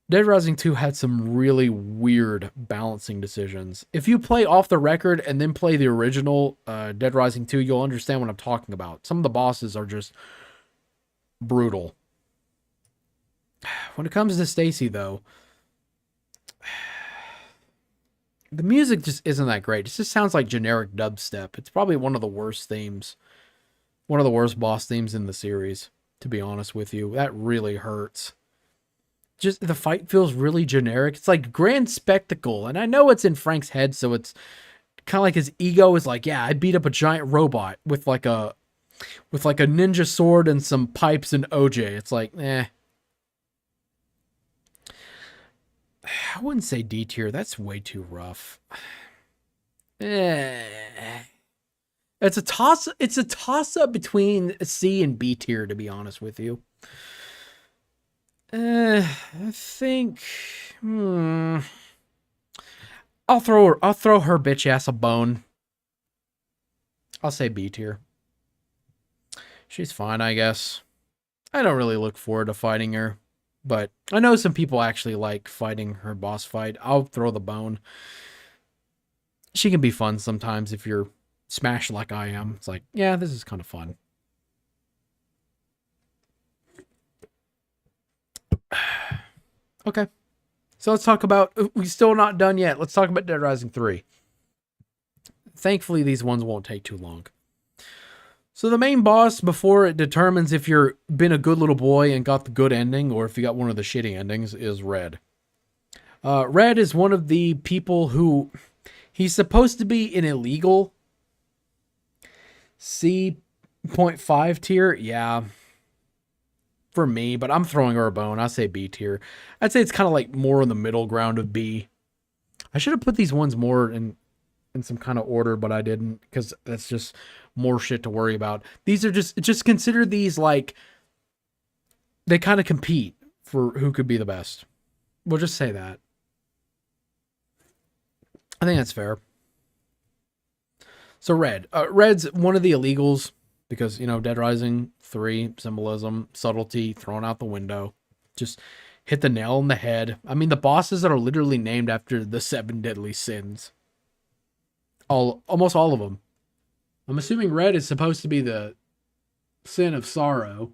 Dead Rising 2 had some really weird balancing decisions. If you play off the record and then play the original Dead Rising 2, you'll understand what I'm talking about. Some of the bosses are just brutal. When it comes to Stacy, though, the music just isn't that great. It just sounds like generic dubstep. It's probably one of the worst themes. One of the worst boss themes in the series, to be honest with you. That really hurts. Just the fight feels really generic. It's like grand spectacle. And I know it's in Frank's head, so it's kind of like his ego is like, yeah, I beat up a giant robot with like a ninja sword and some pipes and OJ. It's like, I wouldn't say D tier. That's way too rough. It's a toss up between C and B tier, to be honest with you. I think I'll throw her bitch ass a bone. I'll say B tier. She's fine, I guess. I don't really look forward to fighting her, but I know some people actually like fighting her boss fight. I'll throw the bone. She can be fun sometimes if you're smashed like I am. It's like, yeah, this is kind of fun. Okay. So let's talk about, we're still not done yet. Let's talk about Dead Rising 3. Thankfully, these ones won't take too long. So the main boss, before it determines if you're been a good little boy and got the good ending, or if you got one of the shitty endings, is Red. Red is one of the people who, he's supposed to be an illegal C.5 tier. Yeah, for me, but I'm throwing her a bone. I say B tier. I'd say it's kind of like more in the middle ground of B. I should have put these ones more in some kind of order, but I didn't, because that's just more shit to worry about. These are just consider these like they kind of compete for who could be the best. We'll just say that. I think that's fair. So Red's one of the illegals because, you know, Dead Rising 3 symbolism, subtlety thrown out the window. Just hit the nail on the head. I mean, the bosses that are literally named after the 7 deadly sins. Almost all of them. I'm assuming Red is supposed to be the sin of sorrow.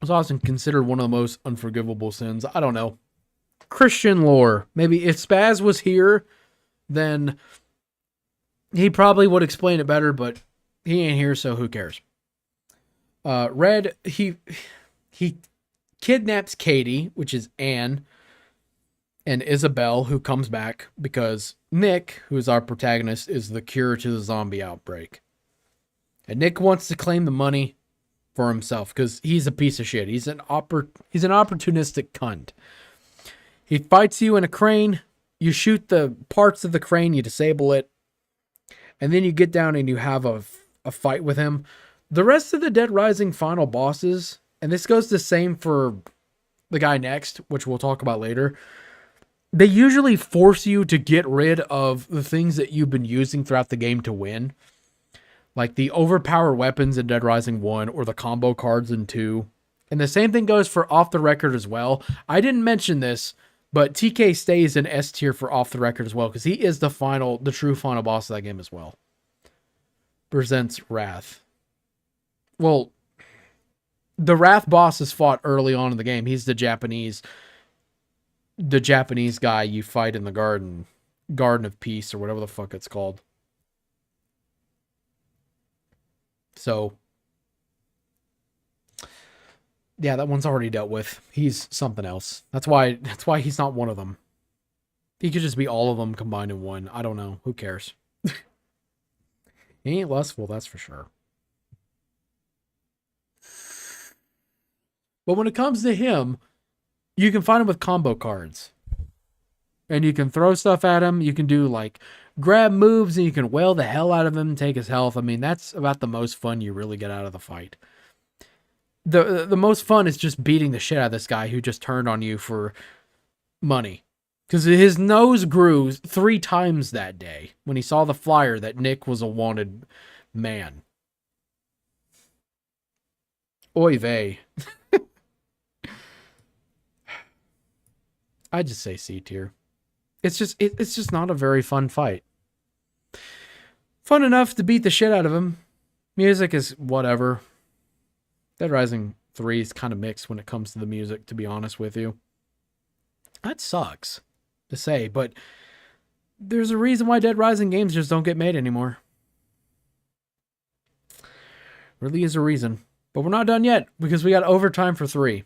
It's often considered one of the most unforgivable sins. I don't know. Christian lore. Maybe if Spaz was here, then he probably would explain it better, but he ain't here, so who cares? Red, he kidnaps Katie, which is Anne, and Isabel, who comes back because Nick, who is our protagonist, is the cure to the zombie outbreak. And Nick wants to claim the money for himself because he's a piece of shit. He's an opportunistic cunt. He fights you in a crane. You shoot the parts of the crane, you disable it, and then you get down and you have a fight with him. The rest of the Dead Rising final bosses, and this goes the same for the guy next, which we'll talk about later, they usually force you to get rid of the things that you've been using throughout the game to win. Like the overpowered weapons in Dead Rising 1 or the combo cards in 2. And the same thing goes for Off the Record as well. I didn't mention this, but TK stays in S tier for Off the Record as well because he is the true final boss of that game as well. Presents Wrath. Well, the Wrath boss is fought early on in the game. He's the Japanese guy you fight in the Garden of Peace or whatever the fuck it's called. So, yeah, that one's already dealt with. He's something else. That's why he's not one of them. He could just be all of them combined in one. I don't know. Who cares? He ain't lustful, that's for sure. But when it comes to him, you can find him with combo cards. And you can throw stuff at him. You can do like grab moves and you can wail the hell out of him and take his health. I mean, that's about the most fun you really get out of the fight. The most fun is just beating the shit out of this guy who just turned on you for money. Because his nose grew 3 times that day when he saw the flyer that Nick was a wanted man. Oy vey. I just say C tier. It's just not a very fun fight. Fun enough to beat the shit out of him. Music is whatever. Dead Rising 3 is kind of mixed when it comes to the music, to be honest with you. That sucks to say, but there's a reason why Dead Rising games just don't get made anymore. Really is a reason. But we're not done yet, because we got overtime for 3.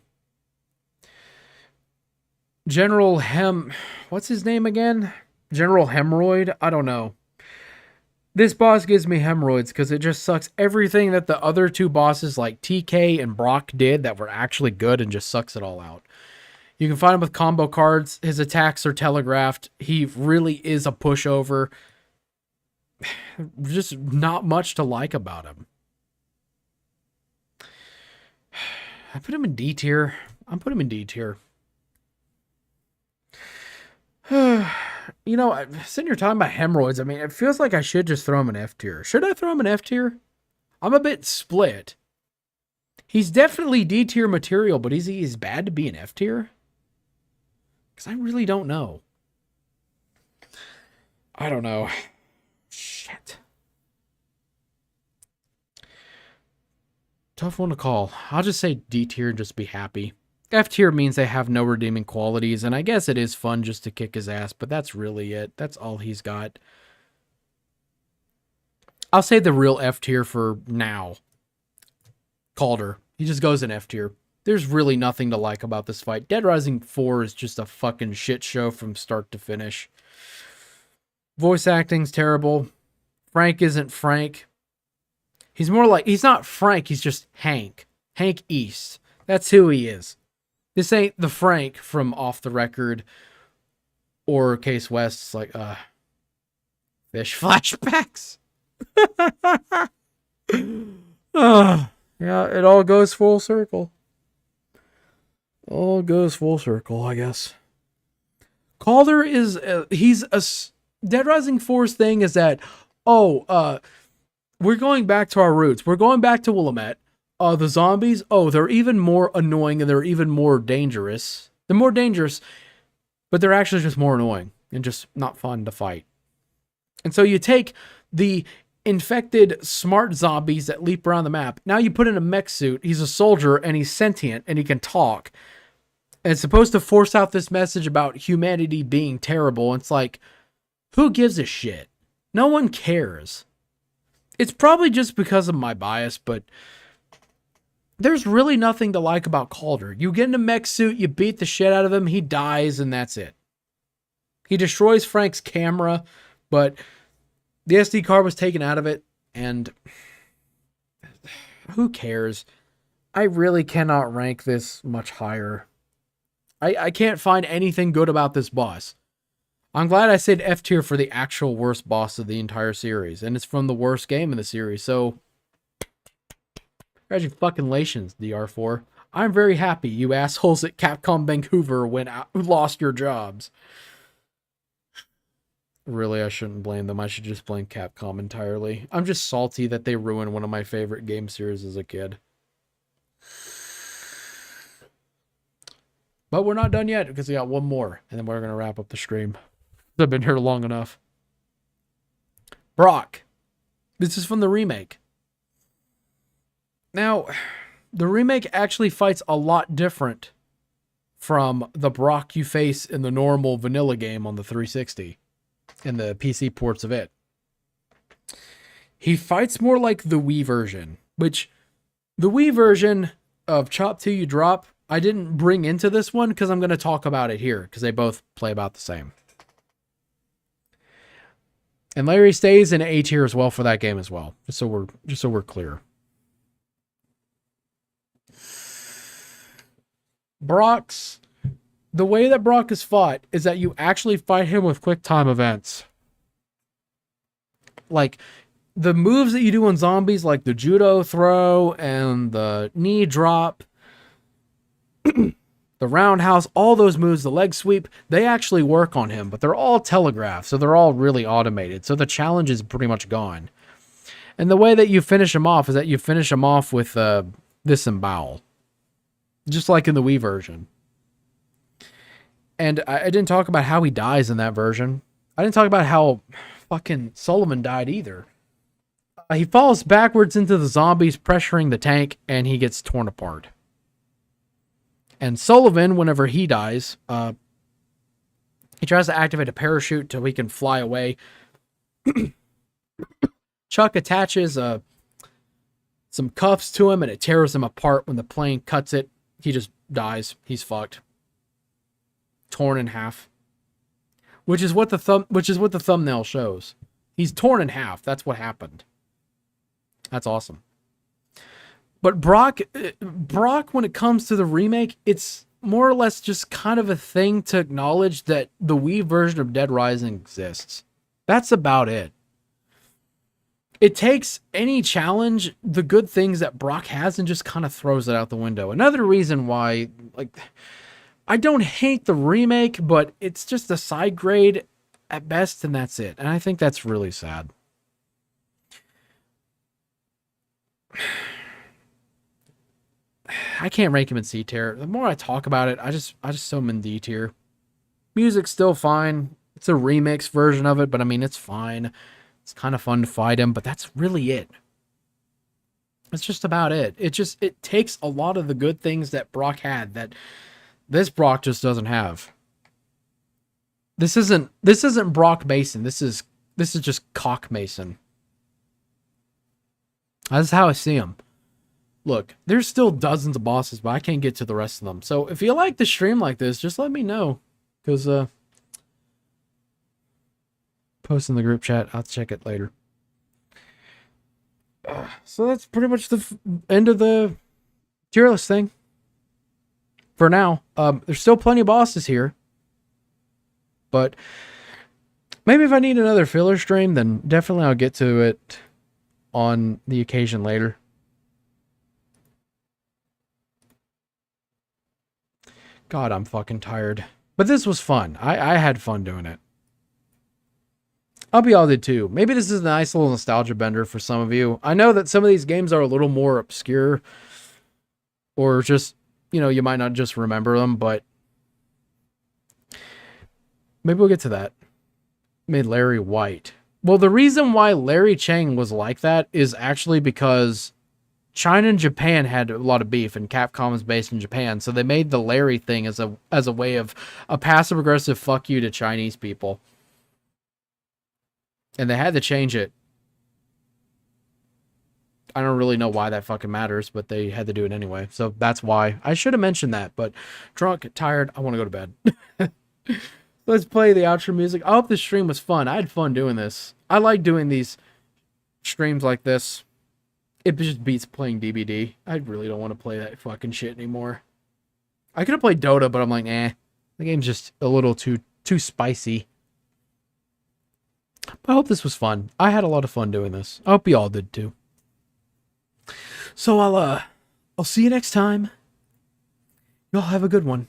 What's his name again? General Hemorrhoid? I don't know. This boss gives me hemorrhoids because it just sucks everything that the other 2 bosses like TK and Brock did that were actually good and just sucks it all out. You can find him with combo cards. His attacks are telegraphed. He really is a pushover. Just not much to like about him. I put him in D tier. I'm putting him in D tier. You know, sitting here talking about hemorrhoids, I mean, it feels like I should just throw him an F tier. Should I throw him an F tier? I'm a bit split. He's definitely D tier material, but is he as bad to be an F tier? Because I really don't know. I don't know. Shit. Tough one to call. I'll just say D tier and just be happy. F tier means they have no redeeming qualities, and I guess it is fun just to kick his ass, but that's really it. That's all he's got. I'll say the real F tier for now. Calder. He just goes in F tier. There's really nothing to like about this fight. Dead Rising 4 is just a fucking shit show from start to finish. Voice acting's terrible. Frank isn't Frank. He's more like, he's not Frank, he's just Hank. Hank East. That's who he is. This ain't the Frank from Off the Record or Case West. It's like, fish flashbacks. Yeah, it all goes full circle. All goes full circle, I guess. Calder is, he's a, Dead Rising 4's thing is that, we're going back to our roots. We're going back to Willamette. The zombies, they're even more annoying and they're even more dangerous. They're more dangerous, but they're actually just more annoying and just not fun to fight. And so you take the infected smart zombies that leap around the map. Now you put in a mech suit. He's a soldier and he's sentient and he can talk. And it's supposed to force out this message about humanity being terrible. It's like, who gives a shit? No one cares. It's probably just because of my bias, but there's really nothing to like about Calder. You get in a mech suit, you beat the shit out of him, he dies, and that's it. He destroys Frank's camera, but the SD card was taken out of it, and who cares? I really cannot rank this much higher. I can't find anything good about this boss. I'm glad I said F tier for the actual worst boss of the entire series, and it's from the worst game in the series, so congratulations, DR4. I'm very happy you assholes at Capcom Vancouver lost your jobs. Really, I shouldn't blame them. I should just blame Capcom entirely. I'm just salty that they ruined one of my favorite game series as a kid. But we're not done yet because we got one more, and then we're going to wrap up the stream. I've been here long enough. Brock. This is from the remake. Now, the remake actually fights a lot different from the Brock you face in the normal vanilla game on the 360 and the PC ports of it. He fights more like the Wii version, which the Wii version of Chop Till You Drop, I didn't bring into this one because I'm going to talk about it here because they both play about the same. And Larry stays in A tier as well for that game as well, just so we're clear. The way that Brock is fought is that you actually fight him with quick time events. Like the moves that you do on zombies, like the judo throw and the knee drop, the roundhouse, all those moves, the leg sweep, they actually work on him, but they're all telegraphed, so they're all really automated. So the challenge is pretty much gone. And the way that you finish him off is that you finish him off with disembowel. Just like in the Wii version. And I didn't talk about how he dies in that version. I didn't talk about how fucking Sullivan died either. He falls backwards into the zombies, pressuring the tank, and he gets torn apart. And Sullivan, whenever he dies, he tries to activate a parachute till he can fly away. Chuck attaches some cuffs to him, and it tears him apart. When the plane cuts it, he just dies. He's fucked. Torn in half. Which is what the thumbnail shows. He's torn in half. That's what happened. That's awesome. But Brock, when it comes to the remake, it's more or less just kind of a thing to acknowledge that the Wii version of Dead Rising exists. That's about it. It takes any challenge, the good things that Brock has, and just kind of throws it out the window. Another reason why, like, I don't hate the remake, but it's just a side grade at best, and that's it. And I think that's really sad. I can't rank him in C tier. The more I talk about it, I just throw him in D tier. Music's still fine. It's a remix version of it, but I mean, it's fine. It's kind of fun to fight him, but that's really it. That's just about it. It takes a lot of the good things that Brock had that this Brock just doesn't have. This isn't Brock Mason. This is just Cock Mason. That's how I see him. Look, there's still dozens of bosses, but I can't get to the rest of them. So if you like the stream like this, just let me know. Because, post in the group chat. I'll check it later. So that's pretty much the end of the tier list thing. For now. There's still plenty of bosses here. But maybe if I need another filler stream, then definitely I'll get to it on the occasion later. God, I'm fucking tired. But this was fun. I had fun doing it. I'll be all did too. Maybe this is a nice little nostalgia bender for some of you. I know that some of these games are a little more obscure. Or just, you know, you might not just remember them, but maybe we'll get to that. Made Larry white. Well, the reason why Larry Chang was like that is actually because China and Japan had a lot of beef, and Capcom is based in Japan, so they made the Larry thing as a way of a passive aggressive fuck you to Chinese people, and they had to change it. I don't really know why that fucking matters, but they had to do it anyway, so that's why. I should have mentioned that, but drunk, tired, I want to go to bed. Let's play the outro music. I hope this stream was fun. I had fun doing this. I like doing these streams like this. It just beats playing DBD. I really don't want to play that fucking shit anymore. I could have played Dota, but I'm like, eh. The game's just a little too spicy. But I hope this was fun. I had a lot of fun doing this. I hope you all did too. So I'll see you next time. Y'all have a good one.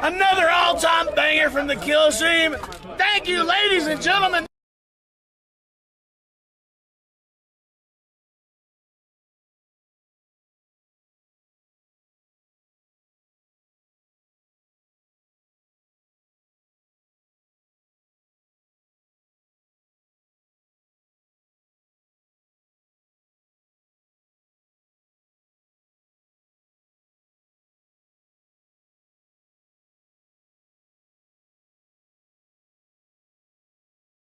Another all-time banger from the Kill Stream. Thank you, ladies and gentlemen.